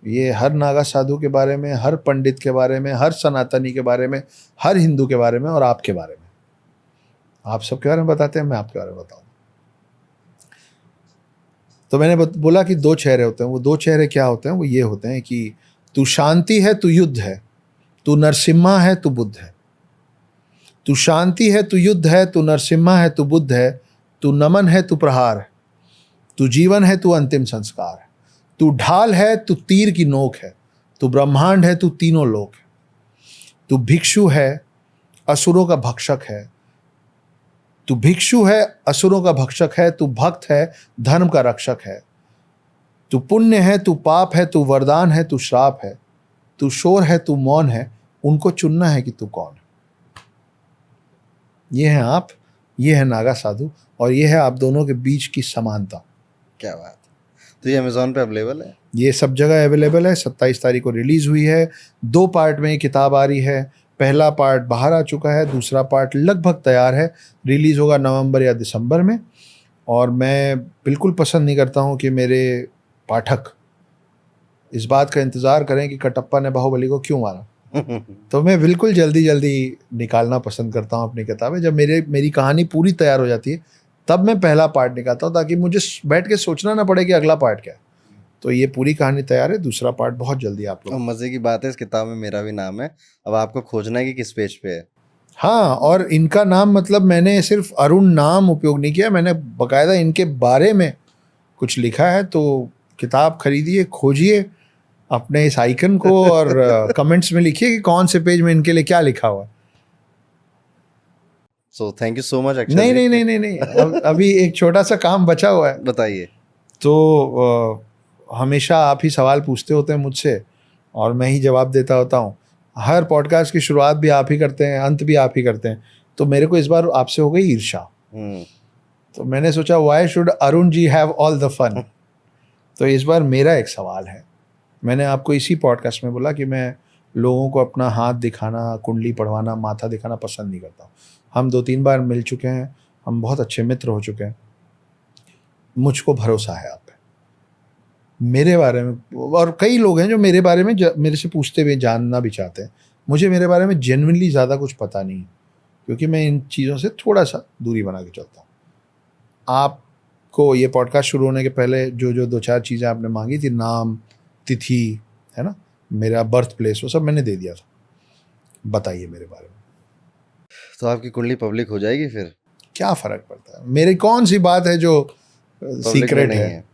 ये हर नागा साधु के बारे में, हर पंडित के बारे में, हर सनातनी के बारे में, हर हिंदू के बारे में और आपके बारे में। आप सबके बारे में बताते हैं, मैं आपके बारे में बताऊँ। तो मैंने बोला कि 2 चेहरे होते हैं। वो 2 चेहरे क्या होते हैं? वो ये होते हैं कि तू शांति है, तू युद्ध है, तू नरसिम्हा है, तू बुद्ध है। तू शांति है, तू युद्ध है, तू नरसिम्हा है, तू बुद्ध है, तू नमन है, तू प्रहार है, तू जीवन है, तू अंतिम संस्कार है, तू ढाल है, तू तीर की नोक है, तू ब्रह्मांड है, तू तीनों लोक है, तू भिक्षु है, असुरों का भक्षक है, तू भिक्षु है, असुरों का भक्षक है, तू भक्त है, धर्म का रक्षक है, तू पुण्य है, तू पाप है, तू वरदान है, तू श्राप है, तू शोर है, तू मौन है, उनको चुनना है कि तू कौन है। ये है आप, ये है नागा साधु, और ये है आप दोनों के बीच की समानता। क्या बात है। तो ये अमेज़न पे अवेलेबल है? ये सब जगह अवेलेबल है। 27 तारीख को रिलीज़ हुई है। 2 पार्ट में ये किताब आ रही है। पहला पार्ट बाहर आ चुका है, दूसरा पार्ट लगभग तैयार है, रिलीज़ होगा नवंबर या दिसंबर में। और मैं बिल्कुल पसंद नहीं करता हूँ कि मेरे पाठक इस बात का इंतज़ार करें कि कटप्पा ने बाहुबली को क्यों मारा। तो मैं बिल्कुल जल्दी जल्दी निकालना पसंद करता हूँ अपनी किताबें। जब मेरी कहानी पूरी तैयार हो जाती है तब मैं पहला पार्ट निकालता हूँ, ताकि मुझे बैठ के सोचना ना पड़े कि अगला पार्ट क्या है। तो ये पूरी कहानी तैयार है, दूसरा पार्ट बहुत जल्दी आप लोग। मज़े की बात है, इस किताब में मेरा भी नाम है। अब आपको खोजना है कि किस पेज पे है। हाँ, और इनका नाम, मतलब मैंने सिर्फ अरुण नाम उपयोग नहीं किया, मैंने बाकायदा इनके बारे में कुछ लिखा है। तो किताब खरीदिए, खोजिए अपने इस आइकन को और कमेंट्स में लिखिए कि कौन से पेज में इनके लिए क्या लिखा हुआ है। So thank you so much. नहीं, अभी एक छोटा सा काम बचा हुआ है। बताइए। तो हमेशा आप ही सवाल पूछते होते हैं मुझसे और मैं ही जवाब देता होता हूँ। हर पॉडकास्ट की शुरुआत भी आप ही करते हैं, अंत भी आप ही करते हैं। तो मेरे को इस बार आपसे हो गई ईर्ष्या। तो मैंने सोचा why should Arun ji have all the fun. तो इस बार मेरा एक सवाल है। मैंने आपको इसी पॉडकास्ट में बोला कि मैं लोगों को अपना हाथ दिखाना, कुंडली पढ़वाना, माथा दिखाना पसंद नहीं करता हूँ। हम 2-3 बार मिल चुके हैं, हम बहुत अच्छे मित्र हो चुके हैं, मुझको भरोसा है आप पे, मेरे बारे में। और कई लोग हैं जो मेरे बारे में मेरे से पूछते हुए जानना भी चाहते हैं। मुझे मेरे बारे में जेन्युइनली ज़्यादा कुछ पता नहीं है, क्योंकि मैं इन चीज़ों से थोड़ा सा दूरी बना के चलता हूँ। आपको ये पॉडकास्ट शुरू होने के पहले जो 2-4 चीज़ें आपने मांगी थी, नाम, तिथि, है ना, मेरा बर्थ प्लेस, वो सब मैंने दे दिया था। बताइए मेरे बारे में। तो आपकी कुंडली पब्लिक हो जाएगी फिर? क्या फ़र्क पड़ता है, मेरी कौन सी बात है जो सीक्रेट है।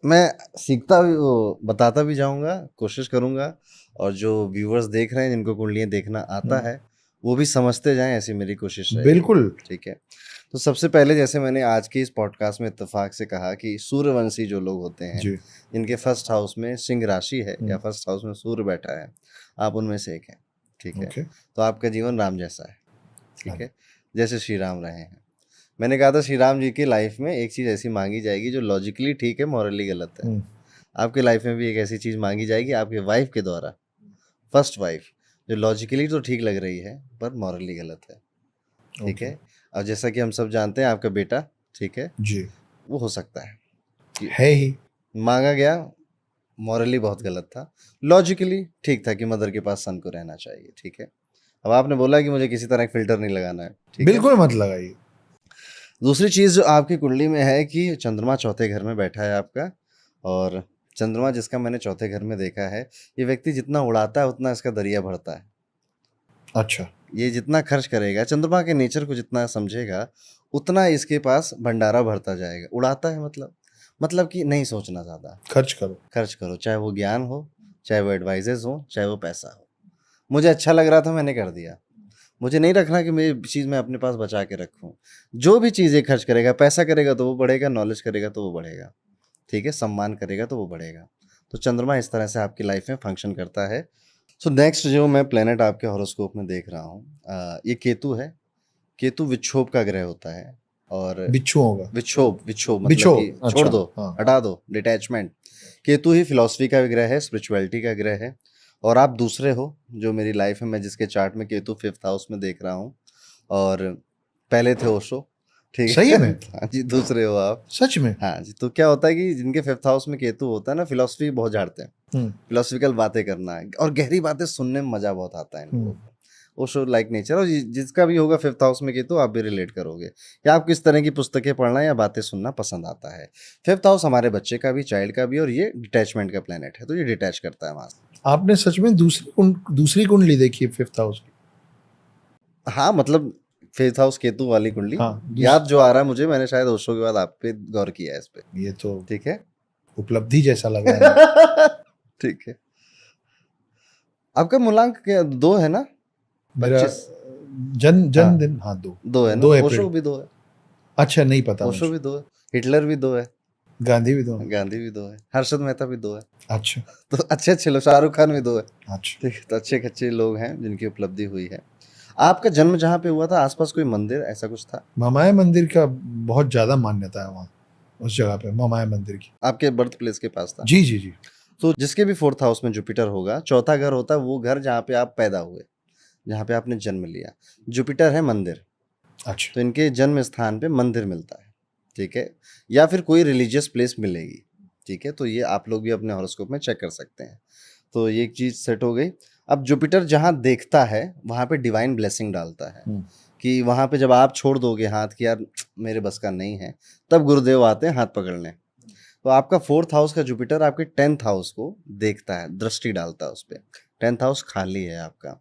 मैं सीखता भी, वो बताता भी जाऊंगा, कोशिश करूंगा। और जो व्यूवर्स देख रहे हैं, जिनको कुंडलियाँ देखना आता है, वो भी समझते जाएं, ऐसी मेरी कोशिश रहेगी। बिल्कुल। ठीक है। तो सबसे पहले, जैसे मैंने आज के इस पॉडकास्ट में इत्तेफाक से कहा कि सूर्यवंशी जो लोग होते हैं, जिनके फर्स्ट हाउस में सिंह राशि है या फर्स्ट हाउस में सूर्य बैठा है, आप उनमें से एक हैं। ठीक है। तो आपका जीवन राम जैसा है। ठीक है, जैसे श्री राम रहे हैं। मैंने कहा था श्री राम जी की लाइफ में एक चीज़ ऐसी मांगी जाएगी जो लॉजिकली ठीक है, मॉरली गलत है। हम्म, आपके लाइफ में भी एक ऐसी चीज़ मांगी जाएगी आपके वाइफ के द्वारा, फर्स्ट वाइफ, जो लॉजिकली तो ठीक लग रही है पर मॉरली गलत है, ठीक ओके है। और जैसा कि हम सब जानते हैं आपका बेटा, ठीक है, जी, वो हो सकता है कि है ही। मांगा गया, मॉरली बहुत गलत था, लॉजिकली ठीक था कि मदर के पास सन को रहना चाहिए, ठीक है। अब आपने बोला कि मुझे किसी तरह फ़िल्टर नहीं लगाना है, ठीक है। बिल्कुल मत लगाइए। दूसरी चीज़ जो आपकी कुंडली में है कि चंद्रमा चौथे घर में बैठा है आपका, और चंद्रमा जिसका मैंने चौथे घर में देखा है, ये व्यक्ति जितना उड़ाता है उतना इसका दरिया भरता है। अच्छा, ये जितना खर्च करेगा, चंद्रमा के नेचर को जितना समझेगा, उतना इसके पास भंडारा भरता जाएगा। उड़ाता है मतलब कि नहीं सोचना ज़्यादा, खर्च करो। खर्च करो, चाहे वो ज्ञान हो, चाहे वो एडवाइजेज़ हो, चाहे वो पैसा हो। मुझे अच्छा लग रहा था, मैंने कर दिया। मुझे नहीं रखना कि मेरी चीज़ मैं अपने पास बचा के रखूँ। जो भी चीज़ें खर्च करेगा, पैसा करेगा तो वो बढ़ेगा, नॉलेज करेगा तो वो बढ़ेगा, ठीक है? सम्मान करेगा तो वो बढ़ेगा। तो चंद्रमा इस तरह से आपकी लाइफ में फंक्शन करता है। सो नेक्स्ट जो मैं प्लैनेट आपके हॉरोस्कोप में देख रहा हूँ, ये केतु है। केतु विक्षोभ का ग्रह होता है, और बिच्छू होगा। विक्षोभ मतलब बिच्छू, कि छोड़ अच्छा, दो, हाँ। हटा दो, डिटैचमेंट। केतु ही फिलॉसफी का ग्रह है, स्पिरिचुअलिटी का ग्रह है, और आप दूसरे हो जो मेरी लाइफ में, मैं जिसके चार्ट में केतु 5th हाउस में देख रहा हूँ, और पहले थे ओशो, ठीक सही है। में? हाँ जी, दूसरे हो आप। सच में? हाँ जी, तो क्या होता है कि जिनके 5th हाउस में केतु होता है ना, फिलॉसफी बहुत झाड़ते हैं, हम्म, फिलोसफिकल बातें करना है, और गहरी बातें सुनने में मजा बहुत आता है इन लोगों हम्म। को। ओशो लाइक नेचर, और जिसका भी होगा 5th हाउस में केतु, आप भी रिलेट करोगे कि आपको इस तरह की पुस्तकें पढ़ना या बातें सुनना पसंद आता है। 5th हाउस हमारे बच्चे का भी, चाइल्ड का भी, और ये डिटैचमेंट का प्लेनेट है, तो ये डिटैच करता है वहाँ से। आपने सच में दूसरी कुंडली देखी है 5th हाउस की? हाँ, मतलब 5th हाउस केतु वाली कुंडली हाँ, याद जो आ रहा है मुझे, मैंने शायद ओशो के बाद आप पे गौर किया है इस पे, ये तो ठीक है। उपलब्धि जैसा लग रहा है। ठीक है। आपका मूलांक क्या 2 है ना? मेरा 25। हाँ, जन्मदिन, हाँ, 2 2 है ना, 2 ओशो अप्रैल। भी 2 है, अच्छा, नहीं पता ओशो मुझे। भी 2 है, हिटलर भी 2 है, गांधी भी 2। गांधी भी 2 है, हर्षद मेहता भी 2 है। अच्छा, तो अच्छे लोग, शाहरुख खान भी 2 है, अच्छा। ठीक है। तो अच्छे लोग हैं जिनकी उपलब्धि हुई है। आपका जन्म जहाँ पे हुआ था, आसपास कोई मंदिर ऐसा कुछ था? ममाया मंदिर का बहुत ज्यादा मान्यता है वहाँ, उस जगह पे ममाया मंदिर की। आपके बर्थ प्लेस के पास था? जी, जी, जी। तो जिसके भी 4th हाउस में जुपिटर होगा, चौथा घर होता है वो घर जहाँ पे आप पैदा हुए, जहाँ पे आपने जन्म लिया। जुपिटर है मंदिर, अच्छा, तो इनके जन्म स्थान पे मंदिर मिलता है, ठीक है, या फिर कोई रिलीजियस प्लेस मिलेगी, ठीक है। तो ये आप लोग भी अपने हॉरोस्कोप में चेक कर सकते हैं। तो ये एक चीज़ सेट हो गई। अब जुपिटर जहाँ देखता है वहाँ पे डिवाइन ब्लेसिंग डालता है, कि वहाँ पे जब आप छोड़ दोगे हाथ कि यार मेरे बस का नहीं है, तब गुरुदेव आते हैं हाथ पकड़ने। तो आपका 4th हाउस का जुपिटर आपके 10th हाउस को देखता है, दृष्टि डालता है उस पर। 10th हाउस खाली है आपका।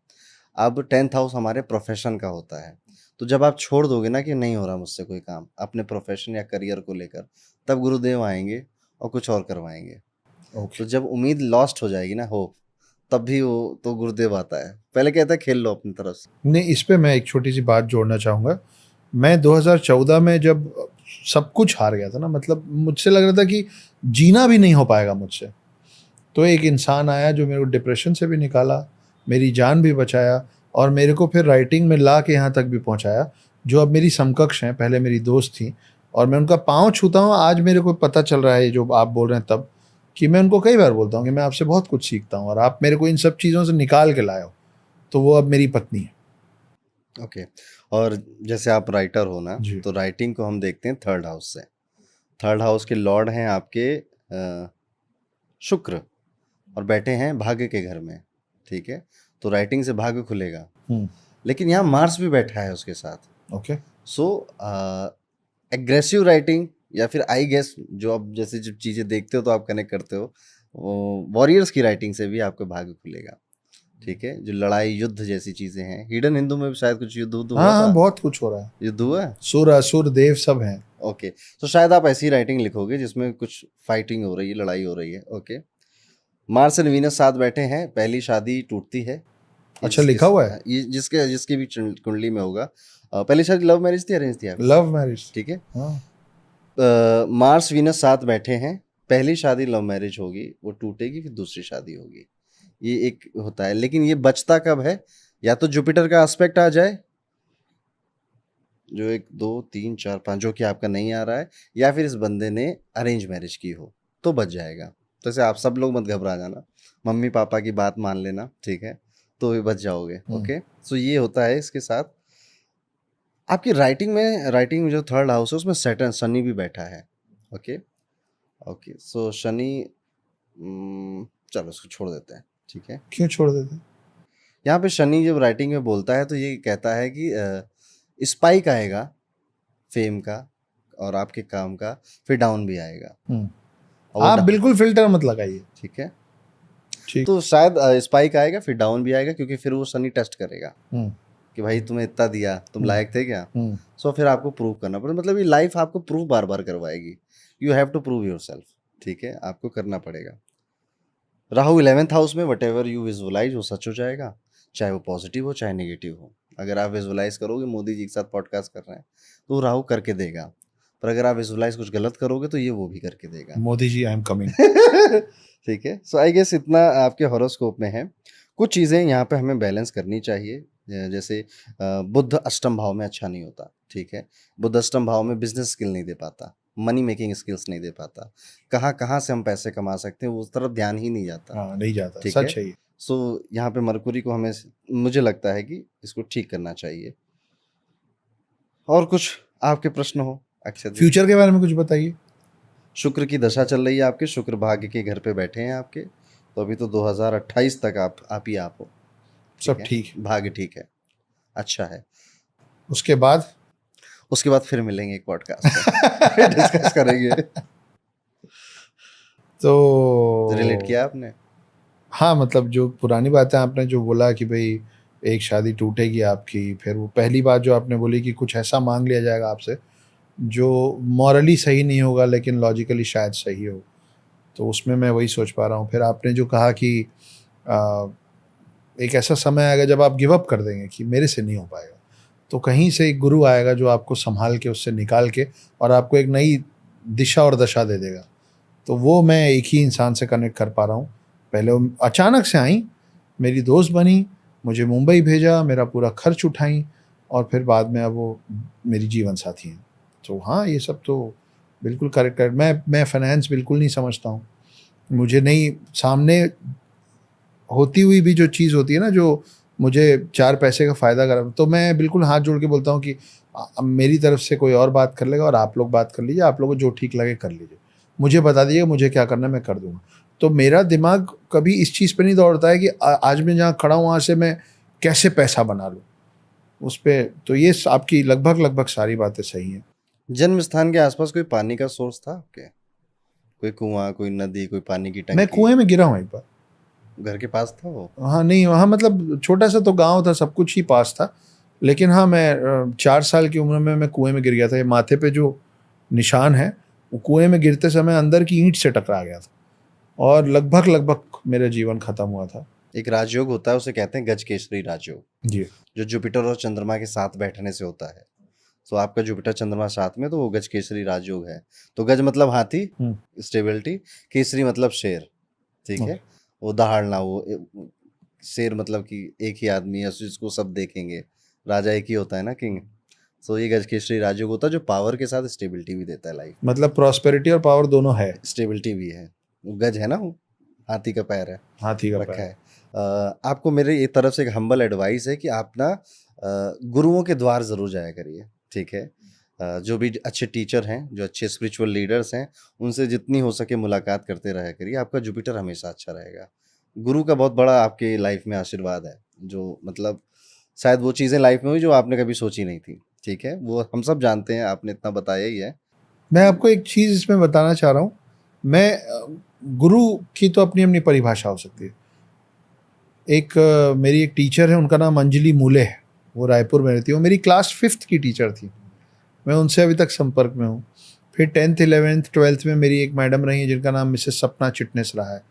अब 10th हाउस हमारे प्रोफेशन का होता है, तो जब आप छोड़ दोगे ना कि नहीं हो रहा मुझसे कोई काम अपने प्रोफेशन या करियर को लेकर, तब गुरुदेव आएंगे और कुछ और करवाएंगे। ओके। तो जब उम्मीद लॉस्ट हो जाएगी ना, होप, तब भी वो तो गुरुदेव आता है। पहले कहता है खेल लो अपनी तरफ से। नहीं, इस पे मैं एक छोटी सी बात जोड़ना चाहूँगा। मैं 2014 में जब सब कुछ हार गया था ना, मतलब मुझसे लग रहा था कि जीना भी नहीं हो पाएगा मुझसे, तो एक इंसान आया जो मेरे को डिप्रेशन से भी निकाला, मेरी जान भी बचाया, और मेरे को फिर राइटिंग में ला के यहाँ तक भी पहुँचाया, जो अब मेरी समकक्ष हैं। पहले मेरी दोस्त थी, और मैं उनका पाँव छूता हूँ। आज मेरे को पता चल रहा है, जो आप बोल रहे हैं तब, कि मैं उनको कई बार बोलता हूँ कि मैं आपसे बहुत कुछ सीखता हूँ, और आप मेरे को इन सब चीज़ों से निकाल के लाए हो। तो वो अब मेरी पत्नी है। ओके। और जैसे आप राइटर हो ना, जी। तो राइटिंग को हम देखते हैं 3rd हाउस से। 3rd हाउस के लॉर्ड हैं आपके शुक्र, और बैठे हैं भाग्य के घर में, ठीक है। तो राइटिंग से भाग्य खुलेगा, लेकिन यहाँ मार्स भी बैठा है उसके साथ। ओके। सो एग्रेसिव राइटिंग, या फिर आई गेस जो आप जैसे जब चीज़ें देखते हो तो आप कनेक्ट करते हो, वॉरियर्स की राइटिंग से भी आपका भाग्य खुलेगा, ठीक है। जो लड़ाई युद्ध जैसी चीज़ें हैं, हिडन हिंदू में भी शायद कुछ युद्ध हाँ, हुआ हाँ, था, बहुत कुछ हो रहा है। युद्ध हुआ है। सुर असुर देव सब हैं। ओके, तो शायद आप ऐसी राइटिंग लिखोगे जिसमें कुछ फाइटिंग हो रही है, लड़ाई हो रही है। ओके। मार्स एंड वीनस साथ बैठे हैं, पहली शादी टूटती है। अच्छा, लिखा हुआ है? ये जिसके जिसकी भी कुंडली में होगा। पहली शादी लव मैरिज थी, अरेंज थी आपकी? Love marriage. ठीक है। हाँ। मार्स वीनस साथ बैठे हैं, पहली शादी लव मैरिज होगी, वो टूटेगी, फिर दूसरी शादी होगी। ये एक होता है, लेकिन ये बचता कब है? या तो जुपिटर का एस्पेक्ट आ जाए, जो 1 2 3 4 5 जो कि आपका नहीं आ रहा है, या फिर इस बंदे ने अरेंज मैरिज की हो, तो बच जाएगा। तो ऐसे आप सब लोग मत घबरा जाना, मम्मी पापा की बात मान लेना, ठीक है, तो भी बच जाओगे। ओके, सो ये होता है इसके साथ। आपकी राइटिंग में जो थर्ड हाउस है उसमें सैटर्न, शनि भी बैठा है। ओके, ओके, सो शनि, चलो इसको छोड़ देते हैं, ठीक है। क्यों छोड़ देते? यहाँ पे शनि जब राइटिंग में बोलता है तो ये कहता है कि स्पाइक आएगा फेम का और आपके काम का, फिर डाउन भी आएगा। और वो आप बिल्कुल फिल्टर मत लगाइए। ठीक है, ठीक। तो शायद स्पाइक आएगा फिर डाउन भी आएगा, क्योंकि फिर वो शनि टेस्ट करेगा कि भाई तुम्हें इतना दिया, तुम लायक थे क्या। सो फिर आपको प्रूव करना पड़ेगा, मतलब ये लाइफ आपको प्रूव बार बार करवाएगी। You have to prove yourself, ठीक है, आपको करना पड़ेगा। राहु 11th हाउस में वट एवर यू विजुअलाइज वो सच हो जाएगा, चाहे वो पॉजिटिव हो चाहे नेगेटिव हो। अगर आप विजुअलाइज करोगे मोदी जी के साथ पॉडकास्ट कर रहे हैं तो वो राहु करके देगा, पर अगर आप विजुअलाइज कुछ गलत करोगे तो ये वो भी करके देगा। Modi ji, I am coming. ठीक है, सो आई गेस इतना आपके हॉरोस्कोप में है। कुछ चीज़ें यहाँ पे हमें बैलेंस करनी चाहिए, जैसे बुध अष्टम भाव में अच्छा नहीं होता, ठीक है। बुध अष्टम भाव में बिजनेस स्किल नहीं दे पाता, मनी मेकिंग स्किल्स नहीं दे पाता, कहाँ कहाँ से हम पैसे कमा सकते हैं उस तरफ ध्यान ही नहीं जाता। हाँ, नहीं जाता, ठीक सच है ये। सो यहाँ पे मरकुरी को हमें, मुझे लगता है कि इसको ठीक करना चाहिए। और कुछ आपके प्रश्न हो अक्षय जी? फ्यूचर के बारे में कुछ बताइए। शुक्र की दशा चल रही है आपके, शुक्र भाग्य के घर पे बैठे हैं आपके, तो अभी तो 2028 तक आप ही आप हो, सब ठीक है। भाग्य ठीक है, अच्छा है। उसके बाद फिर मिलेंगे एक पॉडकास्ट में डिस्कस करेंगे। तो रिलेट किया आपने? हाँ, मतलब जो पुरानी बातें आपने जो बोला कि भाई एक शादी टूटेगी आपकी, फिर वो पहली बात जो आपने बोली कि कुछ ऐसा मांग लिया जाएगा आपसे जो मॉरली सही नहीं होगा लेकिन लॉजिकली शायद सही हो, तो उसमें मैं वही सोच पा रहा हूँ। फिर आपने जो कहा कि एक ऐसा समय आएगा जब आप गिव अप कर देंगे कि मेरे से नहीं हो पाएगा, तो कहीं से एक गुरु आएगा जो आपको संभाल के उससे निकाल के और आपको एक नई दिशा और दशा दे देगा। तो वो मैं एक ही इंसान से कनेक्ट कर पा रहा हूँ। पहले वो अचानक से आई, मेरी दोस्त बनी, मुझे मुंबई भेजा, मेरा पूरा खर्च उठाई, और फिर बाद में अब वो मेरी जीवन साथी हैं। तो हाँ, ये सब तो बिल्कुल करेक्ट है। मैं फाइनेंस बिल्कुल नहीं समझता हूँ, मुझे नहीं, सामने होती हुई भी जो चीज़ होती है ना, जो मुझे 4 पैसे का फ़ायदा कर, तो मैं बिल्कुल हाथ जोड़ के बोलता हूँ कि मेरी तरफ से कोई और बात कर लेगा और आप लोग बात कर लीजिए, आप लोगों को जो ठीक लगे कर लीजिए, मुझे बता दीजिए मुझे क्या करना है, मैं कर दूँगा। तो मेरा दिमाग कभी इस चीज़ पे नहीं दौड़ता है कि आज मैं जहाँ खड़ा हूँ वहाँ से मैं कैसे पैसा बना लूँ उस पर। तो ये आपकी लगभग सारी बातें सही हैं। जन्म स्थान के आसपास कोई पानी का सोर्स था आपके? कोई कुआं, कोई नदी, कोई पानी की टंकी? मैं कुएं में गिरा हूँ एक बार। घर के पास था वो? हाँ, नहीं, वहाँ मतलब छोटा सा तो गांव था, सब कुछ ही पास था, लेकिन हाँ, मैं 4 साल की उम्र में मैं कुएं में गिर गया था। ये माथे पे जो निशान है वो कुएं में गिरते समय अंदर की ईंट से टकरा गया था और लगभग मेरा जीवन खत्म हुआ था। एक राजयोग होता है, उसे कहते हैं गजकेसरी राजयोग जी। जो जुपिटर और चंद्रमा के साथ बैठने से होता है। तो आपका जुपिटर चंद्रमा साथ में, तो वो गजकेसरी राजयोग है। तो गज मतलब हाथी, स्टेबिलिटी, केसरी मतलब शेर, ठीक है, वो दहाड़ना, वो शेर मतलब कि एक ही आदमी है जिसको सब देखेंगे, राजा एक ही होता है ना, किंग। सो ये गजकेसरी राजयोग होता है जो पावर के साथ स्टेबिलिटी भी देता है लाइफ। मतलब प्रॉस्पेरिटी और पावर दोनों है। स्टेबिलिटी भी है, वो गज है ना, वो हाथी का पैर है, हाथी का रखा पैर है। आपको मेरे एक तरफ से एक हम्बल एडवाइस है कि आप ना गुरुओं के द्वार जरूर जाया करिए, ठीक है। जो भी अच्छे टीचर हैं, जो अच्छे स्पिरिचुअल लीडर्स हैं, उनसे जितनी हो सके मुलाकात करते रहा करिए, आपका जुपिटर हमेशा अच्छा रहेगा। गुरु का बहुत बड़ा आपके लाइफ में आशीर्वाद है, जो मतलब शायद वो चीज़ें लाइफ में हुई जो आपने कभी सोची नहीं थी, ठीक है, वो हम सब जानते हैं, आपने इतना बताया ही है। मैं आपको एक चीज़ इसमें बताना चाह रहा हूँ। गुरु की तो अपनी अपनी परिभाषा हो सकती है। मेरी एक टीचर है, उनका नाम अंजलि मूले है, वो रायपुर में रहती है, वो मेरी क्लास 5th की टीचर थी, मैं उनसे अभी तक संपर्क में हूँ। फिर 10th 11th 12th में मेरी एक मैडम रही हैं जिनका नाम मिसेस सपना चिटनेस रहा है,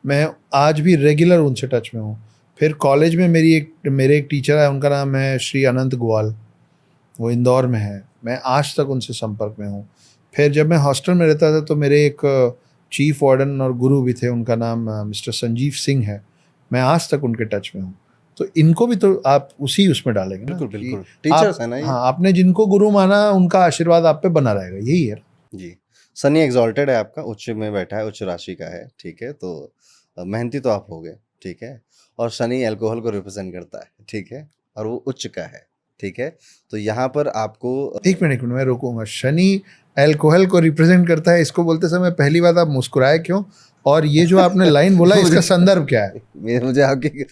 मैं आज भी रेगुलर उनसे टच में हूँ। फिर कॉलेज में मेरे एक टीचर है, उनका नाम है श्री अनंत गोवाल, वो इंदौर में है, मैं आज तक उनसे संपर्क में हूँ। फिर जब मैं हॉस्टल में रहता था तो मेरे एक चीफ वार्डन और गुरु भी थे, उनका नाम मिस्टर संजीव सिंह है, मैं आज तक उनके टच में हूँ। तो इनको भी तो आप उसी उसमें डालेंगे ना बिल्कुल कि बिल्कुल, आप, टीचर्स है ना ये। हाँ, आपने जिनको गुरु माना उनका आशीर्वाद आप पे बना रहेगा, यही है। जी, शनि एग्ज़ॉल्टेड है आपका, उच्च में बैठा है, उच्च राशि का है, ठीक है? तो मेहनती तो आप हो गए, ठीक है? और शनि अल्कोहल को रिप्रेज़ेंट करता है, ठीक है? और वो उच्च का है, ठीक है? तो यहाँ पर आपको एक मिनट मैं रोकूंगा। शनि अल्कोहल को रिप्रेजेंट करता है, इसको बोलते समय पहली बात आप मुस्कुराए क्यों, और ये जो आपने लाइन बोला इसका संदर्भ क्या है? मुझे आपकी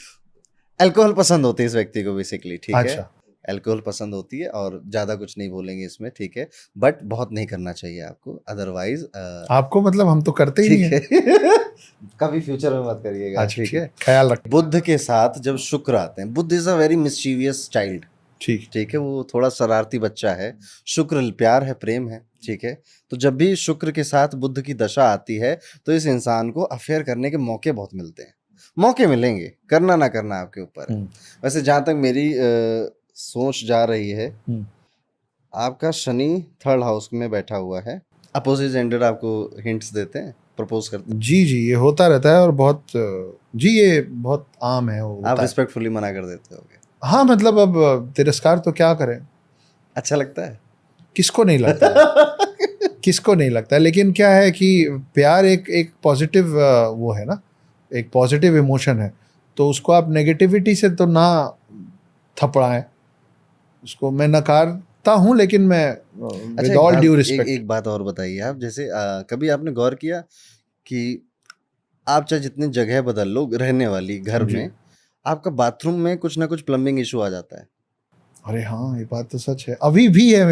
अल्कोहल पसंद होती है इस व्यक्ति को बेसिकली, ठीक है? अच्छा, अल्कोहल पसंद होती है और ज़्यादा कुछ नहीं बोलेंगे इसमें, ठीक है? बट बहुत नहीं करना चाहिए आपको, अदरवाइज़ आपको मतलब हम तो करते ही नहीं ठीक है। है। कभी फ्यूचर में मत करिएगा, अच्छा, ठीक है? ख्याल रख। बुध के साथ जब शुक्र आते हैं, Budh is a very mischievous child, ठीक। ठीक है? वो थोड़ा शरारती बच्चा है। शुक्र प्यार है, प्रेम है, ठीक है? तो जब भी शुक्र के साथ बुध की दशा आती है, तो इस इंसान को अफेयर करने के मौके बहुत मिलते हैं। मौके मिलेंगे, करना ना करना आपके ऊपर है। वैसे जहाँ तक मेरी सोच जा रही है, आपका शनि 3rd हाउस में बैठा हुआ है। अपोजिट जेंडर आपको हिंट्स देते हैं, प्रपोज़ करते हैं। जी, ये होता रहता है और बहुत जी, ये बहुत आम है, वो आप होता है। रिस्पेक्टफुली मना कर देते होगे। हाँ, मतलब अब तिरस्कार तो क्या करें? अच्छा लगता है? किसको नहीं लगता है? किसको नहीं लगता है? लेकिन क्या है कि प्यार एक एक पॉजिटिव वो है ना, एक पॉजिटिव इमोशन है, तो उसको आप नेगेटिविटी से तो ना थपड़ाएँ। उसको मैं नकारता हूँ, लेकिन मैं अच्छा विद एक ऑल बात ड्यू एक रिस्पेक्ट। एक बात और बताइए आप, जैसे कभी आपने गौर किया कि आप चाहे जितनी जगह बदल लो रहने वाली घर जी। में, आपका बाथरूम में कुछ ना कुछ प्लम्बिंग इश्यू आ जाता है। अरे हाँ, ये बात तो सच है। अभी भी है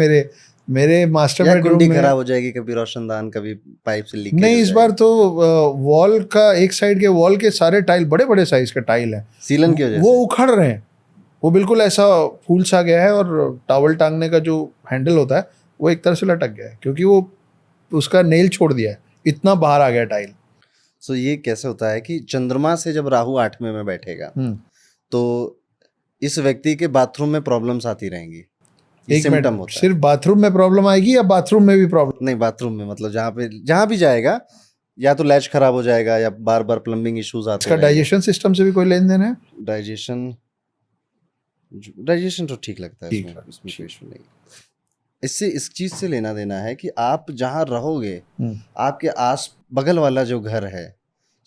मेरे मास्टर या बेडरूम कुंडी में। खराब हो जाएगी, कभी रोशनदान, कभी पाइप से लीकेज नहीं, हो इस बार जाएगी। तो वॉल का एक साइड के वॉल के सारे टाइल बड़े-बड़े साइज़ के टाइल हैं। सीलन की वजह वो से? उखड़ रहे हैं। वो बिल्कुल ऐसा फूल सा गया है और टॉवल टाँगने का जो हैंडल होता है, वो एक तरह से लटक गया है क्योंकि वो उसका नेल छोड़ दिया है। इतना बाहर आ गया टाइल। सो ये कैसे होता है कि चंद्रमा से जब राहु 8वें में बैठेगा, हुँ। तो इस व्यक्ति के बाथरूम में प्रॉब्लम्स आती रहेंगी। ये एक सिम्पटम मिनट, होता है। सिर्फ़ बाथरूम में प्रॉब्लम आएगी या बाथरूम में भी प्रॉब्लम? नहीं, बाथरूम में मतलब जहाँ भी जाएगा, या तो लैच खराब हो जाएगा या बार-बार प्लम्बिंग इश्यूज़ आते इसका रहेंगे। डाइजेशन सिस्टम से भी कोई लेन-देन है? डाइजेशन तो ठीक लगता है, ठीक इसमें है, इसमें कोई ठीक। इश्यू नहीं। इससे इस चीज़ से लेना देना है कि आप जहाँ रहोगे, हुँ। आपके आस बगल वाला जो घर है,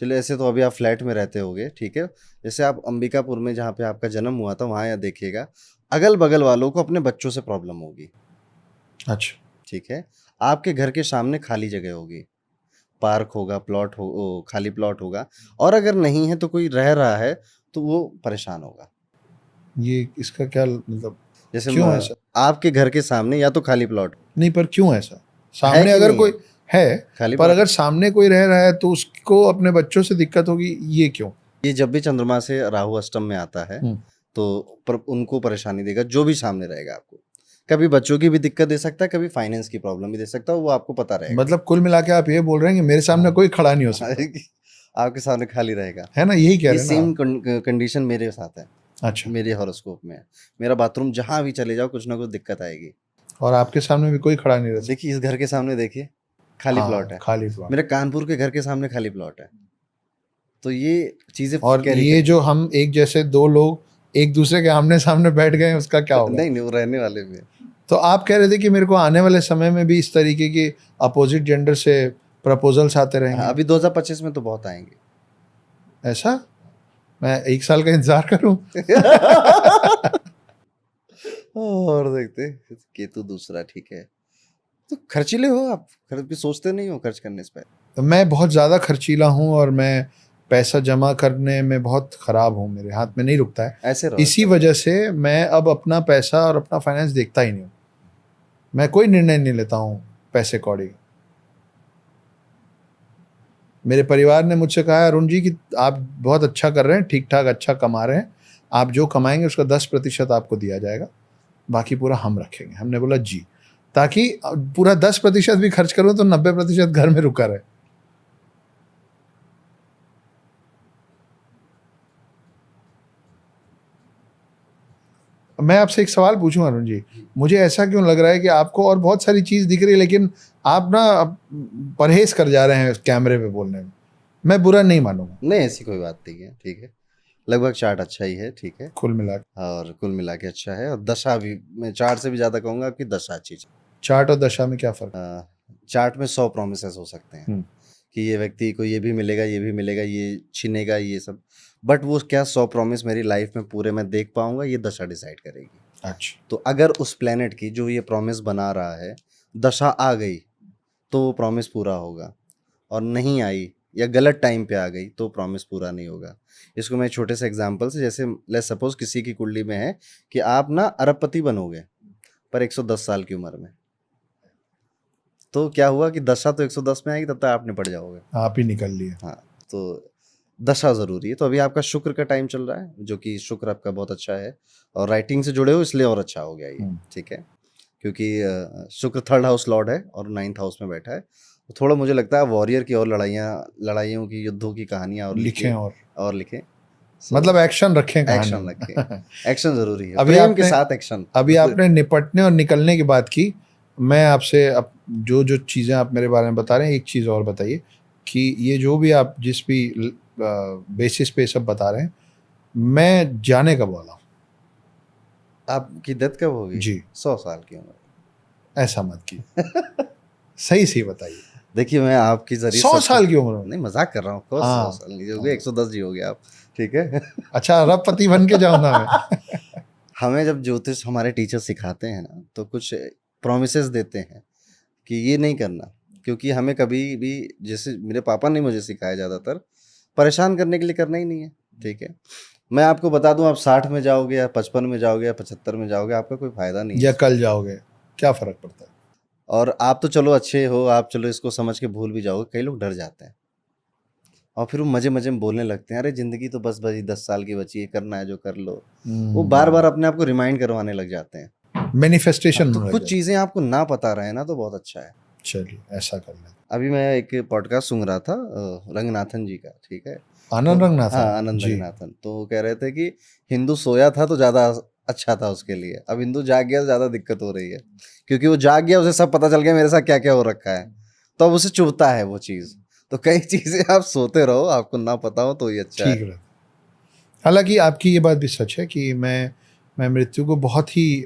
चलिए ऐसे तो अभी आप फ्लैट में रहते होगे, ठीक है? जैसे आप अंबिकापुर में जहाँ पे आपका जन्म हुआ था, वहाँ या देखिएगा, अगल-बगल वालों को अपने बच्चों से प्रॉब्लम होगी, अच्छा। ठीक है? आपके घर के सामने खाली जगह होगी, पार्क होगा, प्लॉट हो ओ खाली प्लॉट होगा, और अगर नहीं है तो कोई रह रहा है, तो वो परेशान होगा। ये इसका क्या मतलब, जैसे क्यों ऐसा? आपके घर के सामने या तो खाली प्लॉट नहीं, पर क्यों ऐसा? है सामने कि अगर नहीं कोई है, खाली पर प्लॉट अगर सामने कोई रह रहा है तो उसको अपने बच्चों से दिक्कत होगी, ये क्यों? ये जब भी चंद्रमा से राहु अष्टम में आता है, हुँ। तो उनको परेशानी देगा, जो भी सामने रहेगा आपको। कभी बच्चों की भी दिक्कत दे सकता है, कभी फाइनेंस की प्रॉब्लम भी दे सकता है, वो आपको पता रहेगा। मतलब कुल मिला के आप ये बोल रहे हैं कि मेरे सामने हाँ। कोई खड़ा नहीं हो सकता, आपके सामने खाली रहेगा। है ना? यही कह ये रहे हैं ना सेम आप? कंडीशन मेरे साथ है, अच्छा, मेरे हॉरोस्कोप में है। मेरा बाथरूम जहाँ भी चले जाओ, कुछ ना कुछ दिक्कत आएगी। और आपके सामने भी कोई खड़ा नहीं रह सकता? देखिए, इस घर के सामने देखिए, खाली प्लॉट हाँ, है। खाली प्लॉट। मेरे कानपुर के घर के सामने खाली प्लॉट है। तो ये चीज़ें और कैरी ये कर जो हम एक जैसे 2 लोग एक दूसरे के आमने-सामने बैठ गए हैं, उसका क्या होगा? नहीं, वो रहने वाले भी हैं। तो आप कह रहे थे कि मेरे को आने वाले समय में भी इस तरीके के अपोजिट जेंडर से प्रपोज़ल्स आते हाँ, रहेंगे? अभी 2025 में तो बहुत आएँगे। ऐसा? मैं 1 साल का इंतज़ार करूँ? और देखते हैं, केतु दूसरा, ठीक है। तो खर्चीले हो आप, कभी सोचते नहीं हो खर्च करने से पहले? तो मैं बहुत ज़्यादा खर्चीला हूँ और मैं पैसा जमा करने में बहुत ख़राब हूँ, मेरे हाथ में नहीं रुकता है। ऐसे रहो, इसी ऐसे रहो। वजह से मैं अब अपना पैसा और अपना फाइनेंस देखता ही नहीं हूँ। मैं कोई निर्णय नहीं लेता हूँ पैसे कौड़ी का। मेरे परिवार ने मुझसे कहा, अरुण जी, कि आप बहुत अच्छा कर रहे हैं, ठीक-ठाक अच्छा कमा रहे हैं। आप जो कमाएँगे उसका 10% आपको दिया जाएगा, बाकी पूरा हम रखेंगे। हमने बोला जी, ताकि पूरा 10% भी खर्च करूँ तो 90% घर में रुका रहे। मैं आपसे एक सवाल पूछूं अरुण जी, मुझे ऐसा क्यों लग रहा है कि आपको और बहुत सारी चीज़ दिख रही है, लेकिन आप ना परहेज कर जा रहे हैं कैमरे पे बोलने में? मैं बुरा नहीं मानूंगा। नहीं, ऐसी कोई बात नहीं है, ठीक है। लगभग चार्ट अच्छा ही है, ठीक है, कुल मिला के? और कुल मिला के अच्छा है। और दशा भी मैं चार्ट से भी ज़्यादा कहूँगा आपकी दशा अच्छी है। चार्ट और दशा में क्या फर्क? चार्ट में 100 प्रोमिसेस हो सकते हैं हम्म, कि ये व्यक्ति को ये भी मिलेगा, ये भी मिलेगा, ये छीनेगा, ये सब, बट वो क्या 100 प्रॉमिस मेरी लाइफ में पूरे मैं देख पाऊंगा, ये दशा डिसाइड करेगी। अच्छा। तो अगर उस प्लेनेट की जो ये प्रॉमिस बना रहा है दशा आ गई तो वो प्रॉमिस पूरा होगा, और नहीं आई या गलत टाइम पे आ गई तो प्रॉमिस पूरा नहीं होगा। इसको मैं एक छोटे से एग्जांपल से, जैसे लेट्स सपोज किसी की कुंडली में है कि आप ना अरबपति बनोगे पर 110 साल की उम्र में, तो क्या हुआ कि दशा तो 110 में आएगी, तब तक आप निपट जाओगे। आप ही निकल लिए। हाँ, तो दशा ज़रूरी है। तो अभी आपका शुक्र का टाइम चल रहा है, जो कि शुक्र आपका बहुत अच्छा है, और राइटिंग से जुड़े हो इसलिए और अच्छा हो गया ये, ठीक है, क्योंकि शुक्र 3rd हाउस लॉर्ड है और 9th हाउस में बैठा है। तो थोड़ा मुझे लगता है वॉरियर की और लड़ाइयों की, युद्धों की कहानियाँ और लिखें और लिखें। मतलब एक्शन रखें कहानी एक्शन में। रखें, एक्शन ज़रूरी है, अभी प्रेम के आपने साथ एक्शन। अभी आपने निपटने और निकलने की बात की। मैं आपसे अब जो जो चीज़ें आप मेरे बारे में बता रहे हैं, एक चीज़ और बताइए कि ये जो भी आप जिस भी बेसिस पे सब बता रहे हैं, मैं जाने कब वाला हूँ? आपकी डेथ कब होगी? जी। 100 साल की उम्र। ऐसा मत कीजिए, सही सही बताइए। देखिए मैं आपकी जरिए 100 साल की उम्र में? नहीं, मजाक कर रहा हूँ, ऑफ हाँ। 100 साल नहीं हो गए, 110 जी हो गए आप, ठीक है। अच्छा, अरबपति बन के जाऊंगा मैं। हमें जब ज्योतिष हमारे टीचर सिखाते हैं ना, तो कुछ प्रोमिसेस देते हैं कि ये नहीं करना, क्योंकि हमें कभी भी, जैसे मेरे पापा ने मुझे सिखाया, ज़्यादातर परेशान करने के लिए करना ही नहीं है, ठीक है। मैं आपको बता दूं, आप 60 में जाओगे या 55 में जाओगे या 75 में जाओगे, आपका कोई फायदा नहीं है। या कल जाओगे, क्या फर्क पड़ता है? और आप तो चलो अच्छे हो, आप चलो इसको समझ के भूल भी जाओगे, कई लोग डर जाते हैं और फिर वो मजे मजे में बोलने लगते हैं, अरे जिंदगी तो बस बची 10 साल की बची है, करना है जो कर लो। वो बार बार अपने आप को रिमाइंड करवाने लग जाते हैं, मैनिफेस्टेशन। तो कुछ चीजें आपको ना पता रहे ना, तो बहुत अच्छा है। चलिए ऐसा कर लें। अभी मैं एक पॉडकास्ट सुन रहा था रंगनाथन जी का, ठीक है, आनंद तो रंगनाथन। हाँ, आनंद जी। रंगनाथन, तो वो कह रहे थे कि हिंदू सोया था तो ज़्यादा अच्छा था उसके लिए, अब हिंदू जाग गया तो ज़्यादा दिक्कत हो रही है, क्योंकि वो जाग गया, उसे सब पता चल गया मेरे साथ क्या क्या हो रखा है, तो अब उसे चुभता है वो चीज़। तो कई चीज़ें आप सोते रहो, आपको ना पता हो तो ही अच्छा है। ठीक है। हालांकि आपकी ये बात भी सच है कि मैं मृत्यु को बहुत ही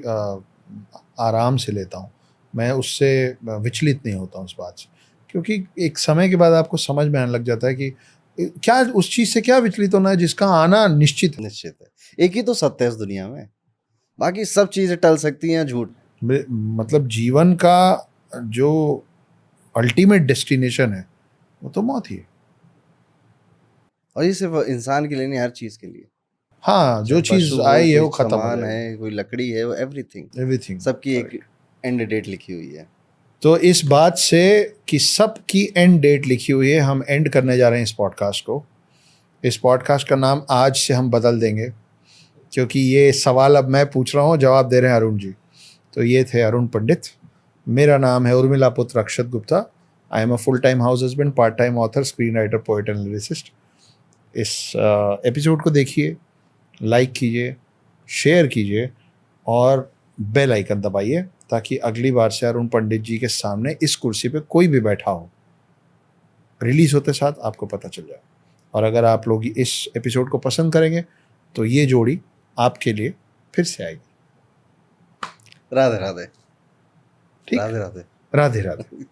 आराम से लेता हूँ। मैं उससे विचलित नहीं होता हूँ उस बात से, क्योंकि एक समय के बाद आपको समझ में आने लग जाता है कि क्या उस चीज़ से क्या विचलित होना है जिसका आना निश्चित है। निश्चित है, एक ही तो सत्य है इस दुनिया में, बाकी सब चीज़ें टल सकती हैं, झूठ। मतलब जीवन का जो अल्टीमेट डेस्टिनेशन है वो तो मौत ही है। और ये सिर्फ इंसान के लिए नहीं, हर चीज़ के लिए। हाँ, जो चाहे चीज़ पशु हो, आई है वो कोई खत्म हो सामान जाएगी। है, कोई लकड़ी है, वो एवरीथिंग, एवरीथिंग सबकी एक एंड डेट लिखी हुई है। तो इस बात से कि सब की एंड डेट लिखी हुई है, हम एंड करने जा रहे हैं इस पॉडकास्ट को। इस पॉडकास्ट का नाम आज से हम बदल देंगे, क्योंकि ये सवाल अब मैं पूछ रहा हूँ, जवाब दे रहे हैं अरुण जी। तो ये थे अरुण पंडित। मेरा नाम है उर्मिला पुत्र Akshat Gupta. I am a full time house husband, part time author, screen writer, poet and lyricist. इस एपिसोड को देखिए, लाइक कीजिए, शेयर कीजिए और बेल आइकन दबाइए, ताकि अगली बार से अरुण पंडित जी के सामने इस कुर्सी पे कोई भी बैठा हो, रिलीज होते साथ आपको पता चल जाए। और अगर आप लोग इस एपिसोड को पसंद करेंगे तो ये जोड़ी आपके लिए फिर से आएगी। राधे राधे। ठीक, राधे राधे। राधे राधे।